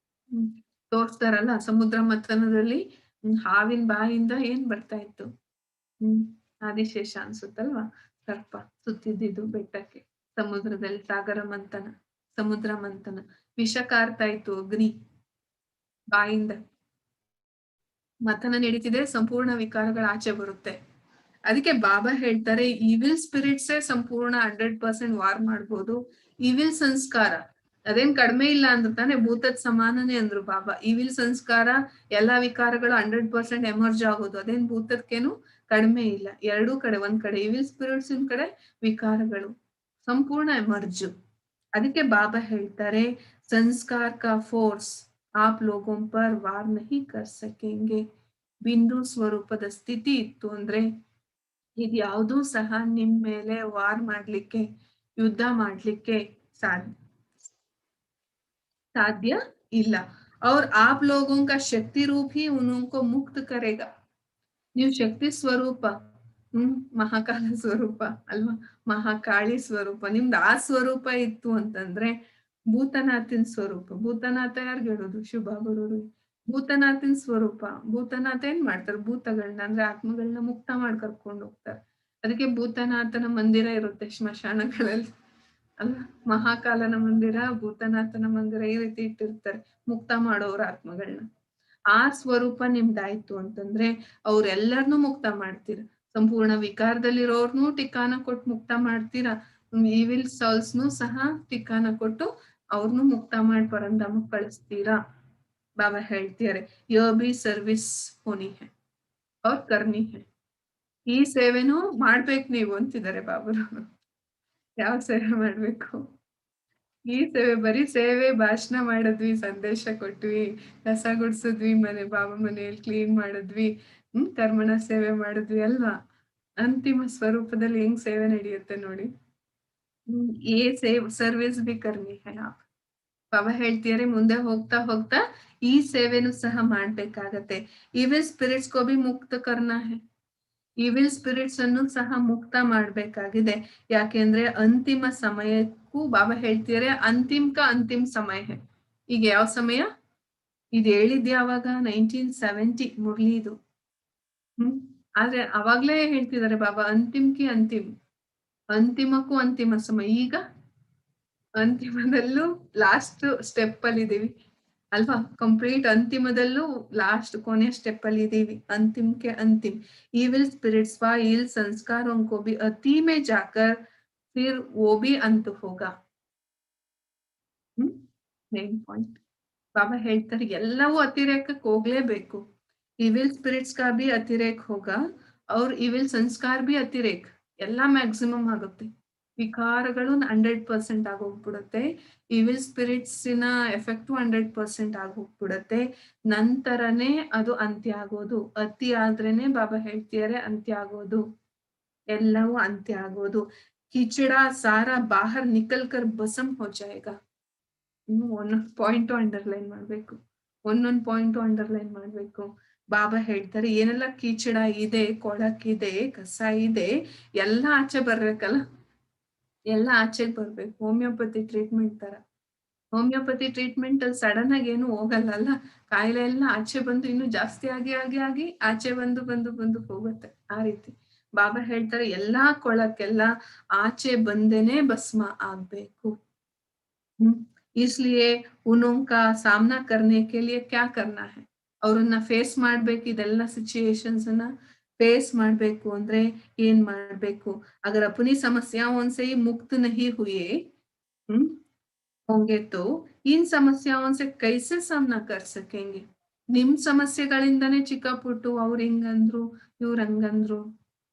ತೋರ್ಸ್ತಾರಲ್ಲ ಸಮುದ್ರ ಮಂಥನದಲ್ಲಿ ಹಾವಿನ ಬಾಯಿಂದ ಏನ್ ಬರ್ತಾ ಇತ್ತು? ಆದಿಶೇಷ ಅನ್ಸುತ್ತಲ್ವಾ, ಸರ್ಪ ಸುತ್ತಿದ್ದು ಬೆಟ್ಟಕ್ಕೆ. ಸಮುದ್ರದಲ್ಲಿ ಸಮುದ್ರ ಮಂಥನ, ವಿಷ ಕಾರ್ತಾ ಇತ್ತು ಅಗ್ನಿ ಬಾಯಿಂದ. ಮಥನ ನಡೀತಿದೆ, ಸಂಪೂರ್ಣ ವಿಕಾರಗಳ ಆಚೆ ಬರುತ್ತೆ. ಅದಕ್ಕೆ ಬಾಬಾ ಹೇಳ್ತಾರೆ ಇವಿಲ್ ಸ್ಪಿರಿಟ್ಸೇ ಸಂಪೂರ್ಣ 100% ವಾರ್ ಮಾಡ್ಬೋದು. ಇವಿಲ್ ಸಂಸ್ಕಾರ ಅದೇನ್ ಕಡಿಮೆ ಇಲ್ಲ ಅಂದ್ರು ತಾನೆ, ಭೂತದ ಸಮಾನನೇ ಅಂದ್ರು ಬಾಬಾ. ಇವಿಲ್ ಸಂಸ್ಕಾರ ಎಲ್ಲಾ ವಿಕಾರಗಳು 100% ಎಮರ್ಜ್ ಆಗೋದು, ಅದೇನ್ ಭೂತದ್ಕೇನು ಕಡಿಮೆ ಇಲ್ಲ. ಎರಡೂ ಕಡೆ, ಒಂದ್ ಕಡೆ ಇವಿಲ್ ಸ್ಪಿರಿಟ್ಸ್, ಇನ್ ಕಡೆ ವಿಕಾರಗಳು ಸಂಪೂರ್ಣ ಎಮರ್ಜು. ಅದಕ್ಕೆ ಬಾಬಾ ಹೇಳ್ತಾರೆ ಸಂಸ್ಕಾರ ಕಾ ಫೋರ್ಸ್ आप लोगों पर वार नहीं कर सकेंगे. ಬಿಂದು ಸ್ವರೂಪದ ಸ್ಥಿತಿ ಇತ್ತು ಅಂದ್ರೆ ಇದ್ಯಾವುದೂ ಸಹ ನಿಮ್ ಮೇಲೆ ವಾರ್ ಮಾಡ್ಲಿಕ್ಕೆ, ಯುದ್ಧ ಮಾಡ್ಲಿಕ್ಕೆ साध्य ಇಲ್ಲ. और आप लोगों का शक्ति रूप ही उनको मुक्त करेगा. ನೀವು ಶಕ್ತಿ ಸ್ವರೂಪ. ಮಹಾಕಾಲ ಸ್ವರೂಪ ಅಲ್ವಾ, ಮಹಾಕಾಳಿ ಸ್ವರೂಪ. ನಿಮ್ದು ಆ ಸ್ವರೂಪ ಇತ್ತು ಅಂತಂದ್ರೆ ಭೂತನಾಥಿನ ಸ್ವರೂಪ. ಭೂತನಾಥ ಯಾರ್ಗೆ ಹೇಳೋದು? ಶುಭ ಬರೋರು. ಭೂತನಾಥಿನ ಸ್ವರೂಪ. ಭೂತನಾಥ ಏನ್ ಮಾಡ್ತಾರೆ? ಭೂತಗಳನ್ನ ಅಂದ್ರೆ ಆತ್ಮಗಳನ್ನ ಮುಕ್ತ ಮಾಡಿ ಕರ್ಕೊಂಡು ಹೋಗ್ತಾರೆ. ಅದಕ್ಕೆ ಭೂತನಾಥನ ಮಂದಿರ ಇರುತ್ತೆ ಸ್ಮಶಾನಗಳಲ್ಲಿ ಅಲ್ವಾ. ಮಹಾಕಾಲನ ಮಂದಿರ, ಭೂತನಾಥನ ಮಂದಿರ ಈ ರೀತಿ ಇಟ್ಟಿರ್ತಾರೆ ಮುಕ್ತ ಮಾಡೋರ ಆತ್ಮಗಳನ್ನ. ಆ ಸ್ವರೂಪ ನಿಮ್ದಾಯ್ತು ಅಂತಂದ್ರೆ ಅವ್ರೆಲ್ಲರನ್ನೂ ಮುಕ್ತ ಮಾಡ್ತೀರ. ಸಂಪೂರ್ಣ ವಿಕಾರದಲ್ಲಿರೋರ್ನು ಟಿಕಾನ ಕೊಟ್ಟು ಮುಕ್ತ ಮಾಡ್ತೀರಾ. ಈವಿಲ್ ಸೌಲ್ಸ್ನು ಸಹ ಟಿಕಾನ ಕೊಟ್ಟು ಅವ್ರನ್ನು ಮುಕ್ತ ಮಾಡಿ ಪರಂಧಾಮಕ್ಕೆ ಕಳಿಸ್ತೀರಾ. ಬಾಬಾ ಹೇಳ್ತಿದ್ದಾರೆ ಯೋ ಬಿ ಸರ್ವಿಸ್ ಹೋನಿ ಹೈ ಅವ್ರ ಕರ್ನಿ ಹೈ. ಈ ಸೇವೆನೂ ಮಾಡ್ಬೇಕು ನೀವು ಅಂತಿದ್ದಾರೆ ಬಾಬರು. ಯಾವ ಸೇವೆ ಮಾಡ್ಬೇಕು? ಈ ಸೇವೆ ಬರೀ ಸೇವೆ, ಭಾಷಣ ಮಾಡಿದ್ವಿ, ಸಂದೇಶ ಕೊಟ್ವಿ, ಕಸ ಗುಡ್ಸಿದ್ವಿ, ಬಾಬಾ ಮನೆಯಲ್ಲಿ ಕ್ಲೀನ್ ಮಾಡಿದ್ವಿ, ಕರ್ಮಣ ಸೇವೆ ಮಾಡಿದ್ವಿ ಅಲ್ವಾ. ಅಂತಿಮ ಸ್ವರೂಪದಲ್ಲಿ ಹೆಂಗ್ ಸೇವೆ ನಡೆಯುತ್ತೆ ನೋಡಿ. ಏ ಸರ್ವಿಸ್ ಬಿ ಕರ್ನಿ ಹೈ ಆಪ್. ಬಾಬಾ ಹೇಳ್ತಿದ್ದಾರೆ ಮುಂದೆ ಹೋಗ್ತಾ ಹೋಗ್ತಾ ಈ ಸೇವೆನೂ ಸಹ ಮಾಡ್ಬೇಕಾಗತ್ತೆ. ಇವಿಲ್ ಸ್ಪಿರಿಟ್ಸ್ ಕೋ ಬಿ ಮುಕ್ತ ಕರ್ನಾ ಹೈ. ಇವಿಲ್ ಸ್ಪಿರಿಟ್ಸ್ ಅನ್ನು ಸಹ ಮುಕ್ತ ಮಾಡ್ಬೇಕಾಗಿದೆ. ಯಾಕೆಂದ್ರೆ ಅಂತಿಮ ಸಮಯಕ್ಕೂ ಬಾಬಾ ಹೇಳ್ತಿದ್ದಾರೆ ಅಂತಿಮ ಸಮಯ ಹೈ. ಈಗ ಯಾವ ಸಮಯ ಇದು ಹೇಳಿದ್ ಯಾವಾಗ? 1970 ಮುರಳಿದು. ಆದ್ರೆ ಅವಾಗ್ಲೇ ಹೇಳ್ತಿದ್ದಾರೆ ಬಾಬಾ ಅಂತಿಮಕ್ಕೂ ಅಂತಿಮ ಸಮಯ. ಈಗ ಅಂತಿಮದಲ್ಲೂ ಲಾಸ್ಟ್ ಸ್ಟೆಪ್ ಅಲ್ಲಿ ಇದೀವಿ ಅಲ್ವಾ. ಕಂಪ್ಲೀಟ್ ಅಂತಿಮದಲ್ಲೂ ಲಾಸ್ಟ್ ಕೊನೆ ಸ್ಟೆಪ್ ಅಲ್ಲಿ ಇದೀವಿ. अंतिम इविल स्पिरिट्स व इल संस्कारों को भी अति में जाकर फिर वो भी अंत होगा. ಮೇನ್ ಪಾಯಿಂಟ್ ಬಾಬಾ ಹೇಳ್ತಾರೆ ಎಲ್ಲವೂ ಅತಿರೇಕಕ್ಕೆ ಹೋಗ್ಲೇಬೇಕು. ಇವಿಲ್ ಸ್ಪಿರಿಟ್ಸ್ ಕಾ ಬಿ ಅತಿರೇಕ್ ಹೋಗ ಅವ್ರ ಇವಿಲ್ ಸಂಸ್ಕಾರ ಬಿ ಅತಿರೇಕ್. ಎಲ್ಲಾ ಮ್ಯಾಕ್ಸಿಮಮ್ ಆಗುತ್ತೆ. ವಿಕಾರಗಳು 100% ಆಗೋಗ್ಬಿಡುತ್ತೆ. ಇವಿಲ್ ಸ್ಪಿರಿಟ್ಸಿನ ಎಫೆಕ್ಟು 100% ಆಗೋಗ್ಬಿಡುತ್ತೆ. ನಂತರನೇ ಅದು ಅಂತ್ಯ ಆಗೋದು. ಅತಿ ಆದ್ರೇನೆ ಬಾಬಾ ಹೇಳ್ತಿದ್ದಾರೆ ಅಂತ್ಯ ಆಗೋದು. ಎಲ್ಲವೂ ಅಂತ್ಯ ಆಗೋದು. ಕಿಚಡ ಸಾರ ಬಾಹರ್ ನಿಕಲ್ ಕರ್ ಬಸಮ್ ಹೋ ಜಾಯೇಗಾ. ಒಂದೊಂದು ಪಾಯಿಂಟು ಅಂಡರ್ಲೈನ್ ಮಾಡ್ಬೇಕು. ಒಂದೊಂದು ಪಾಯಿಂಟು ಅಂಡರ್ಲೈನ್ ಮಾಡ್ಬೇಕು. ಬಾಬಾ ಹೇಳ್ತಾರೆ ಏನೆಲ್ಲ ಕೀಚಡ ಇದೆ, ಕೊಳಕಿದೆ, ಕಸ ಇದೆ, ಎಲ್ಲ ಆಚೆ ಬರ್ಬೇಕಲ್ಲ. ಎಲ್ಲ ಆಚೆಗೆ ಬರ್ಬೇಕು. ಹೋಮಿಯೋಪತಿ ಟ್ರೀಟ್ಮೆಂಟ್ ತರ. ಹೋಮಿಯೋಪತಿ ಟ್ರೀಟ್ಮೆಂಟ್ ಅಲ್ಲಿ ಸಡನ್ ಆಗಿ ಏನು ಹೋಗಲ್ಲ ಅಲ್ಲ. ಕಾಯಿಲೆ ಎಲ್ಲ ಆಚೆ ಬಂದು ಇನ್ನು ಜಾಸ್ತಿ ಆಗಿ ಆಚೆ ಬಂದು ಹೋಗುತ್ತೆ. ಆ ರೀತಿ ಬಾಬಾ ಹೇಳ್ತಾರೆ ಎಲ್ಲಾ ಕೊಳಕ್ಕೆಲ್ಲ ಆಚೆ ಬಂದೇನೆ ಭಸ್ಮ ಆಗ್ಬೇಕು. इसलिए उनका सामना करने के लिए क्या करना है? ಅವ್ರನ್ನ ಫೇಸ್ ಮಾಡ್ಬೇಕು. ಇದೆಲ್ಲ ಸಿಚುಯೇಷನ್ಸ್ ಅನ್ನ ಫೇಸ್ ಮಾಡ್ಬೇಕು ಅಂದ್ರೆ ಏನ್ ಮಾಡ್ಬೇಕು? अगर अपनी समस्याओं से ही मुक्त नहीं हुए होंगे तो इन समस्याओं से कैसे सामना कर सकेंगे? ನಿಮ್ ಸಮಸ್ಯೆಗಳಿಂದಾನೇ ಚಿಕ್ಕ ಪುಟ್ಟು ಅವ್ರು ಹಿಂಗಂದ್ರು, ಇವ್ರು ಹಂಗಂದ್ರು,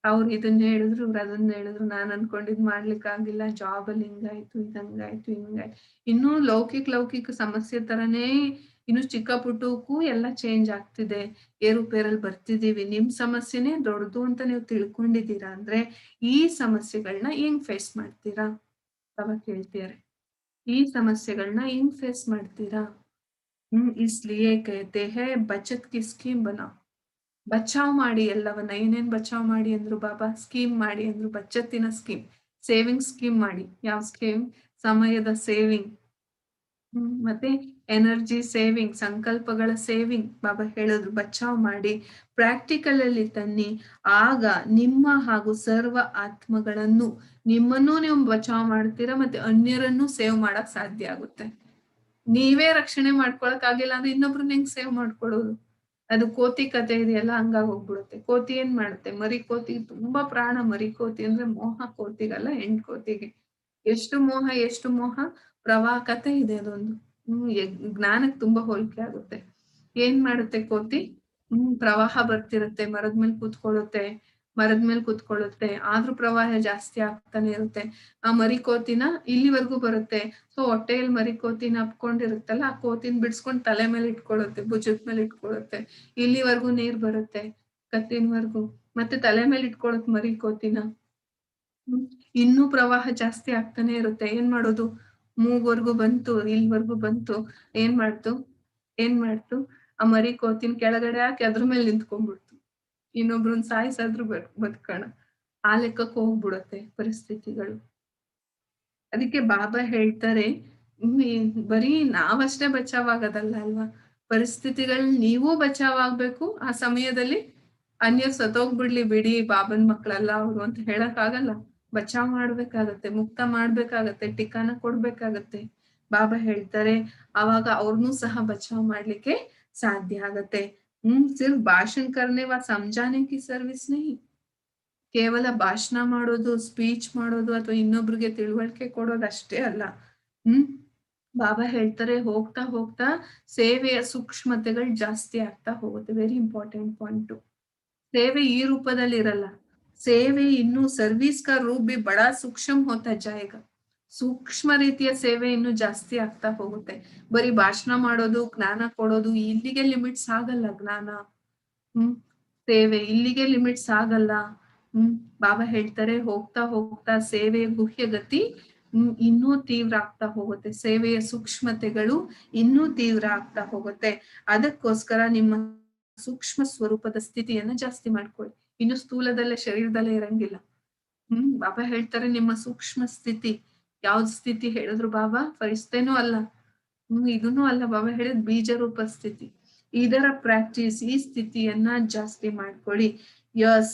ಅವ್ರು ಇದನ್ನ ಹೇಳಿದ್ರು, ಇವ್ರು ಅದನ್ನ ಹೇಳಿದ್ರು, ನಾನ್ ಅನ್ಕೊಂಡಿದ್ ಮಾಡ್ಲಿಕ್ಕೆ ಆಗಿಲ್ಲ, ಜಾಬ್ ಅಲ್ಲಿ ಹಿಂಗಾಯ್ತು, ಇದಂಗಾಯ್ತು, ಹಿಂಗಾಯ್ತು. ಇನ್ನೂ ಲೌಕಿಕ ಸಮಸ್ಯೆ ತರನೇ ಇನ್ನು ಚಿಕ್ಕ ಪುಟ್ಟಕ್ಕೂ ಎಲ್ಲ ಚೇಂಜ್ ಆಗ್ತಿದೆ. ಏರುಪೇರಲ್ಲಿ ಬರ್ತಿದೀವಿ. ನಿಮ್ ಸಮಸ್ಯೆನೇ ದೊಡ್ಡದು ಅಂತ ನೀವು ತಿಳ್ಕೊಂಡಿದ್ದೀರಾ ಅಂದ್ರೆ ಈ ಸಮಸ್ಯೆಗಳನ್ನ ಹೆಂಗ್ ಫೇಸ್ ಮಾಡ್ತೀರಾ? ಅವಾಗ ಕೇಳ್ತಿದ್ದಾರೆ ಈ ಸಮಸ್ಯೆಗಳನ್ನ ಹೆಂಗ್ ಫೇಸ್ ಮಾಡ್ತೀರಾ? इसलिए कहते हैं बचत की स्कीम बनाओ. ಬಚಾವ್ ಮಾಡಿ ಎಲ್ಲವನ್ನ. ಏನೇನ್ ಬಚಾವ್ ಮಾಡಿ ಅಂದ್ರು ಬಾಬಾ? ಸ್ಕೀಮ್ ಮಾಡಿ ಅಂದ್ರು. ಬಚತ್ತಿನ ಸ್ಕೀಮ್, ಸೇವಿಂಗ್ ಸ್ಕೀಮ್ ಮಾಡಿ. ಯಾವ ಸ್ಕೀಮ್? ಸಮಯದ ಸೇವಿಂಗ್, ಮತ್ತೆ ಎನರ್ಜಿ ಸೇವಿಂಗ್, ಸಂಕಲ್ಪಗಳ ಸೇವಿಂಗ್ ಬಾಬಾ ಹೇಳಿದ್ರು. ಬಚಾವ್ ಮಾಡಿ ಪ್ರಾಕ್ಟಿಕಲ್ ಅಲ್ಲಿ ತನ್ನಿ. ಆಗ ನಿಮ್ಮ ಹಾಗೂ ಸರ್ವ ಆತ್ಮಗಳನ್ನು, ನಿಮ್ಮನ್ನೂ ನೀವು ಬಚಾವ್ ಮಾಡ್ತೀರಾ, ಮತ್ತೆ ಅನ್ಯರನ್ನು ಸೇವ್ ಮಾಡಕ್ ಸಾಧ್ಯ ಆಗುತ್ತೆ. ನೀವೇ ರಕ್ಷಣೆ ಮಾಡ್ಕೊಳಕ್ ಆಗಿಲ್ಲ ಅಂದ್ರೆ ಇನ್ನೊಬ್ರನ್ನ ಹೆಂಗ್ ಸೇವ್ ಮಾಡ್ಕೊಳ್ಳೋದು? ಅದು ಕೋತಿ ಕತೆ ಇದೆಯಲ್ಲ, ಹಂಗಾಗಿ ಹೋಗ್ಬಿಡುತ್ತೆ. ಕೋತಿ ಏನ್ ಮಾಡುತ್ತೆ? ಮರಿ ಕೋತಿ ತುಂಬಾ ಪ್ರಾಣ. ಮರಿ ಕೋತಿ ಅಂದ್ರೆ ಮೋಹ ಕೋತಿಗಲ್ಲ, ಹೆಣ್ ಕೋತಿಗೆ. ಎಷ್ಟು ಮೋಹ ಪ್ರವಾಹ ಕತೆ ಇದೆ ಅದೊಂದು. ಜ್ಞಾನಕ್ಕೆ ತುಂಬಾ ಹೋಲಿಕೆ ಆಗುತ್ತೆ. ಏನ್ ಮಾಡುತ್ತೆ ಕೋತಿ? ಪ್ರವಾಹ ಬರ್ತಿರುತ್ತೆ, ಮರದ ಮೇಲೆ ಕೂತ್ಕೊಳ್ಳುತ್ತೆ. ಆದ್ರೂ ಪ್ರವಾಹ ಜಾಸ್ತಿ ಆಗ್ತಾನೆ ಇರುತ್ತೆ. ಆ ಮರಿ ಕೋತಿನ ಇಲ್ಲಿವರೆಗೂ ಬರುತ್ತೆ. ಸೊ ಹೊಟ್ಟೆಯಲ್ಲಿ ಮರಿ ಕೋತಿನ ಅಪ್ಕೊಂಡಿರುತ್ತಲ್ಲ, ಆ ಕೋತಿನ ಬಿಡ್ಸ್ಕೊಂಡ್ ತಲೆ ಮೇಲೆ ಇಟ್ಕೊಳ್ಳುತ್ತೆ, ಭುಜದ ಮೇಲೆ ಇಟ್ಕೊಳ್ಳುತ್ತೆ. ಇಲ್ಲಿವರೆಗೂ ನೀರ್ ಬರುತ್ತೆ ಕತ್ತಿನವರೆಗೂ. ಮತ್ತೆ ತಲೆ ಮೇಲೆ ಇಟ್ಕೊಳ್ಳುತ್ತೆ ಮರಿ ಕೋತಿನ. ಇನ್ನೂ ಪ್ರವಾಹ ಜಾಸ್ತಿ ಆಗ್ತಾನೆ ಇರುತ್ತೆ. ಏನ್ ಮಾಡೋದು? ಮೂಗ್ವರ್ಗೂ ಬಂತು, ಇಲ್ವರ್ಗೂ ಬಂತು. ಏನ್ ಮಾಡ್ತು? ಆ ಮರಿ ಕೋತಿನ ಕೆಳಗಡೆ ಹಾಕಿ ಅದ್ರ ಮೇಲೆ ನಿಂತ್ಕೊಂಡ್ಬಿಡ್ತು. ಇನ್ನೊಬ್ರನ್ನ ಸಾಯಿಸಾದ್ರೂ ಬದುಕೋಣ, ಆ ಲೆಕ್ಕಕ್ಕೆ ಹೋಗ್ಬಿಡುತ್ತೆ ಪರಿಸ್ಥಿತಿಗಳು. ಅದಕ್ಕೆ ಬಾಬಾ ಹೇಳ್ತಾರೆ, ಬರೀ ನಾವಷ್ಟೇ ಬಚಾವಾಗೋದಲ್ಲ ಅಲ್ವಾ, ಪರಿಸ್ಥಿತಿಗಳು ನೀವೂ ಬಚಾವಾಗ್ಬೇಕು. ಆ ಸಮಯದಲ್ಲಿ ಅನ್ಯರು ಸತ್ತೋಗ್ಬಿಡ್ಲಿ ಬಿಡಿ, ಬಾಬನ್ ಮಕ್ಕಳಲ್ಲ ಅವರು ಅಂತ ಹೇಳಕ್ ಆಗಲ್ಲ. ಬಚಾವ್ ಮಾಡ್ಬೇಕಾಗತ್ತೆ, ಮುಕ್ತ ಮಾಡ್ಬೇಕಾಗತ್ತೆ, ಟಿಕಾನ ಕೊಡ್ಬೇಕಾಗತ್ತೆ. ಬಾಬಾ ಹೇಳ್ತಾರೆ ಅವಾಗ ಅವ್ರನ್ನೂ ಸಹ ಬಚಾವ್ ಮಾಡ್ಲಿಕ್ಕೆ ಸಾಧ್ಯ ಆಗತ್ತೆ. ಸಿರ್ಫ್ ಭಾಷಣ ಕರ್ನೆ ವಾ ಸಮझाने की ಸರ್ವಿಸ್ नहीं, ಕೇವಲ ಭಾಷಣ ಮಾಡೋದು, ಸ್ಪೀಚ್ ಮಾಡೋದು ಅಥವಾ ಇನ್ನೊಬ್ರಿಗೆ ತಿಳುವಳಿಕೆ ಕೊಡೋದು ಅಷ್ಟೇ ಅಲ್ಲ. ಬಾಬಾ ಹೇಳ್ತಾರೆ ಹೋಗ್ತಾ ಹೋಗ್ತಾ ಸೇವೆಯ ಸೂಕ್ಷ್ಮತೆಗಳು ಜಾಸ್ತಿ ಆಗ್ತಾ ಹೋಗುತ್ತೆ. Very important point. ಸೇವೆ ಈ ರೂಪದಲ್ಲಿ ಇರಲ್ಲ, ಸೇವೆ ಇನ್ನು ಸರ್ವಿಸ್ ಕಾ ರೂಪ್ ಬಿ ಬಡಾ ಸೂಕ್ಷ್ಮ ಹೋತಾ ಜಾಯೇಗಾ. ಸೂಕ್ಷ್ಮ ರೀತಿಯ ಸೇವೆ ಇನ್ನು ಜಾಸ್ತಿ ಆಗ್ತಾ ಹೋಗುತ್ತೆ. ಬರೀ ಭಾಷಣ ಮಾಡೋದು, ಜ್ಞಾನ ಕೊಡೋದು ಇಲ್ಲಿಗೆ ಲಿಮಿಟ್ಸ್ ಆಗಲ್ಲ. ಜ್ಞಾನ ಸೇವೆ ಇಲ್ಲಿಗೆ ಲಿಮಿಟ್ಸ್ ಆಗಲ್ಲ. ಬಾಬಾ ಹೇಳ್ತಾರೆ ಹೋಗ್ತಾ ಹೋಗ್ತಾ ಸೇವೆಯ ಗುಹ್ಯ ಗತಿ ಇನ್ನೂ ತೀವ್ರ ಆಗ್ತಾ ಹೋಗುತ್ತೆ, ಸೇವೆಯ ಸೂಕ್ಷ್ಮತೆಗಳು ಇನ್ನೂ ತೀವ್ರ ಆಗ್ತಾ ಹೋಗುತ್ತೆ. ಅದಕ್ಕೋಸ್ಕರ ನಿಮ್ಮ ಸೂಕ್ಷ್ಮ ಸ್ವರೂಪದ ಸ್ಥಿತಿಯನ್ನ ಜಾಸ್ತಿ ಮಾಡ್ಕೊಳ್ಳಿ. ಇನ್ನು ಸ್ಥೂಲದಲ್ಲೇ ಶರೀರದಲ್ಲೇ ಇರಂಗಿಲ್ಲ. ಬಾಬಾ ಹೇಳ್ತಾರೆ ನಿಮ್ಮ ಸೂಕ್ಷ್ಮ ಸ್ಥಿತಿ ಯಾವ್ದು ಸ್ಥಿತಿ ಹೇಳಿದ್ರು ಬಾಬಾ? ಫರಿಸ್ತೇನೂ ಅಲ್ಲ, ಇದನ್ನೂ ಅಲ್ಲ. ಬಾಬಾ ಹೇಳಿದ್ ಬೀಜ ರೂಪ ಸ್ಥಿತಿ. ಇದರ ಪ್ರಾಕ್ಟೀಸ್, ಈ ಸ್ಥಿತಿಯನ್ನ ಜಾಸ್ತಿ ಮಾಡ್ಕೊಳ್ಳಿ.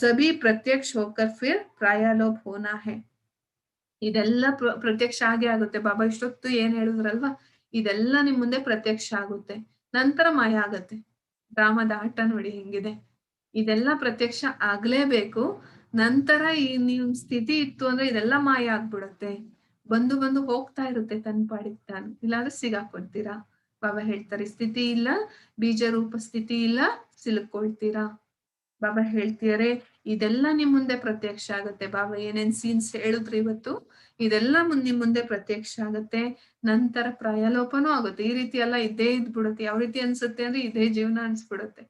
ಸಭಿ ಪ್ರತ್ಯಕ್ಷ ಹೋಕರ್ ಫಿರ್ ಪ್ರಾಯಲೋಪ್ ಹೋನಾ ಹೈ. ಇದೆಲ್ಲ ಪ್ರತ್ಯಕ್ಷ ಆಗೇ ಆಗುತ್ತೆ. ಬಾಬಾ ಇಷ್ಟೊತ್ತು ಏನ್ ಹೇಳಿದ್ರಲ್ವಾ, ಇದೆಲ್ಲ ನಿಮ್ ಮುಂದೆ ಪ್ರತ್ಯಕ್ಷ ಆಗುತ್ತೆ, ನಂತರ ಮಾಯ ಆಗತ್ತೆ. ಡ್ರಾಮದ ಆಟ ನೋಡಿ ಹೆಂಗಿದೆ. ಇದೆಲ್ಲ ಪ್ರತ್ಯಕ್ಷ ಆಗ್ಲೇಬೇಕು. ನಂತರ ಈ ನಿಮ್ ಸ್ಥಿತಿ ಇತ್ತು ಅಂದ್ರೆ ಇದೆಲ್ಲ ಮಾಯ ಆಗ್ಬಿಡತ್ತೆ, ಬಂದು ಬಂದು ಹೋಗ್ತಾ ಇರುತ್ತೆ ತನ್ ಪಾಡಿಗೆ ತಾನು, ಇಲ್ಲಾಂದ್ರೆ ಸಿಗಾಕೊಳ್ತೀರಾ. ಬಾಬಾ ಹೇಳ್ತಾರೆ ಸ್ಥಿತಿ ಇಲ್ಲ, ಬೀಜ ರೂಪ ಸ್ಥಿತಿ ಇಲ್ಲ, ಸಿಲುಕೊಳ್ತೀರಾ. ಬಾಬಾ ಹೇಳ್ತಿದಾರೆ ಇದೆಲ್ಲ ನಿಮ್ ಮುಂದೆ ಪ್ರತ್ಯಕ್ಷ ಆಗುತ್ತೆ. ಬಾಬಾ ಏನೇನ್ ಸೀನ್ಸ್ ಹೇಳಿದ್ರು ಇವತ್ತು, ಇದೆಲ್ಲ ನಿಮ್ ಮುಂದೆ ಪ್ರತ್ಯಕ್ಷ ಆಗುತ್ತೆ, ನಂತರ ಪ್ರಾಯಲೋಪನೂ ಆಗುತ್ತೆ. ಈ ರೀತಿ ಎಲ್ಲ ಇದ್ದೇ ಇದ್ಬಿಡುತ್ತೆ. ಯಾವ ರೀತಿ ಅನ್ಸುತ್ತೆ ಅಂದ್ರೆ ಇದೇ ಜೀವನ ಅನ್ಸ್ಬಿಡುತ್ತೆ,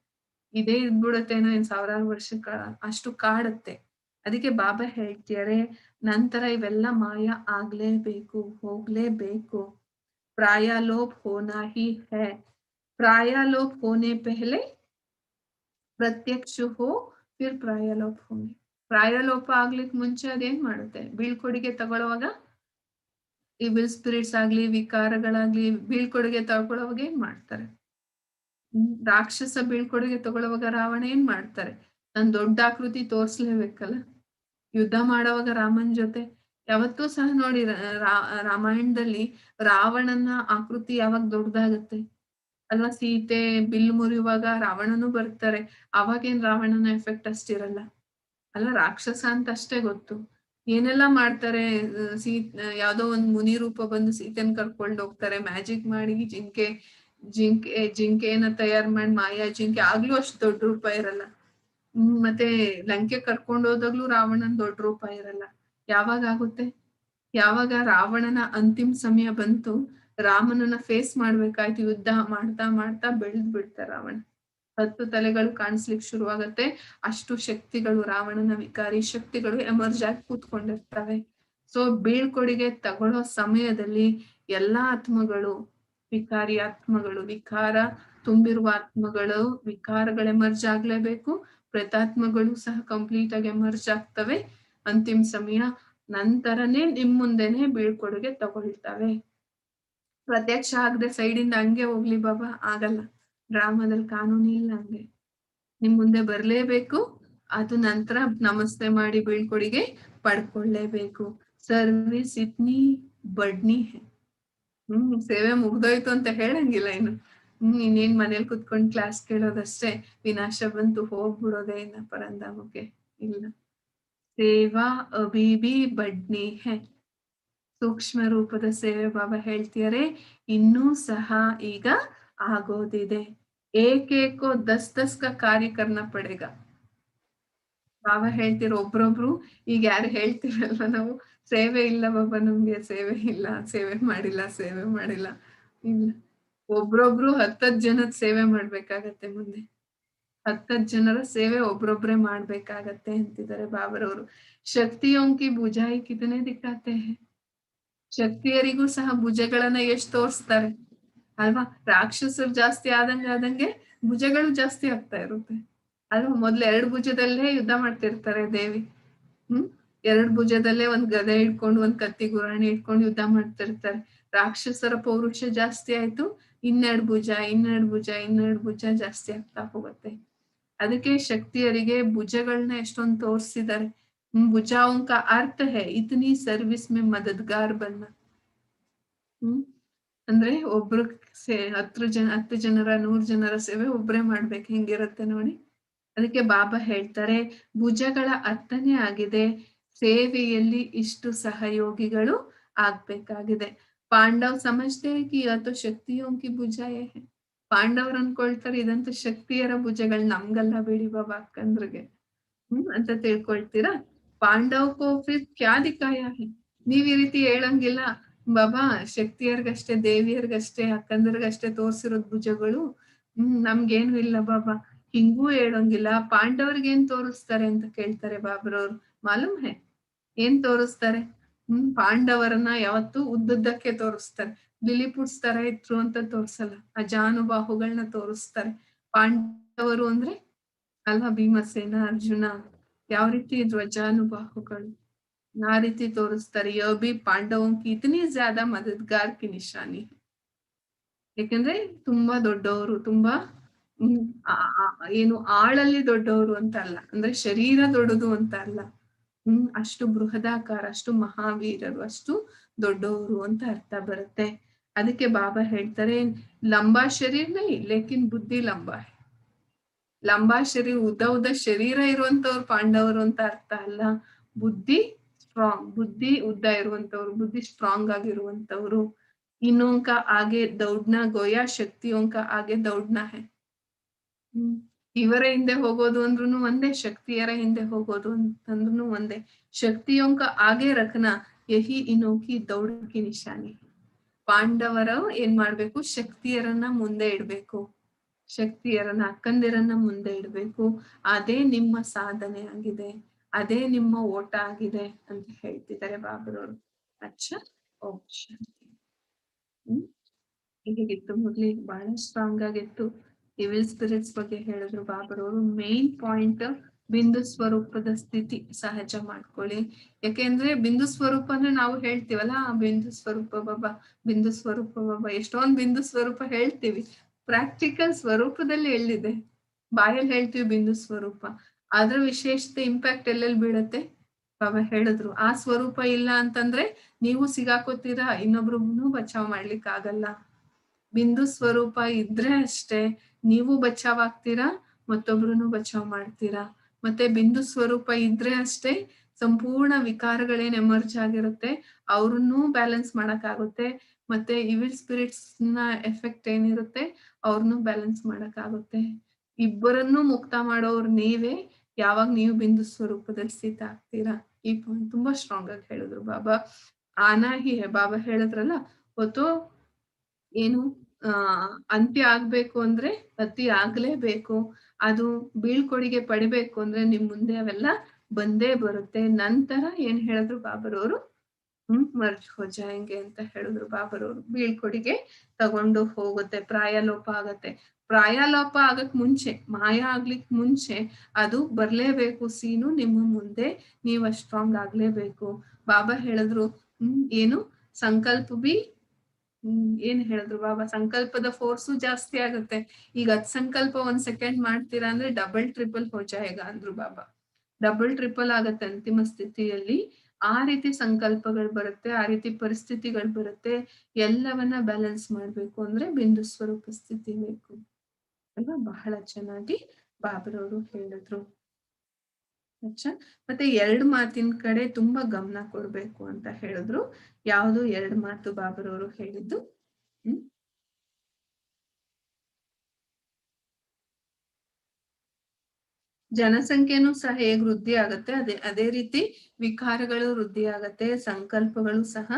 ಇದೇ ಇದ್ಬಿಡುತ್ತೇನೋ ಇನ್ ಸಾವಿರಾರು ವರ್ಷ ಅಷ್ಟು ಕಾಡುತ್ತೆ. ಅದಕ್ಕೆ ಬಾಬಾ ಹೇಳ್ತಿದಾರೆ ನಂತರ ಇವೆಲ್ಲ ಮಾಯ ಆಗ್ಲೇಬೇಕು, ಹೋಗ್ಲೇಬೇಕು. ಪ್ರಾಯಲೋಪ್ ಹೋನಾ ಹಿ ಹೈ. ಪ್ರಾಯಲೋಪ್ ಹೋನೆ ಪೆಹಲೆ ಪ್ರತ್ಯಕ್ಷ ಹೋ ಫಿರ್ ಪ್ರಾಯಲೋಪ ಹೋಗಿ. ಪ್ರಾಯಲೋಪ ಆಗ್ಲಿಕ್ಕೆ ಮುಂಚೆ ಅದೇನ್ ಮಾಡುತ್ತೆ, ಬೀಳ್ಕೊಡುಗೆ ತಗೊಳ್ಳುವಾಗ ಇವಿಲ್ ಸ್ಪಿರಿಟ್ಸ್ ಆಗ್ಲಿ, ವಿಕಾರಗಳಾಗ್ಲಿ ಬೀಳ್ಕೊಡುಗೆ ತಗೊಳ್ಳುವಾಗ ಏನ್ ಮಾಡ್ತಾರೆ? ರಾಕ್ಷಸ ಬೀಳ್ಕೊಡುಗೆ ತಗೊಳ್ಳುವಾಗ ರಾವಣ ಏನ್ ಮಾಡ್ತಾರೆ? ನನ್ ದೊಡ್ಡ ಆಕೃತಿ ತೋರ್ಸ್ಲೇಬೇಕಲ್ಲ. ಯುದ್ಧ ಮಾಡೋವಾಗ ರಾಮನ್ ಜೊತೆ ಯಾವತ್ತೂ ಸಹ ನೋಡಿ, ರಾಮಾಯಣದಲ್ಲಿ ರಾವಣನ ಆಕೃತಿ ಯಾವಾಗ ದೊಡ್ಡದಾಗತ್ತೆ ಅಲ್ವಾ? ಸೀತೆ ಬಿಲ್ ಮುರಿಯುವಾಗ ರಾವಣನು ಬರ್ತಾರೆ, ಅವಾಗೇನ್ ರಾವಣನ ಎಫೆಕ್ಟ್ ಅಷ್ಟಿರಲ್ಲ ಅಲ್ಲ. ರಾಕ್ಷಸ ಅಂತ ಅಷ್ಟೇ ಗೊತ್ತು. ಏನೆಲ್ಲಾ ಮಾಡ್ತಾರೆ, ಯಾವ್ದೋ ಒಂದ್ ಮುನಿ ರೂಪ ಬಂದು ಸೀತೆನ್ ಕರ್ಕೊಂಡು ಹೋಗ್ತಾರೆ, ಮ್ಯಾಜಿಕ್ ಮಾಡಿ ಜಿಂಕೆನ ತಯಾರು ಮಾಡಿ, ಮಾಯಾ ಜಿಂಕೆ, ಆಗ್ಲೂ ಅಷ್ಟು ದೊಡ್ಡ ರೂಪ ಇರಲ್ಲ. ಮತ್ತೆ ಲಂಕೆ ಕರ್ಕೊಂಡು ಹೋದಾಗ್ಲೂ ರಾವಣನ್ ದೊಡ್ಡ ರೂಪ ಇರಲ್ಲ. ಯಾವಾಗ ಆಗುತ್ತೆ? ಯಾವಾಗ ರಾವಣನ ಅಂತಿಮ ಸಮಯ ಬಂತು, ರಾಮನನ್ನ ಫೇಸ್ ಮಾಡ್ಬೇಕಾಯ್ತು, ಯುದ್ಧ ಮಾಡ್ತಾ ಮಾಡ್ತಾ ಬೆಳೆದ್ ಬಿಡ್ತಾರೆ ರಾವಣ. 10 ತಲೆಗಳು ಕಾಣಿಸ್ಲಿಕ್ಕೆ ಶುರುವಾಗತ್ತೆ. ಅಷ್ಟು ಶಕ್ತಿಗಳು, ರಾವಣನ ವಿಕಾರಿ ಶಕ್ತಿಗಳು ಎಮರ್ಜ್ ಆಗಿ ಕೂತ್ಕೊಂಡಿರ್ತವೆ. ಸೊ ಬೀಳ್ಕೊಡುಗೆ ತಗೊಳ್ಳೋ ಸಮಯದಲ್ಲಿ ಎಲ್ಲಾ ಆತ್ಮಗಳು, ವಿಕಾರಿ ಆತ್ಮಗಳು, ವಿಕಾರ ತುಂಬಿರುವ ಆತ್ಮಗಳು, ವಿಕಾರಗಳು ಎಮರ್ಜ್ ಆಗ್ಲೇಬೇಕು. ಪ್ರೇತಾತ್ಮಗಳು ಸಹ ಕಂಪ್ಲೀಟ್ ಆಗಿ ಎಮರ್ಜ್ ಆಗ್ತವೆ ಅಂತಿಮ ಸಮಯ. ನಂತರನೇ ನಿಮ್ ಮುಂದೆನೆ ಬೀಳ್ಕೊಡುಗೆ ತಗೊಳ್ತವೆ. ಪ್ರತ್ಯಕ್ಷ ಆಗದೆ ಸೈಡಿಂದ ಹಂಗೆ ಹೋಗ್ಲಿ ಬಾಬಾ, ಆಗಲ್ಲ. ಡ್ರಾಮಾದಲ್ಲಿ ಕಾನೂನು ಇಲ್ಲ ಹಂಗೆ. ನಿಮ್ ಮುಂದೆ ಬರ್ಲೇಬೇಕು, ಅದು ನಂತರ ನಮಸ್ತೆ ಮಾಡಿ ಬೀಳ್ಕೊಡುಗೆ ಪಡ್ಕೊಳ್ಳೇಬೇಕು. ಸರ್ವಿಸ್ ಇತ್ನಿ ಬಡ್ನಿ ಹೈ. ಸೇವೆ ಮುಗ್ದೋಯ್ತು ಅಂತ ಹೇಳಂಗಿಲ್ಲ ಇನ್ನು. ಇನ್ನೇನ್ ಮನೇಲಿ ಕುತ್ಕೊಂಡ್ ಕ್ಲಾಸ್ ಕೇಳೋದಷ್ಟೇ, ವಿನಾಶ ಬಂತು ಹೋಗ್ಬಿಡೋದೇ ಇನ್ನ ಪರಂಧಾಮಕ್ಕೆ. ಇಲ್ಲ, ಸೇವಾ ಅಭಿ ಭಿ ಬಡ್ನಿ ಹೈ. ಸೂಕ್ಷ್ಮ ರೂಪದ ಸೇವೆ ಬಾಬಾ ಹೇಳ್ತಿದಾರೆ ಇನ್ನೂ ಸಹ ಈಗ ಆಗೋದಿದೆ. ಏಕೇಕೋ 10 ಕಾ ಕಾರ್ಯ ಕರ್ನ ಪಡೆಗ. ಬಾಬಾ ಹೇಳ್ತಿರೋ ಒಬ್ರೊಬ್ರು ಈಗ ಯಾರು ಹೇಳ್ತಿರಲ್ವ ನಾವು, ಸೇವೆ ಇಲ್ಲ ಬಾಬಾ ನಮ್ಗೆ, ಸೇವೆ ಇಲ್ಲ, ಸೇವೆ ಮಾಡಿಲ್ಲ, ಸೇವೆ ಮಾಡಿಲ್ಲ. ಇಲ್ಲ, ಒಬ್ರೊಬ್ರು 10 ಜನದ ಸೇವೆ ಮಾಡ್ಬೇಕಾಗತ್ತೆ ಮುಂದೆ. 10 ಜನರ ಸೇವೆ ಒಬ್ರೊಬ್ರೆ ಮಾಡ್ಬೇಕಾಗತ್ತೆ ಅಂತಿದ್ದಾರೆ ಬಾಬರವರು. ಶಕ್ತಿಯೋಂಕಿ ಬುಜಾಯಿ ಕಿತನೆ ದಿಕ್ಕಾತೆ ಹೈ. ಶಕ್ತಿಯರಿಗೂ ಸಹ ಭುಜಗಳನ್ನ ಎಷ್ಟು ತೋರಿಸ್ತಾರೆ ಅಲ್ವಾ? ರಾಕ್ಷಸರು ಜಾಸ್ತಿ ಆದಂಗೆ ಭುಜಗಳು ಜಾಸ್ತಿ ಆಗ್ತಾ ಇರುತ್ತೆ. ಅದು ಮೊದ್ಲು 2 ಭುಜದಲ್ಲೇ ಯುದ್ಧ ಮಾಡ್ತಿರ್ತಾರೆ ದೇವಿ. ಹ್ಮ್ 2 ಭುಜದಲ್ಲೇ ಒಂದ್ ಗದೆ ಇಟ್ಕೊಂಡು ಒಂದ್ ಕತ್ತಿ ಗುರಾಣಿ ಇಟ್ಕೊಂಡು ಯುದ್ಧ ಮಾಡ್ತಿರ್ತಾರೆ. ರಾಕ್ಷಸರ ಪೌರುಷ ಜಾಸ್ತಿ ಆಯ್ತು, ಇನ್ನೆರಡು ಭುಜ ಜಾಸ್ತಿ ಆಗ್ತಾ ಹೋಗುತ್ತೆ. ಅದಕ್ಕೆ ಶಕ್ತಿಯರಿಗೆ ಭುಜಗಳನ್ನ ಎಷ್ಟೊಂದು ತೋರಿಸಿದ್ದಾರೆ. ಭುಜಾओं का अर्थ है इतनी सर्विस में मददगार बनना. ಅಂದ್ರೆ ಒಬ್ರು 10 ಜನರ 100 ಜನರ ಸೇವೆ ಒಬ್ರೇ ಮಾಡ್ಬೇಕು, ಹಿಂಗಿರುತ್ತೆ ನೋಡಿ. ಅದಕ್ಕೆ ಬಾಬಾ ಹೇಳ್ತಾರೆ ಭುಜಗಳ ಅರ್ಥನೇ ಆಗಿದೆ ಸೇವೆಯಲ್ಲಿ ಇಷ್ಟು ಸಹಯೋಗಿಗಳು ಆಗ್ಬೇಕಾಗಿದೆ. ಪಾಂಡವ್ ಸಮಜ್ತೆ ಕಿ ಅಥವಾ ಶಕ್ತಿಯೋಂಕಿ ಭುಜ ಪಾಂಡವ್ರು ಅನ್ಕೊಳ್ತಾರೆ ಇದಂತೂ ಶಕ್ತಿಯರ ಭುಜಗಳು, ನಮ್ಗಲ್ಲ ಬಿಡಿ ಬಾಬಾ ಅಕ್ಕಂದ್ರಿಗೆ ಅಂತ ತಿಳ್ಕೊಳ್ತೀರಾ. ಪಾಂಡವ್ ಕೋ ಫಿರ್ ಕ್ಯಾ ದಿಖಾಯ ಹೈ, ನೀವ್ ಈ ರೀತಿ ಹೇಳಂಗಿಲ್ಲ ಬಾಬಾ, ಶಕ್ತಿಯರ್ಗಷ್ಟೇ ದೇವಿಯರ್ಗಷ್ಟೇ ಅಕ್ಕಂದರ್ಗಷ್ಟೇ ತೋರ್ಸಿರೋದ್ ಭುಜಗಳು, ನಮ್ಗೇನು ಇಲ್ಲ ಬಾಬಾ, ಹಿಂಗೂ ಹೇಳಂಗಿಲ್ಲ. ಪಾಂಡವ್ರಿಗೇನ್ ತೋರಿಸ್ತಾರೆ ಅಂತ ಕೇಳ್ತಾರೆ ಬಾಬ್ರವ್ರು. ಮಾಲೂಮ್ ಹೇ ಏನ್ ತೋರಿಸ್ತಾರೆ? ಪಾಂಡವರನ್ನ ಯಾವತ್ತು ಉದ್ದುದ್ದಕ್ಕೆ ತೋರಿಸ್ತಾರೆ, ಲಿಲಿಪುಟ್ಸ್ ತರ ಇದ್ರು ಅಂತ ತೋರ್ಸಲ್ಲ, ಅಜಾನುಬಾಹುಗಳನ್ನ ತೋರಿಸ್ತಾರೆ. ಪಾಂಡವರು ಅಂದ್ರೆ ಅಲ್ವಾ ಭೀಮಸೇನ ಅರ್ಜುನ ಯಾವ ರೀತಿ ಇದ್ರು ಅಜಾನುಬಾಹುಗಳು, ಆ ರೀತಿ ತೋರಿಸ್ತಾರೆ. ಯೋ ಬಿ ಪಾಂಡವೋं की इतनी ज्यादा मददगार की निशानी. ಯಾಕಂದ್ರೆ ತುಂಬಾ ದೊಡ್ಡವರು, ತುಂಬಾ ಏನು ಆಳಲ್ಲಿ ದೊಡ್ಡವರು ಅಂತ ಅಲ್ಲ, ಅಂದ್ರೆ ಶರೀರ ದೊಡ್ಡದು ಅಂತ ಅಲ್ಲ, ಅಷ್ಟು ಬೃಹದಾಕಾರ, ಅಷ್ಟು ಮಹಾವೀರರು, ಅಷ್ಟು ದೊಡ್ಡವರು ಅಂತ ಅರ್ಥ ಬರುತ್ತೆ. ಅದಕ್ಕೆ ಬಾಬಾ ಹೇಳ್ತಾರೆ ಲಂಬಾ ಶರೀರ್ ನಹೀ ಲೇಕಿನ್ ಬುದ್ಧಿ ಲಂಬಾ ಹೈ. ಲಂಬಾ ಶರೀರ, ಉದ್ದ ಶರೀರ ಇರುವಂತವ್ರು ಪಾಂಡವರು ಅಂತ ಅರ್ಥ ಅಲ್ಲ, ಬುದ್ಧಿ ಸ್ಟ್ರಾಂಗ್, ಬುದ್ಧಿ ಉದ್ದ ಇರುವಂತವ್ರು, ಬುದ್ಧಿ ಸ್ಟ್ರಾಂಗ್ ಆಗಿರುವಂತವ್ರು. ಇನ್ನೊಂಕ ಆಗೆ ದೌಡ್ನ ಗೋಯಾ ಶಕ್ತಿಯೋಂಕ ಆಗೆ ದೌಡ್ನ ಹೈ. ಇವರ ಹಿಂದೆ ಹೋಗೋದು ಅಂದ್ರೂ ಒಂದೇ, ಶಕ್ತಿಯರ ಹಿಂದೆ ಹೋಗೋದು ಅಂತಂದ್ರೂ ಒಂದೇ. ಶಕ್ತಿಯೋಂಕ ಆಗೆ ರಖನಾ ಯಹಿ ಇನೋಕಿ ದೌಡಕಿ ನಿಶಾನಿ. ಪಾಂಡವರ ಏನ್ ಮಾಡ್ಬೇಕು, ಶಕ್ತಿಯರನ್ನ ಮುಂದೆ ಇಡ್ಬೇಕು, ಶಕ್ತಿಯರನ್ನ ಅಕ್ಕಂದಿರನ್ನ ಮುಂದೆ ಇಡ್ಬೇಕು. ಅದೇ ನಿಮ್ಮ ಸಾಧನೆ ಆಗಿದೆ, ಅದೇ ನಿಮ್ಮ ಓಟ ಆಗಿದೆ ಅಂತ ಹೇಳ್ತಿದ್ದಾರೆ ಬಾಬರವರು. ಅಚ್ಚ ಓಂ ಶಾಂತಿ. ಹೀಗಿತ್ತು ಮುರಳಿ, ಬಹಳ ಸ್ಟ್ರಾಂಗ್ ಆಗಿತ್ತು. ಇವಿಲ್ ಸ್ಪಿರಿಟ್ಸ್ ಬಗ್ಗೆ ಹೇಳಿದ್ರು ಬಾಬರವರು. ಮೇನ್ ಪಾಯಿಂಟ್ ಬಿಂದು ಸ್ವರೂಪದ ಸ್ಥಿತಿ ಸಹಜ ಮಾಡ್ಕೊಳ್ಳಿ. ಯಾಕೆಂದ್ರೆ ಬಿಂದು ಸ್ವರೂಪ ಅಂದ್ರೆ ನಾವು ಹೇಳ್ತೀವಲ್ಲ, ಬಿಂದು ಸ್ವರೂಪ ಬಾಬಾ, ಬಿಂದು ಸ್ವರೂಪ ಬಾಬಾ, ಎಷ್ಟೊಂದ್ ಬಿಂದು ಸ್ವರೂಪ ಹೇಳ್ತೀವಿ, ಪ್ರಾಕ್ಟಿಕಲ್ ಸ್ವರೂಪದಲ್ಲಿ ಎಲ್ಲಿದೆ? ಬಾಯಲ್ಲಿ ಹೇಳ್ತೀವಿ ಬಿಂದು ಸ್ವರೂಪ, ಅದ್ರ ವಿಶೇಷತೆ ಇಂಪ್ಯಾಕ್ಟ್ ಎಲ್ಲೆಲ್ಲಿ ಬೀಳತ್ತೆ ಬಾಬಾ ಹೇಳಿದ್ರು. ಆ ಸ್ವರೂಪ ಇಲ್ಲ ಅಂತಂದ್ರೆ ನೀವು ಸಿಗಾಕೋತೀರಾ, ಇನ್ನೊಬ್ರನ್ನು ಬಚಾವ್ ಮಾಡ್ಲಿಕ್ಕೆ ಆಗಲ್ಲ. ಬಿಂದು ಸ್ವರೂಪ ಇದ್ರೆ ಅಷ್ಟೇ ನೀವು ಬಚಾವ್ ಆಗ್ತೀರಾ, ಮತ್ತೊಬ್ರು ಬಚಾವ್ ಮಾಡ್ತೀರಾ. ಮತ್ತೆ ಬಿಂದು ಸ್ವರೂಪ ಇದ್ರೆ ಅಷ್ಟೇ ಸಂಪೂರ್ಣ ವಿಕಾರಗಳೇನ್ ಎಮರ್ಜ್ ಆಗಿರುತ್ತೆ ಅವ್ರನ್ನೂ ಬ್ಯಾಲೆನ್ಸ್ ಮಾಡಕ್ ಆಗುತ್ತೆ. ಮತ್ತೆ ಇವಿಲ್ ಸ್ಪಿರಿಟ್ಸ್ ನ ಎಫೆಕ್ಟ್ ಏನಿರುತ್ತೆ ಅವ್ರನ್ನೂ ಬ್ಯಾಲೆನ್ಸ್ ಮಾಡಕ್ ಆಗುತ್ತೆ. ಇಬ್ಬರನ್ನೂ ಮುಕ್ತ ಮಾಡೋರು ನೀವೇ, ಯಾವಾಗ ನೀವು ಬಿಂದು ಸ್ವರೂಪದಲ್ಲಿ ಸ್ಥಿತ ಆಗ್ತೀರಾ. ಈ ಪಾಯಿಂಟ್ ತುಂಬಾ ಸ್ಟ್ರಾಂಗ್ ಆಗಿ ಹೇಳಿದ್ರು ಬಾಬಾ. ಆನಾ ಹಿ ಹೇ, ಬಾಬಾ ಹೇಳಿದ್ರಲ್ಲ ಹೊತ್ತು ಏನು ಅಂತ್ಯ ಆಗ್ಬೇಕು ಅಂದ್ರೆ ಅತಿ ಆಗ್ಲೇಬೇಕು, ಅದು ಬೀಳ್ಕೊಡಿಗೆ ಪಡಿಬೇಕು ಅಂದ್ರೆ ನಿಮ್ ಮುಂದೆ ಅವೆಲ್ಲ ಬಂದೇ ಬರುತ್ತೆ. ನಂತರ ಏನ್ ಹೇಳಿದ್ರು ಬಾಬರವರು, ಮರ್ಜ್ ಹೋ ಜಾಯಂಗೆ ಅಂತ ಹೇಳಿದ್ರು ಬಾಬರವರು. ಬೀಳ್ಕೊಡಿಗೆ ತಗೊಂಡು ಹೋಗುತ್ತೆ, ಪ್ರಾಯಲೋಪ ಆಗತ್ತೆ. ಪ್ರಾಯಲೋಪ ಆಗಕ್ ಮುಂಚೆ, ಮಾಯ ಆಗ್ಲಿಕ್ ಮುಂಚೆ ಅದು ಬರ್ಲೇಬೇಕು ಸೀನು ನಿಮ್ಮ ಮುಂದೆ, ನೀವ್ ಸ್ಟ್ರಾಂಗ್ ಆಗ್ಲೇಬೇಕು. ಬಾಬಾ ಹೇಳಿದ್ರು ಏನು ಸಂಕಲ್ಪ ಬಿ ಏನ್ ಹೇಳಿದ್ರು ಬಾಬಾ, ಸಂಕಲ್ಪದ ಫೋರ್ಸು ಜಾಸ್ತಿ ಆಗುತ್ತೆ. ಈಗ 10 ಸಂಕಲ್ಪ 1 ಸೆಕೆಂಡ್ ಮಾಡ್ತೀರಾ ಅಂದ್ರೆ ಡಬಲ್ ಟ್ರಿಪಲ್ ಹೋ ಜಾಯೇಗಾ ಅಂದ್ರು ಬಾಬಾ. ಡಬಲ್ ಟ್ರಿಪಲ್ ಆಗತ್ತೆ ಅಂತಿಮ ಸ್ಥಿತಿಯಲ್ಲಿ. ಆ ರೀತಿ ಸಂಕಲ್ಪಗಳು ಬರುತ್ತೆ, ಆ ರೀತಿ ಪರಿಸ್ಥಿತಿಗಳು ಬರುತ್ತೆ. ಎಲ್ಲವನ್ನ ಬ್ಯಾಲೆನ್ಸ್ ಮಾಡ್ಬೇಕು ಅಂದ್ರೆ ಬಿಂದು ಸ್ವರೂಪ ಸ್ಥಿತಿ ಬೇಕು ಅಲ್ವಾ. ಬಹಳ ಚೆನ್ನಾಗಿ ಬಾಬರವರು ಹೇಳಿದ್ರು. ಮತ್ತೆ 2 ಮಾತಿನ ಕಡೆ ತುಂಬಾ ಗಮನ ಕೊಡ್ಬೇಕು ಅಂತ ಹೇಳಿದ್ರು. ಯಾವುದು 2 ಮಾತು ಬಾಬರವರು ಹೇಳಿದ್ದು? ಜನಸಂಖ್ಯೆನೂ ಸಹ ಹೇಗ್ ವೃದ್ಧಿ ಆಗತ್ತೆ ಅದೇ ರೀತಿ ವಿಕಾರಗಳು ವೃದ್ಧಿ ಆಗತ್ತೆ, ಸಂಕಲ್ಪಗಳು ಸಹ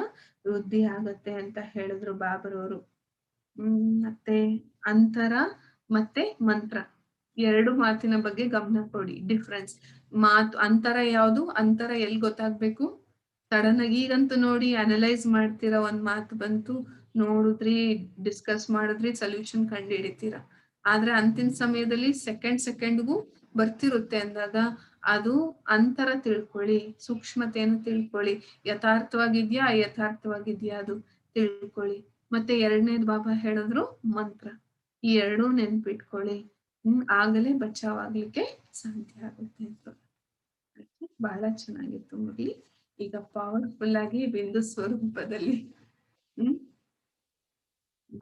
ವೃದ್ಧಿ ಆಗತ್ತೆ ಅಂತ ಹೇಳಿದ್ರು ಬಾಬರವರು. ಮತ್ತೆ ಅಂತರ ಮತ್ತೆ ಮಂತ್ರ 2 ಮಾತಿನ ಬಗ್ಗೆ ಗಮನ ಕೊಡಿ. ಡಿಫ್ರೆನ್ಸ್ ಮಾತು, ಅಂತರ ಯಾವುದು, ಅಂತರ ಎಲ್ಲಿ ಗೊತ್ತಾಗ್ಬೇಕು? ಸಡನ್ ಆಗಿ ಈಗಂತೂ ನೋಡಿ ಅನಲೈಸ್ ಮಾಡ್ತೀರಾ, ಒಂದ್ ಮಾತು ಬಂತು ನೋಡುದ್ರಿ, ಡಿಸ್ಕಸ್ ಮಾಡಿದ್ರಿ, ಸೊಲ್ಯೂಷನ್ ಕಂಡು ಹಿಡಿತೀರಾ. ಆದ್ರೆ ಅಂತಿನ ಸಮಯದಲ್ಲಿ ಸೆಕೆಂಡ್ಗೂ ಬರ್ತಿರುತ್ತೆ ಅಂದಾಗ ಅದು ಅಂತರ ತಿಳ್ಕೊಳ್ಳಿ, ಸೂಕ್ಷ್ಮತೆಯನ್ನು ತಿಳ್ಕೊಳ್ಳಿ, ಯಥಾರ್ಥವಾಗಿದ್ಯಾ ಅಯಥಾರ್ಥವಾಗಿದ್ಯಾ ಅದು ತಿಳ್ಕೊಳ್ಳಿ. ಮತ್ತೆ ಎರಡನೇದು ಬಾಬಾ ಹೇಳಿದ್ರು ಮಂತ್ರ, ಈ ಎರಡೂ ನೆನ್ಪಿಟ್ಕೊಳ್ಳಿ. ಆಗಲೇ ಬಚಾವಾಗ್ಲಿಕ್ಕೆ ಸಾಧ್ಯ ಆಗುತ್ತೆ ಅಂತ. ಬಹಳ ಚೆನ್ನಾಗಿತ್ತು ಮುರಳಿ. ಈಗ ಪವರ್ಫುಲ್ ಆಗಿ ಬಿಂದು ಸ್ವರೂಪದಲ್ಲಿ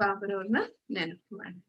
ಬಾಬರವ್ರನ್ನ ನೆನಪು ಮಾಡಿ.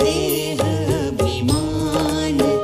देह अभिमान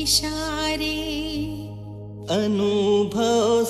इशारे, अनुभव